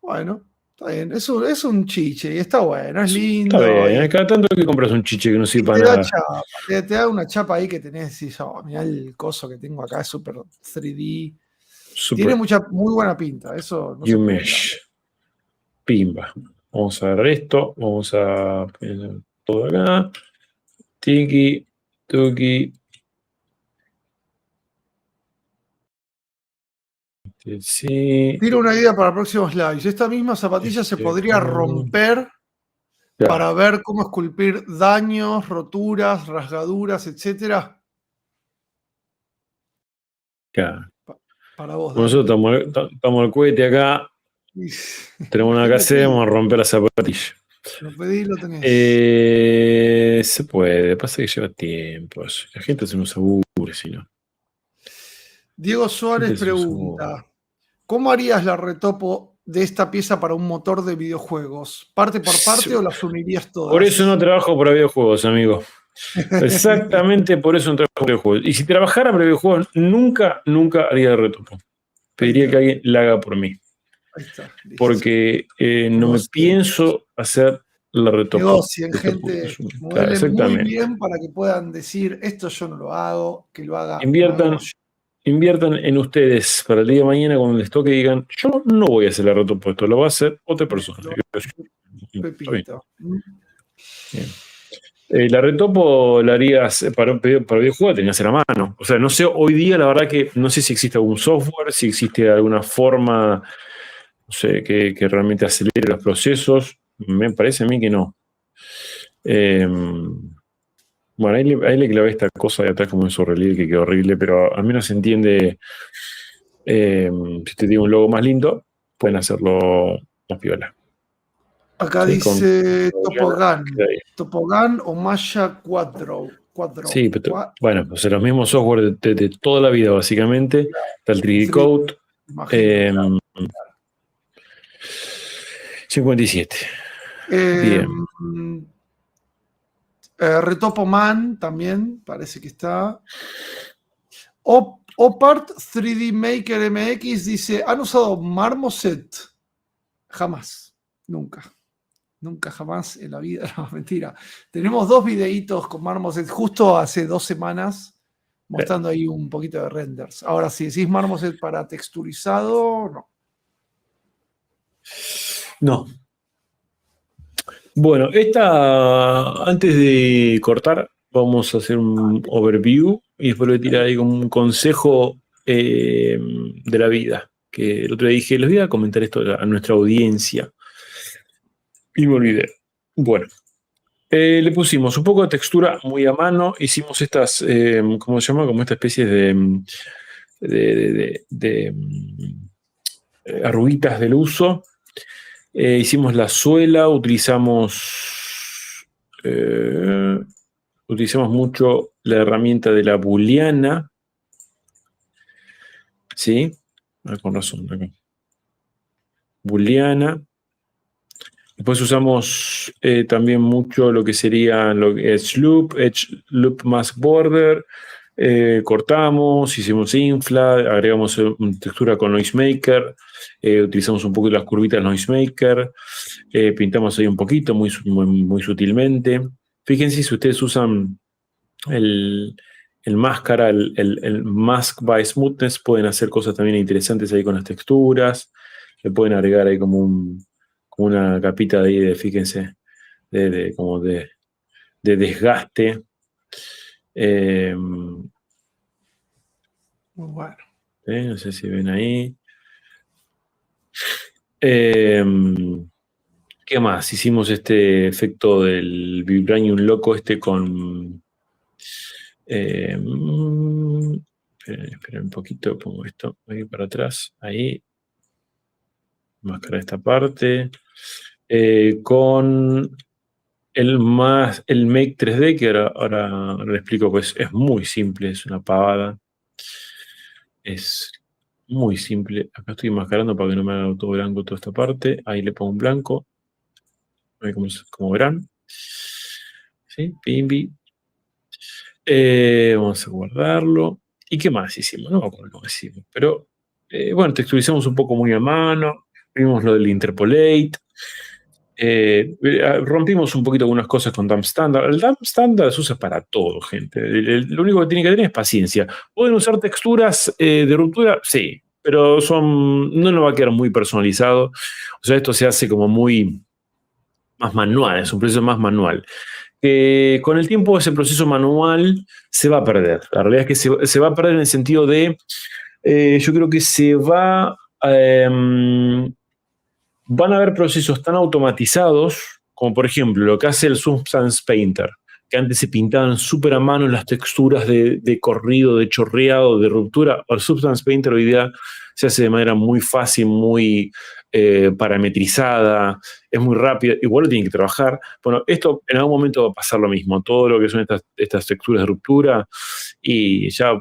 Bueno, está bien. Es un chiche y está bueno, es lindo. Está bien, cada tanto que compras un chiche que no sirve para nada. Te da una chapa ahí que tenés y dices, mirá el coso que tengo acá, es súper 3D. Tiene muy buena pinta, eso no se puede mesh. Pimba. Vamos a agarrar esto, vamos a poner todo acá. Tiki, tuki. Sí. Tiro una idea para próximos lives. Esta misma zapatilla se podría romper para ver cómo esculpir daños, roturas, rasgaduras, etcétera. Claro. Para vos. Nosotros estamos al cohete acá. Tenemos una casa, vamos a romper la zapatilla. Lo pedí y lo tenés. Se puede, pasa que lleva tiempo. La gente se nos aburre, si no. Diego Suárez pregunta: ¿cómo harías la retopo de esta pieza para un motor de videojuegos? ¿Parte por parte o las unirías todas? Por eso no trabajo para videojuegos, amigo. Exactamente por eso no trabajo para videojuegos. Y si trabajara para videojuegos, nunca haría el retopo. Pediría que alguien la haga por mí. Ahí está, listo. Porque no me pienso hacer la retopo. Negocien, gente, modelen muy bien para que puedan decir, esto yo no lo hago, que lo haga. Inviertan en ustedes para el día de mañana cuando les toque digan, yo no voy a hacer la retopo, esto lo va a hacer otra persona. Pepito. Bien. La retopo la harías para videojuego, tenías que hacer a mano. O sea, no sé, hoy día la verdad que no sé si existe algún software, si existe alguna forma, no sé, que realmente acelere los procesos. Me parece a mí que no. Bueno, ahí le clavé esta cosa de atrás como en su relieve que quedó horrible, pero al menos se entiende. Si te digo un logo más lindo, pueden hacerlo más piola. Acá sí, dice Topogan o Maya 4. Sí, pero, bueno, pues los mismos software de toda la vida, básicamente. Está el 3D Code. 57. Bien. Retopo Man también, parece que está. Opart 3D Maker MX dice: ¿han usado Marmoset? Jamás, nunca jamás en la vida. No, mentira. Tenemos 2 videitos con Marmoset justo hace 2 semanas mostrando ahí un poquito de renders. Ahora, si decís Marmoset para texturizado, no. No. Bueno, antes de cortar, vamos a hacer un overview y después le voy a tirar ahí como un consejo de la vida. Que el otro día dije, les voy a comentar esto a nuestra audiencia. Y me olvidé. Bueno, le pusimos un poco de textura muy a mano. Hicimos estas, ¿cómo se llama? Como esta especie de arruguitas del uso. Hicimos la suela, utilizamos mucho la herramienta de la booleana. ¿Sí? Con razón. Acá. Booleana. Después usamos también mucho lo que sería Edge Loop Mask Border. Cortamos, hicimos infla, agregamos textura con Noisemaker, utilizamos un poco las curvitas Noisemaker, pintamos ahí un poquito, muy sutilmente. Fíjense si ustedes usan el máscara, el Mask by Smoothness, pueden hacer cosas también interesantes ahí con las texturas. Le pueden agregar ahí como una capita de ahí, fíjense, como de desgaste. Muy bueno. No sé si ven ahí. ¿Qué más? Hicimos este efecto del Vibranium loco con... esperen un poquito, pongo esto ahí para atrás, ahí. Máscara esta parte. Con el Make 3D, que ahora le explico, pues es muy simple, es una pavada. Es muy simple. Acá estoy enmascarando para que no me haga todo blanco toda esta parte. Ahí le pongo un blanco. Como verán. ¿Sí? Pimbi. Vamos a guardarlo. ¿Y qué más hicimos? No me acuerdo cómo hicimos. Pero, bueno, texturizamos un poco muy a mano. Vimos lo del Interpolate. Rompimos un poquito algunas cosas con Dump Standard. El Dump Standard se usa para todo, gente. Lo único que tiene que tener es paciencia. ¿Pueden usar texturas de ruptura? Sí, pero no nos va a quedar muy personalizado. O sea, esto se hace como muy más manual, es un proceso más manual. Con el tiempo ese proceso manual se va a perder. La realidad es que se va a perder en el sentido de, yo creo que van a haber procesos tan automatizados como por ejemplo lo que hace el Substance Painter, que antes se pintaban súper a mano las texturas de corrido, de chorreado, de ruptura. El Substance Painter hoy día se hace de manera muy fácil, muy parametrizada, es muy rápida, igual lo tienen que trabajar. Bueno, esto en algún momento va a pasar lo mismo, todo lo que son estas texturas de ruptura, y ya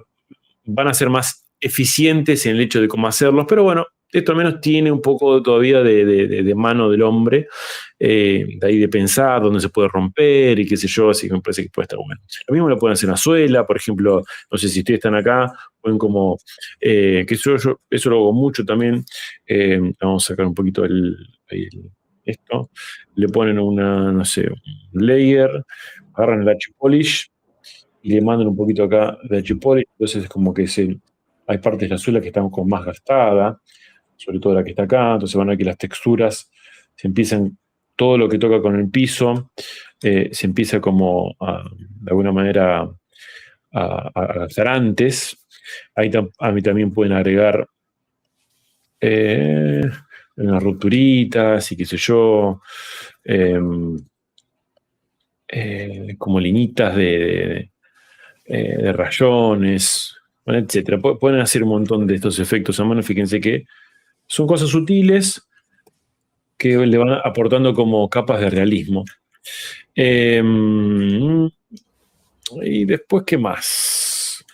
van a ser más eficientes en el hecho de cómo hacerlos, pero bueno, esto al menos tiene un poco todavía de mano del hombre, de ahí de pensar dónde se puede romper y qué sé yo, así que me parece que puede estar bueno. Lo mismo lo pueden hacer en la suela, por ejemplo, no sé si ustedes están acá, pueden como, que eso lo hago mucho también, vamos a sacar un poquito esto, le ponen no sé, un layer, agarran el H-Polish y le mandan un poquito acá de H-Polish, entonces es como que hay partes de la suela que están como más gastadas, sobre todo la que está acá, entonces van a ver que las texturas se empiezan, todo lo que toca con el piso, se empieza como de alguna manera a gastar antes. Ahí a mí también pueden agregar unas rupturitas y qué sé yo, como linitas de rayones, bueno, etcétera. Pueden hacer un montón de estos efectos a mano, fíjense que son cosas sutiles que le van aportando como capas de realismo. Y después, ¿qué más?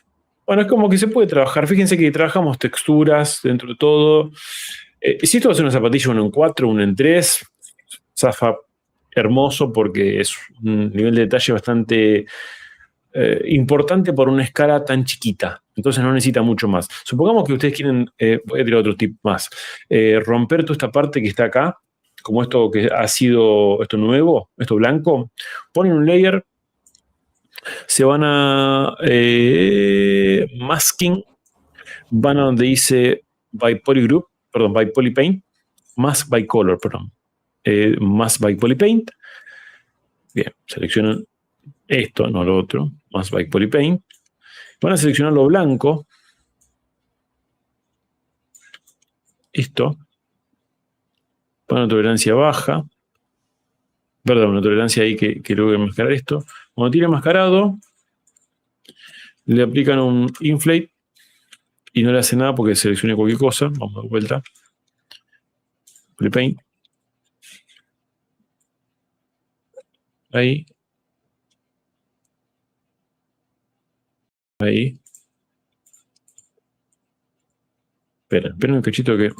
Bueno, es como que se puede trabajar. Fíjense que trabajamos texturas dentro de todo. Si esto va a ser una zapatilla 1 en 4, 1 en 3, zafa hermoso porque es un nivel de detalle bastante importante por una escala tan chiquita. Entonces no necesita mucho más. Supongamos que ustedes quieren, voy a tirar otro tip más, romper toda esta parte que está acá, como esto que ha sido esto nuevo, esto blanco, ponen un layer, se van a masking, van a donde dice by polygroup, perdón, by polypaint, mask by color, perdón, mask by polypaint. Bien, seleccionan esto, no lo otro, mask by polypaint. Van a seleccionar lo blanco, esto, para una tolerancia baja, perdón, una tolerancia ahí que logre enmascarar esto. Cuando tiene enmascarado, le aplican un inflate y no le hace nada porque seleccione cualquier cosa. Vamos de vuelta. Polypaint. Ahí. Ahí. Esperen un cachito que...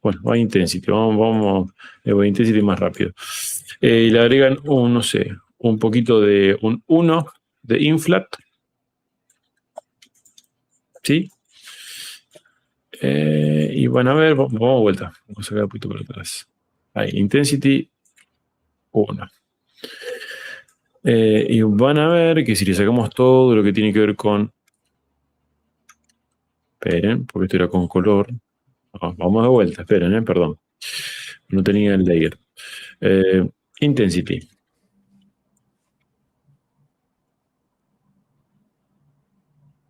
Bueno, va a Intensity. Vamos a Intensity más rápido. Y le agregan no sé, un poquito de un 1 de inflat. ¿Sí? Y van a ver, vamos a vuelta. Vamos a sacar un poquito por atrás. Ahí, Intensity 1. Y van a ver que si le sacamos todo lo que tiene que ver con... Esperen, porque esto era con color. Vamos de vuelta, esperen, perdón. No tenía el layer. Intensity.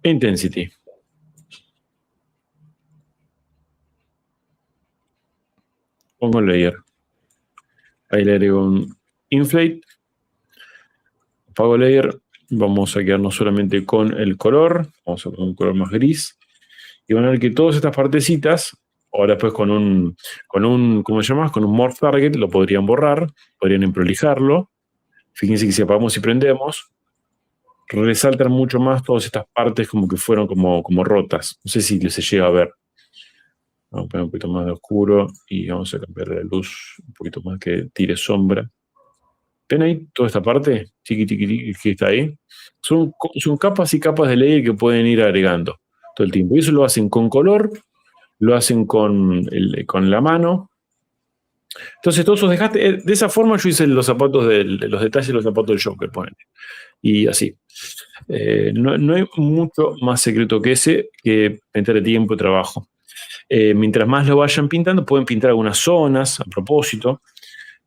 Intensity. Pongo el layer. Ahí le agrego un inflate. Apago layer. Vamos a quedarnos solamente con el color. Vamos a poner un color más gris. Y van a ver que todas estas partecitas, ahora después con un ¿cómo se llama? Con un Morph Target lo podrían borrar, podrían emprolijarlo. Fíjense que si apagamos y prendemos, resaltan mucho más todas estas partes como que fueron como rotas. No sé si se llega a ver. Vamos a poner un poquito más de oscuro y vamos a cambiar la luz un poquito más que tire sombra. ¿Ven ahí toda esta parte? Chiqui, que está ahí. Son capas y capas de layer que pueden ir agregando todo el tiempo. Y eso lo hacen con color, lo hacen con la mano. Entonces, todos esos desgastes, de esa forma yo hice los zapatos los detalles de los zapatos del Joker, ponen. Y así. No hay mucho más secreto que ese, que meterle tiempo y trabajo. Mientras más lo vayan pintando, pueden pintar algunas zonas a propósito.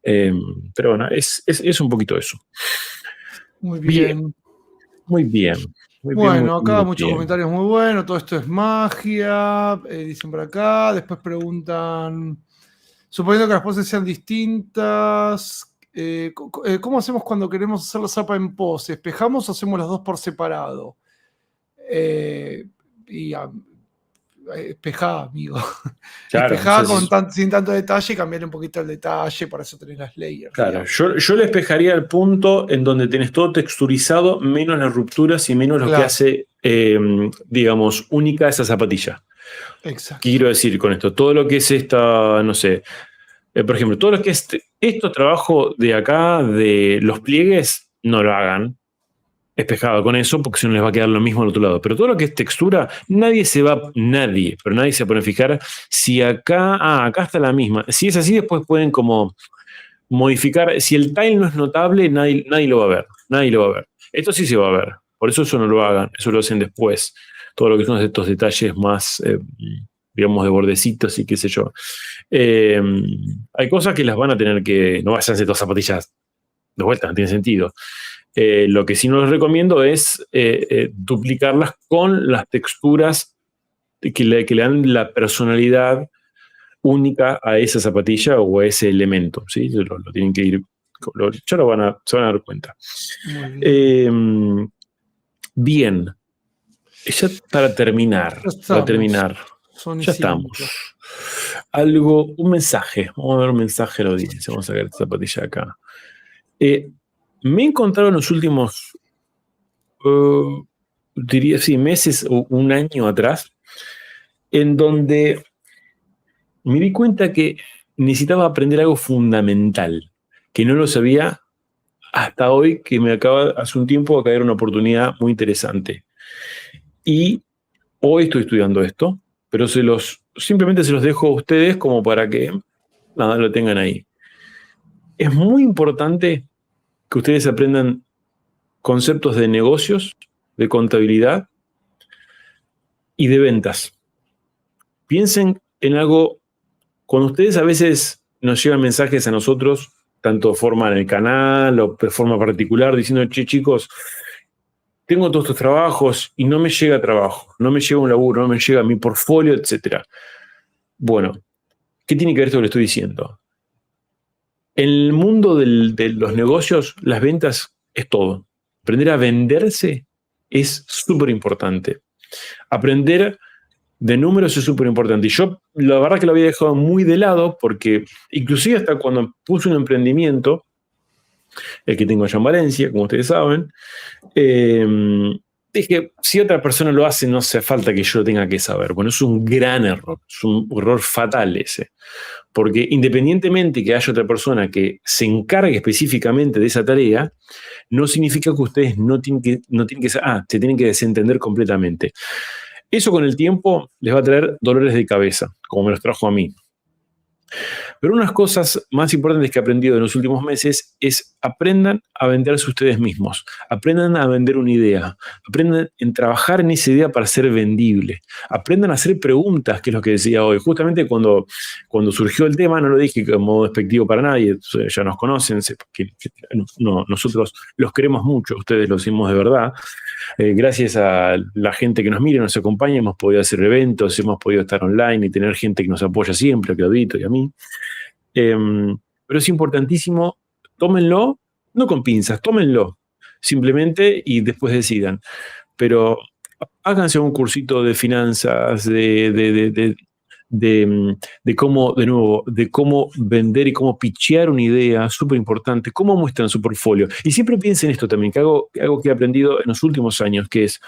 Pero bueno, es un poquito eso. Muy bien. Muy bien. Bueno, acá muchos comentarios muy buenos. Todo esto es magia. Dicen por acá. Después preguntan. Suponiendo que las poses sean distintas, ¿cómo hacemos cuando queremos hacer la zapa en pose? ¿Espejamos o hacemos las dos por separado? espejá, amigo. Claro, Espejá entonces, sin tanto detalle, cambiar un poquito el detalle, para eso tenés las layers. claro, Digamos. yo le espejaría el punto en donde tenés todo texturizado, menos las rupturas y menos lo que Claro, hace, digamos, única esa zapatilla. ¿Qué exacto. quiero decir con esto? Todo lo que es esta, no sé, por ejemplo, todo lo que es estos trabajos de acá, de los pliegues, no lo hagan espejado con eso, porque si no les va a quedar lo mismo al otro lado. Pero todo lo que es textura, nadie se va a poner a fijar si acá está la misma. Si es así, después pueden como modificar. Si el tile no es notable, nadie lo va a ver. Nadie lo va a ver. Esto sí se va a ver. Por eso no lo hagan. Eso lo hacen después. Todo lo que son estos detalles más, digamos, de bordecitos y qué sé yo. Hay cosas que las van a tener que. No vayan a hacer todas zapatillas de vuelta, no tiene sentido. Lo que sí no les recomiendo es duplicarlas con las texturas que le dan la personalidad única a esa zapatilla o a ese elemento. ¿Sí? Lo tienen que ir. Ya se van a dar cuenta. Muy bien. Bien. Ya para terminar. Son Ya 5. estamos. Un mensaje. Vamos a ver un mensaje a la audiencia. Vamos a sacar esta zapatilla acá. Me he encontrado en los últimos, diría, sí, meses o un año atrás, en donde me di cuenta que necesitaba aprender algo fundamental, que no lo sabía hasta hoy, que hace un tiempo, a caer una oportunidad muy interesante. Y hoy estoy estudiando esto, pero simplemente se los dejo a ustedes como para que nada, lo tengan ahí. Es muy importante que ustedes aprendan conceptos de negocios, de contabilidad y de ventas. Piensen en algo, cuando ustedes a veces nos llegan mensajes a nosotros, tanto de forma en el canal o de forma particular, diciendo, che, chicos, tengo todos estos trabajos y no me llega trabajo, no me llega un laburo, no me llega mi portfolio, etc. Bueno, ¿qué tiene que ver esto que le estoy diciendo? En el mundo de los negocios, las ventas es todo. Aprender a venderse es súper importante. Aprender de números es súper importante. Y yo, la verdad que lo había dejado muy de lado porque inclusive hasta cuando puse un emprendimiento, el que tengo allá en Valencia, como ustedes saben, dije, si otra persona lo hace, no hace falta que yo lo tenga que saber. Bueno, es un gran error, es un error fatal ese. Porque independientemente que haya otra persona que se encargue específicamente de esa tarea, no significa que ustedes no tienen que se tienen que desentender completamente. Eso con el tiempo les va a traer dolores de cabeza, como me los trajo a mí. Pero unas cosas más importantes que he aprendido en los últimos meses es aprendan a venderse ustedes mismos, aprendan a vender una idea, aprendan a trabajar en esa idea para ser vendible, aprendan a hacer preguntas, que es lo que decía hoy. Justamente cuando surgió el tema, no lo dije como despectivo para nadie, ya nos conocen, nosotros los queremos mucho, ustedes lo hicimos de verdad. Gracias a la gente que nos mira, nos acompaña, hemos podido hacer eventos, hemos podido estar online y tener gente que nos apoya siempre, a Claudito y a mí. Pero es importantísimo, tómenlo, no con pinzas, tómenlo simplemente y después decidan. Pero háganse un cursito de finanzas, de cómo, de nuevo, de cómo vender y cómo pitchear una idea, súper importante, cómo muestran su portfolio. Y siempre piensen esto también, que algo que he aprendido en los últimos años, que es,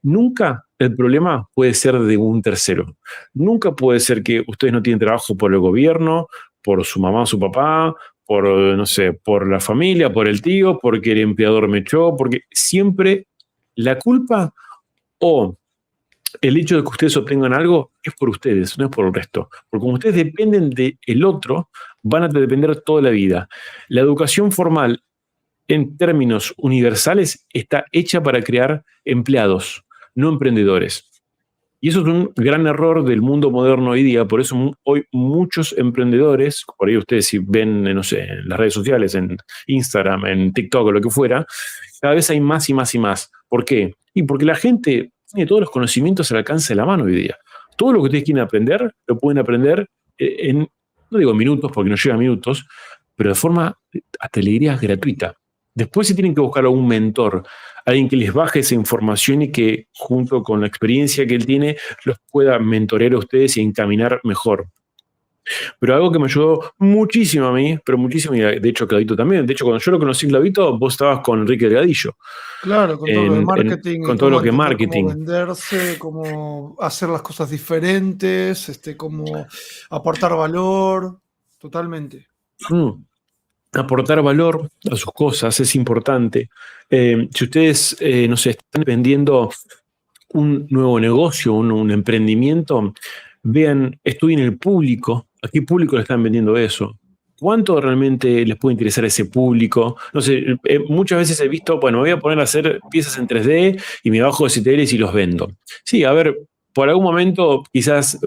nunca el problema puede ser de un tercero. Nunca puede ser que ustedes no tienen trabajo por el gobierno, por su mamá o su papá, por, no sé, por la familia, por el tío, porque el empleador me echó, porque siempre la culpa o el hecho de que ustedes obtengan algo es por ustedes, no es por el resto. Porque como ustedes dependen del otro, van a depender toda la vida. La educación formal, en términos universales, está hecha para crear empleados, no emprendedores. Y eso es un gran error del mundo moderno hoy día. Por eso hoy muchos emprendedores, por ahí ustedes si ven, no sé, en las redes sociales, en Instagram, en TikTok o lo que fuera, cada vez hay más y más y más. ¿Por qué? Y porque la gente tiene todos los conocimientos al alcance de la mano hoy día. Todo lo que ustedes quieren aprender, lo pueden aprender en, no digo minutos porque no llega a minutos, pero de forma, hasta le diría, gratuita. Después se tienen que buscar a un mentor, alguien que les baje esa información y que junto con la experiencia que él tiene los pueda mentorear a ustedes y encaminar mejor. Pero algo que me ayudó muchísimo a mí, pero muchísimo, y de hecho Clavito también. De hecho, cuando yo lo conocí, Clavito, vos estabas con Enrique Delgadillo. Claro, con todo lo de marketing con y todo cómo lo que es entender marketing. cómo venderse, cómo hacer las cosas diferentes, cómo aportar valor, totalmente. Aportar valor a sus cosas es importante. Si ustedes, no sé, están vendiendo un nuevo negocio, un emprendimiento, vean, estudien el público, a qué público le están vendiendo eso. ¿Cuánto realmente les puede interesar a ese público? No sé, muchas veces he visto, bueno, me voy a poner a hacer piezas en 3D y me bajo de CTLs y los vendo. Sí, a ver, por algún momento, quizás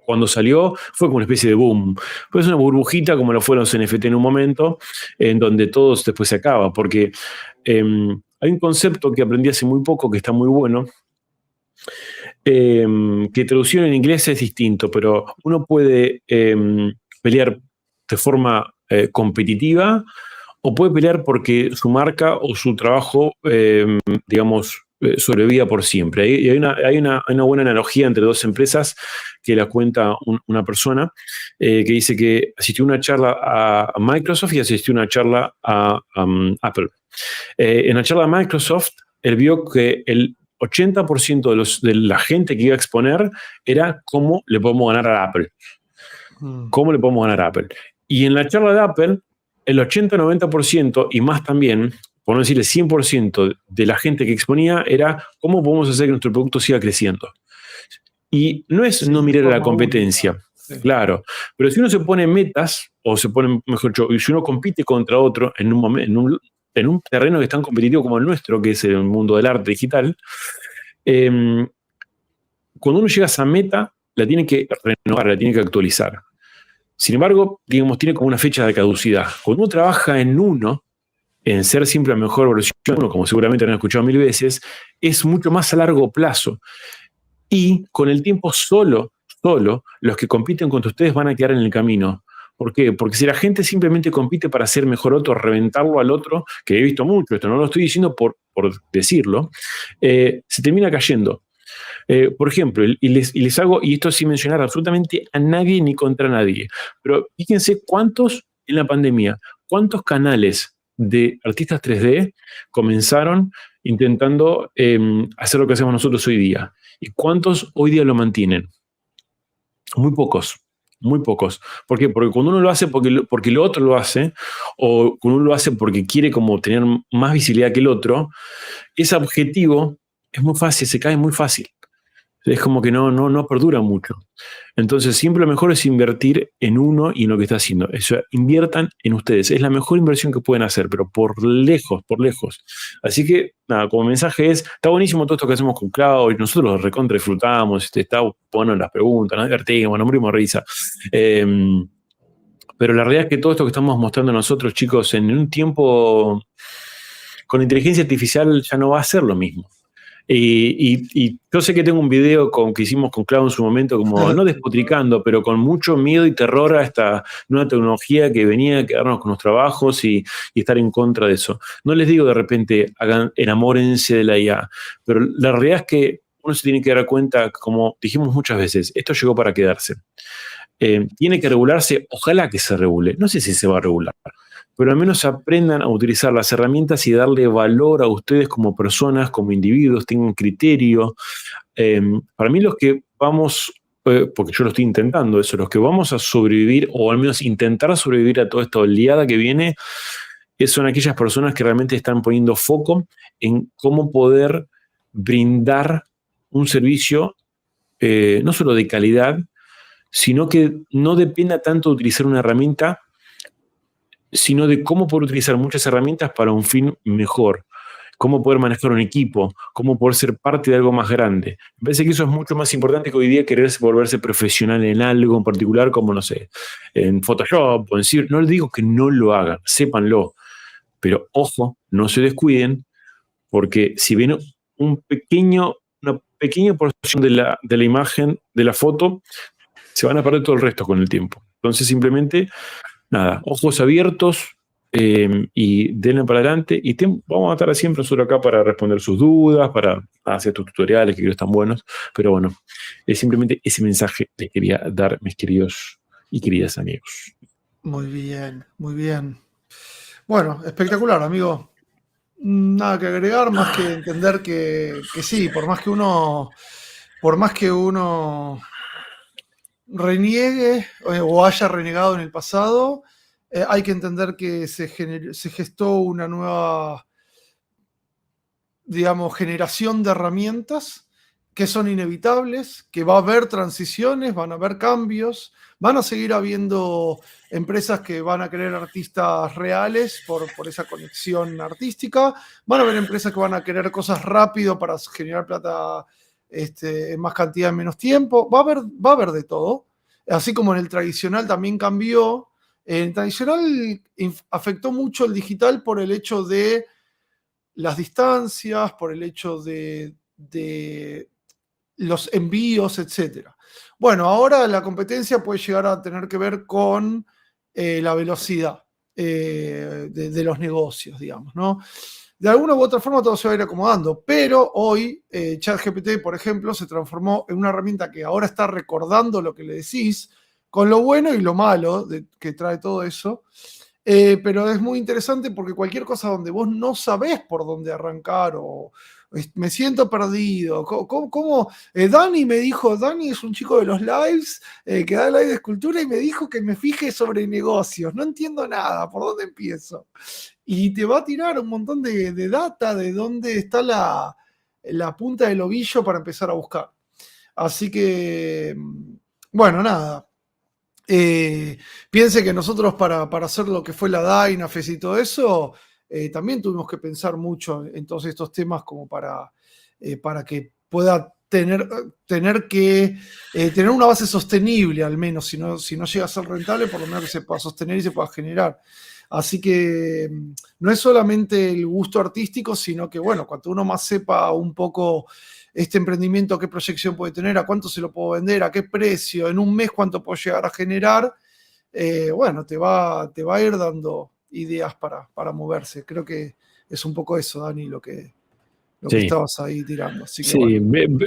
cuando salió, fue como una especie de boom. Pues una burbujita como lo fueron los NFT en un momento, en donde todo después se acaba, porque hay un concepto que aprendí hace muy poco que está muy bueno, que traducción en inglés es distinto, pero uno puede pelear de forma competitiva o puede pelear porque su marca o su trabajo, digamos, sobreviva por siempre. Hay una buena analogía entre dos empresas que la cuenta una persona que dice que asistió a una charla a Microsoft y asistió a una charla a Apple. En la charla de Microsoft, él vio que el 80% de la gente que iba a exponer era cómo le podemos ganar a Apple. ¿Cómo le podemos ganar a Apple? Y en la charla de Apple, el 80-90% y más también, por no decir el 100% de la gente que exponía era cómo podemos hacer que nuestro producto siga creciendo. Y no es no mirar a la competencia, claro, pero si uno se pone metas, o se pone, mejor dicho, si uno compite contra otro en un terreno que es tan competitivo como el nuestro, que es el mundo del arte digital, cuando uno llega a esa meta, la tiene que renovar, la tiene que actualizar. Sin embargo, digamos, tiene como una fecha de caducidad. Cuando uno trabaja en ser siempre la mejor versión de uno, como seguramente han escuchado 1000 veces, es mucho más a largo plazo. Y con el tiempo solo, los que compiten contra ustedes van a quedar en el camino. ¿Por qué? Porque si la gente simplemente compite para hacer mejor otro, reventarlo al otro, que he visto mucho, esto no lo estoy diciendo por decirlo, se termina cayendo. Por ejemplo, y les hago, y esto sin mencionar absolutamente a nadie ni contra nadie, pero fíjense cuántos en la pandemia, cuántos canales de artistas 3D comenzaron intentando hacer lo que hacemos nosotros hoy día. ¿Y cuántos hoy día lo mantienen? Muy pocos. Muy pocos. ¿Por qué? Porque cuando uno lo hace porque el otro lo hace, o cuando uno lo hace porque quiere como tener más visibilidad que el otro, ese objetivo es muy fácil, se cae muy fácil. Es como que no perdura mucho. Entonces, siempre lo mejor es invertir en uno y en lo que está haciendo. Eso, inviertan en ustedes. Es la mejor inversión que pueden hacer, pero por lejos, por lejos. Así que, nada, como mensaje está buenísimo todo esto que hacemos con Cloud, nosotros lo recontra disfrutamos, está bueno las preguntas, nos divertimos, nos morimos de risa. Pero la realidad es que todo esto que estamos mostrando nosotros, chicos, en un tiempo con inteligencia artificial ya no va a ser lo mismo. Y yo sé que tengo un video que hicimos con Clau en su momento, como no despotricando, pero con mucho miedo y terror a esta nueva tecnología que venía a quedarnos con los trabajos y estar en contra de eso. No les digo de repente, enamórense de la IA, pero la realidad es que uno se tiene que dar cuenta, como dijimos muchas veces, esto llegó para quedarse. Tiene que regularse, ojalá que se regule. No sé si se va a regular, pero al menos aprendan a utilizar las herramientas y darle valor a ustedes como personas, como individuos, tengan criterio. Para mí los que vamos, porque yo lo estoy intentando eso, los que vamos a sobrevivir, o al menos intentar sobrevivir a toda esta oleada que viene, son aquellas personas que realmente están poniendo foco en cómo poder brindar un servicio no solo de calidad, sino que no dependa tanto de utilizar una herramienta, sino de cómo poder utilizar muchas herramientas para un fin mejor, cómo poder manejar un equipo, cómo poder ser parte de algo más grande. Me parece que eso es mucho más importante que hoy día querer volverse profesional en algo en particular, como, no sé, en Photoshop o en Cir. No les digo que no lo hagan, sépanlo, pero ojo, no se descuiden, porque si ven una pequeña porción de la imagen, de la foto, se van a perder todo el resto con el tiempo. Entonces, simplemente, nada, ojos abiertos, y denle para adelante. Y vamos a estar siempre nosotros acá para responder sus dudas, para hacer estos tutoriales que creo están buenos. Pero bueno, es simplemente ese mensaje que les quería dar, mis queridos y queridas amigos. Muy bien, muy bien. Bueno, espectacular, amigo. Nada que agregar, más que entender que sí, por más que uno reniegue o haya renegado en el pasado, hay que entender que se gestó una nueva, digamos, generación de herramientas que son inevitables, que va a haber transiciones, van a haber cambios, van a seguir habiendo empresas que van a querer artistas reales por esa conexión artística, van a haber empresas que van a querer cosas rápido para generar plata en más cantidad en menos tiempo, va a haber de todo, así como en el tradicional también cambió. En el tradicional afectó mucho el digital por el hecho de las distancias, por el hecho de los envíos, etc. Bueno, ahora la competencia puede llegar a tener que ver con la velocidad de los negocios, digamos, ¿no? De alguna u otra forma todo se va a ir acomodando, pero hoy ChatGPT, por ejemplo, se transformó en una herramienta que ahora está recordando lo que le decís, con lo bueno y lo malo que trae todo eso. Pero es muy interesante porque cualquier cosa donde vos no sabés por dónde arrancar o me siento perdido. Dani me dijo, Dani es un chico de los lives que da live de escultura y me dijo que me fije sobre negocios. No entiendo nada, ¿por dónde empiezo? Y te va a tirar un montón de data de dónde está la punta del ovillo para empezar a buscar. Así que, bueno, nada. Piense que nosotros para hacer lo que fue la Dynafest y todo eso, también tuvimos que pensar mucho en todos estos temas como para que pueda tener una base sostenible, al menos, si no llega a ser rentable, por lo menos que se pueda sostener y se pueda generar. Así que no es solamente el gusto artístico, sino que, bueno, cuanto uno más sepa un poco este emprendimiento, qué proyección puede tener, a cuánto se lo puedo vender, a qué precio, en un mes cuánto puedo llegar a generar, bueno, te va a ir dando ideas para moverse. Creo que es un poco eso, Dani, lo que estabas ahí tirando. Así que, sí, bueno.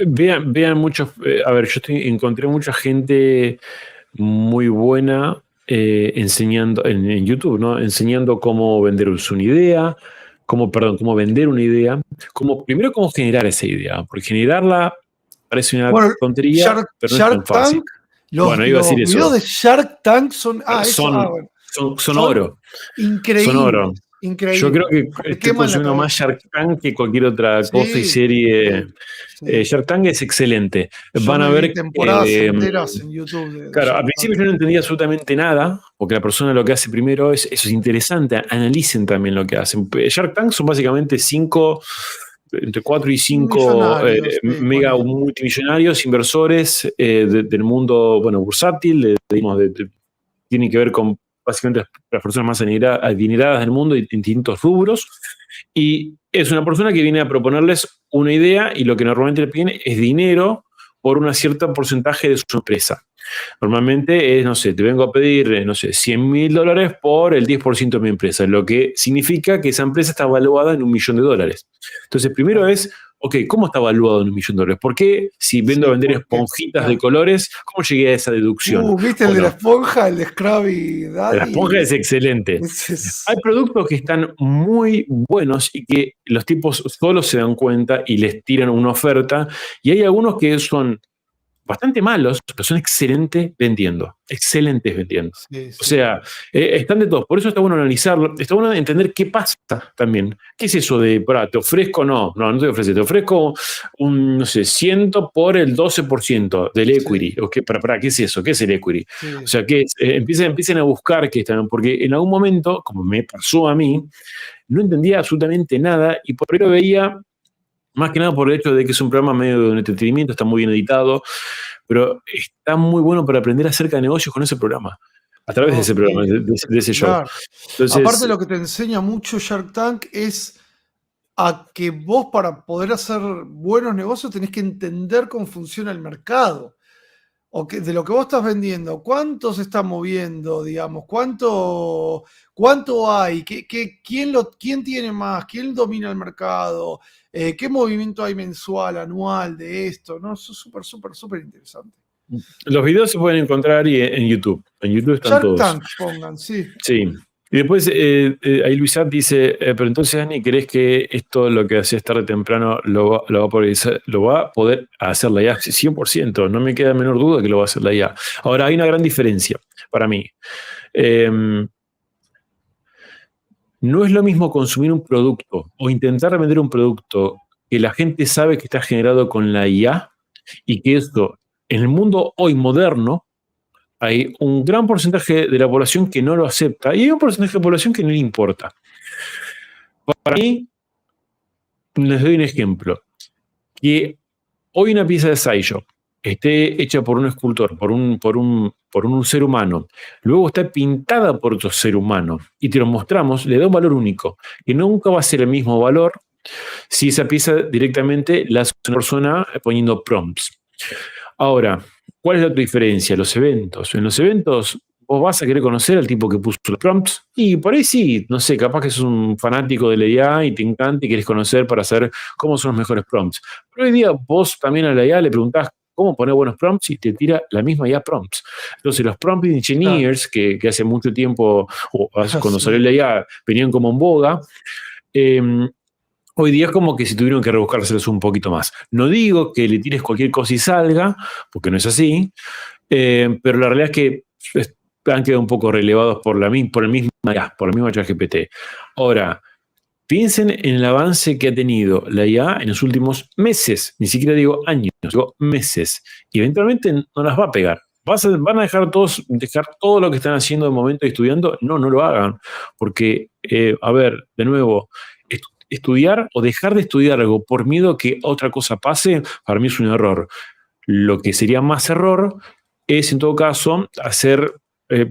Vean muchos. A ver, encontré mucha gente muy buena enseñando en YouTube, ¿no? Enseñando cómo vender una idea, cómo vender una idea, primero cómo generar esa idea, porque generarla parece una tontería, pero no es tan fácil. Bueno, iba a decir eso. Los videos de Shark Tank son oro. Increíbles. Son oro. Increíble. Yo creo que estoy consumiendo más Shark Tank que cualquier otra cosa y serie. Sí. Shark Tank es excelente. Van a ver temporadas enteras en YouTube. Claro, al principio yo no entendía absolutamente nada, porque la persona lo que hace primero eso es interesante, analicen también lo que hacen. Shark Tank son básicamente entre 4 y 5 mega multimillonarios, inversores del mundo, bueno, bursátil, tienen que ver con básicamente las personas más adineradas del mundo en distintos rubros, y es una persona que viene a proponerles una idea y lo que normalmente le piden es dinero por un cierto porcentaje de su empresa. Normalmente es, no sé, te vengo a pedir, no sé, $100,000 por el 10% de mi empresa, lo que significa que esa empresa está evaluada en $1 millón. Entonces, primero es, ok, ¿cómo está evaluado en $1 millón? ¿Por qué si vendo a vender esponjitas de colores, cómo llegué a esa deducción? ¿Viste el de la esponja, el de Scrubby Daddy? La esponja es excelente. Hay productos que están muy buenos y que los tipos solo se dan cuenta y les tiran una oferta, y hay algunos que son bastante malos, pero son excelentes vendiendo. Excelentes vendiendo. Sí. O sea, están de todos. Por eso está bueno analizarlo. Está bueno entender qué pasa también. ¿Qué es eso de, te ofrezco? No te ofrece. Te ofrezco un, no sé, 100 por el 12% del equity. Sí. Okay, ¿qué es eso? ¿Qué es el equity? Sí. O sea, que empiecen a buscar qué están. Porque en algún momento, como me pasó a mí, no entendía absolutamente nada y por eso veía. Más que nada por el hecho de que es un programa medio de entretenimiento, está muy bien editado, pero está muy bueno para aprender acerca de negocios con ese programa, a través de ese programa, de ese show. Entonces, aparte, lo que te enseña mucho Shark Tank es a que vos, para poder hacer buenos negocios, tenés que entender cómo funciona el mercado. o de lo que vos estás vendiendo, ¿cuánto se está moviendo, digamos? ¿Cuánto hay? ¿Quién tiene más? ¿Quién domina el mercado? ¿Qué movimiento hay mensual, anual de esto? ¿No? Eso es súper interesante. Los videos se pueden encontrar en YouTube. En YouTube están Shark todos. Tank, pongan, sí. Sí. Y después ahí Luisat dice, pero entonces, Dani, ¿crees que esto, lo que hacías tarde o temprano, lo va a poder hacer la IA? 100%, no me queda la menor duda que lo va a hacer la IA. Ahora, hay una gran diferencia para mí. No es lo mismo consumir un producto o intentar vender un producto que la gente sabe que está generado con la IA y que esto, en el mundo hoy moderno, hay un gran porcentaje de la población que no lo acepta y hay un porcentaje de la población que no le importa. Para mí, les doy un ejemplo. Que hoy una pieza de Sideshop esté hecha por un escultor, por un ser humano, luego está pintada por otro ser humano y te lo mostramos, le da un valor único, que nunca va a ser el mismo valor si esa pieza directamente la hace una persona poniendo prompts. Ahora, ¿cuál es la otra diferencia? Los eventos. En los eventos vos vas a querer conocer al tipo que puso los prompts y por ahí sí, no sé, capaz que sos un fanático de la IA y te encanta y querés conocer para saber cómo son los mejores prompts. Pero hoy día vos también a la IA le preguntás cómo poner buenos prompts y te tira la misma IA prompts. Entonces los prompt engineers, que hace mucho tiempo, o cuando salió la IA, venían como en boga, hoy día es como que si tuvieron que rebuscárselos un poquito más. No digo que le tires cualquier cosa y salga, porque no es así, pero la realidad es que han quedado un poco relevados por la misma ChatGPT. Ahora, piensen en el avance que ha tenido la IA en los últimos meses, ni siquiera digo años, digo meses, y eventualmente no las va a pegar. ¿Van a dejar todo lo que están haciendo de momento y estudiando? No lo hagan, porque, a ver, de nuevo, estudiar o dejar de estudiar algo por miedo a que otra cosa pase, para mí es un error. Lo que sería más error es, en todo caso, hacer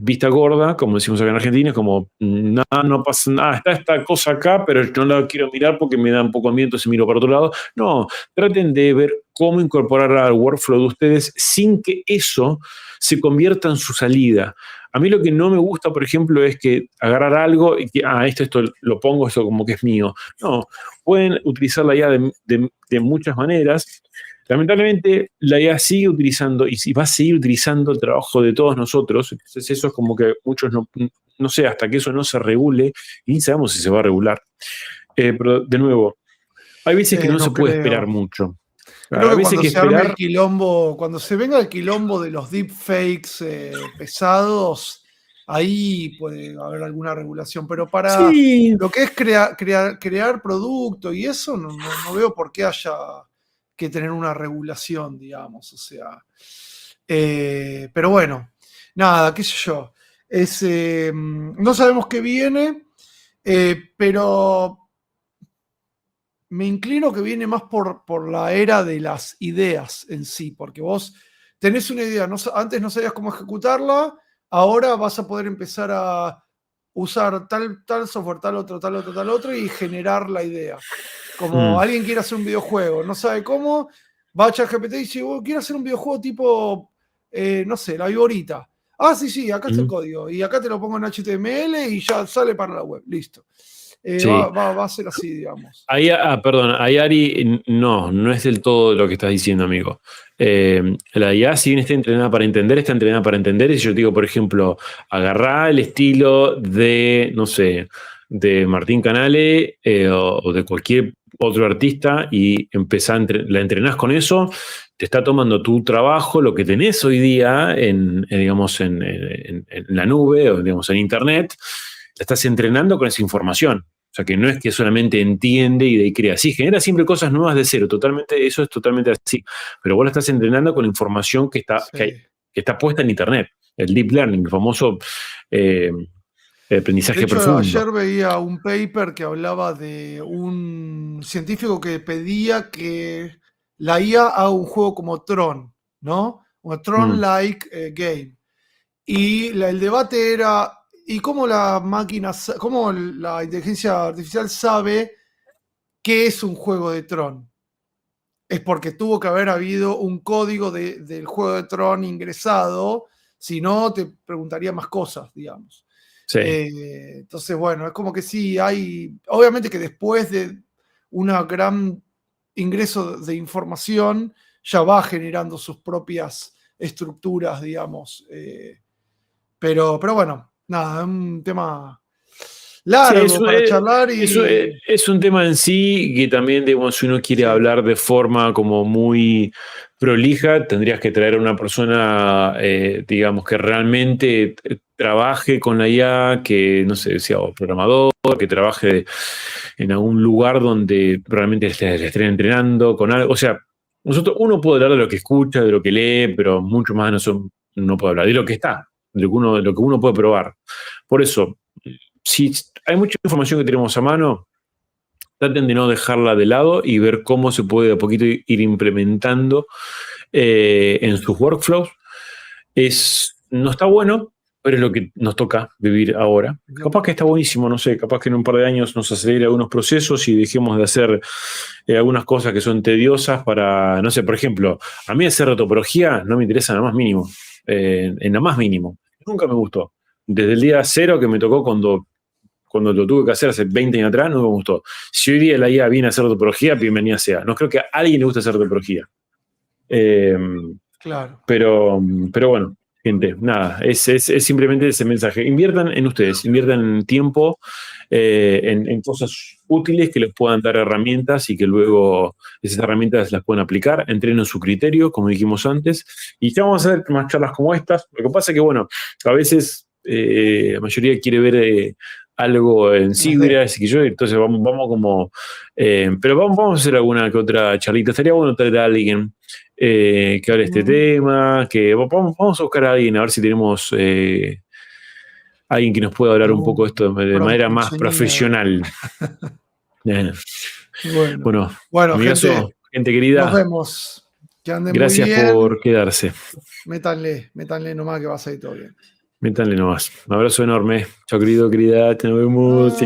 vista gorda, como decimos acá en Argentina, como no pasa nada, está esta cosa acá, pero no la quiero mirar porque me da un poco de miedo, entonces miro para otro lado. No, traten de ver cómo incorporar al workflow de ustedes sin que eso se convierta en su salida. A mí lo que no me gusta, por ejemplo, es que agarrar algo y que, esto lo pongo, esto como que es mío. No, pueden utilizarla ya de muchas maneras. Lamentablemente, la IA sigue utilizando y va a seguir utilizando el trabajo de todos nosotros. Entonces, eso es como que muchos no sé, hasta que eso no se regule, y ni sabemos si se va a regular. Pero, de nuevo, hay veces que no se puede esperar mucho. Creo Hay que veces cuando que se arme esperar. el quilombo, cuando se venga el quilombo de los deepfakes pesados, ahí puede haber alguna regulación. Pero para Sí. lo que es crear producto y eso, no veo por qué haya que tener una regulación, digamos. O sea. Pero bueno, nada, qué sé yo. No sabemos qué viene, pero me inclino que viene más por la era de las ideas en sí, porque vos tenés una idea, antes no sabías cómo ejecutarla, ahora vas a poder empezar a usar tal software, tal otro, y generar la idea. Como alguien quiere hacer un videojuego, no sabe cómo, va a ChatGPT y dice, quiero hacer un videojuego tipo, no sé, la Viborita. Sí, acá está el código, y acá te lo pongo en HTML y ya sale para la web, listo. Sí. Va a ser así, digamos. Ahí, perdón, ahí Ari, no es del todo lo que estás diciendo, amigo. La IA, si bien está entrenada para entender, está entrenada para entender. Y si yo te digo, por ejemplo, agarrá el estilo de, no sé, de Martín Canale o de cualquier otro artista y la entrenás con eso, te está tomando tu trabajo, lo que tenés hoy día digamos, en la nube o digamos, en internet, la estás entrenando con esa información. O sea, que no es que solamente entiende y de ahí crea. Sí, genera siempre cosas nuevas de cero. Eso es totalmente así. Pero vos la estás entrenando con información que está puesta en Internet. El deep learning, el famoso aprendizaje de hecho, profundo. ayer veía un paper que hablaba de un científico que pedía que la IA haga un juego como Tron, ¿no? Un Tron-like game. Y el debate era, ¿y cómo cómo la inteligencia artificial sabe qué es un juego de Tron? es porque tuvo que haber habido un código del juego de Tron ingresado, si no te preguntaría más cosas, digamos. Sí. Entonces, bueno, es como que sí, hay, obviamente que después de una gran ingreso de información, ya va generando sus propias estructuras, digamos. Pero bueno, nada, es un tema largo para charlar es un tema en sí que también, digamos, si uno quiere hablar de forma como muy prolija, tendrías que traer a una persona, digamos, que realmente trabaje con la IA, que, no sé, sea programador, que trabaje en algún lugar donde realmente le estén entrenando con algo. O sea, uno puede hablar de lo que escucha, de lo que lee, pero mucho más no puede hablar de lo que está, de lo que uno puede probar. Por eso, si hay mucha información que tenemos a mano, traten de no dejarla de lado y ver cómo se puede a poquito ir implementando en sus workflows. No está bueno, pero es lo que nos toca vivir ahora. Capaz que está buenísimo, no sé, capaz que en un par de años nos acelere algunos procesos y dejemos de hacer algunas cosas que son tediosas para, no sé, por ejemplo, a mí hacer retopología no me interesa en lo más mínimo, en lo más mínimo. Nunca me gustó. Desde el día cero que me tocó cuando lo tuve que hacer hace 20 años atrás, no me gustó. Si hoy día la IA viene a hacer topología, bienvenida sea. No creo que a alguien le guste hacer topología. Claro. Pero bueno, gente, nada, es simplemente ese mensaje. Inviertan en ustedes, inviertan tiempo en cosas útiles que les puedan dar herramientas y que luego esas herramientas las puedan aplicar, entrenen su criterio, como dijimos antes, y ya vamos a hacer más charlas como estas. Lo que pasa es que, bueno, a veces la mayoría quiere ver algo en Sigras y yo, entonces vamos como, pero vamos a hacer alguna que otra charlita. Estaría bueno traer a alguien que hable de este tema, que vamos a buscar a alguien, a ver si tenemos alguien que nos pueda hablar un poco de esto de manera más profesional. Bueno, amigazo, gente querida. Nos vemos. Que anden gracias muy bien. por quedarse. Métanle nomás que va a salir todo bien. Métanle nomás. Un abrazo enorme. Chao, querido, querida. Nos vemos.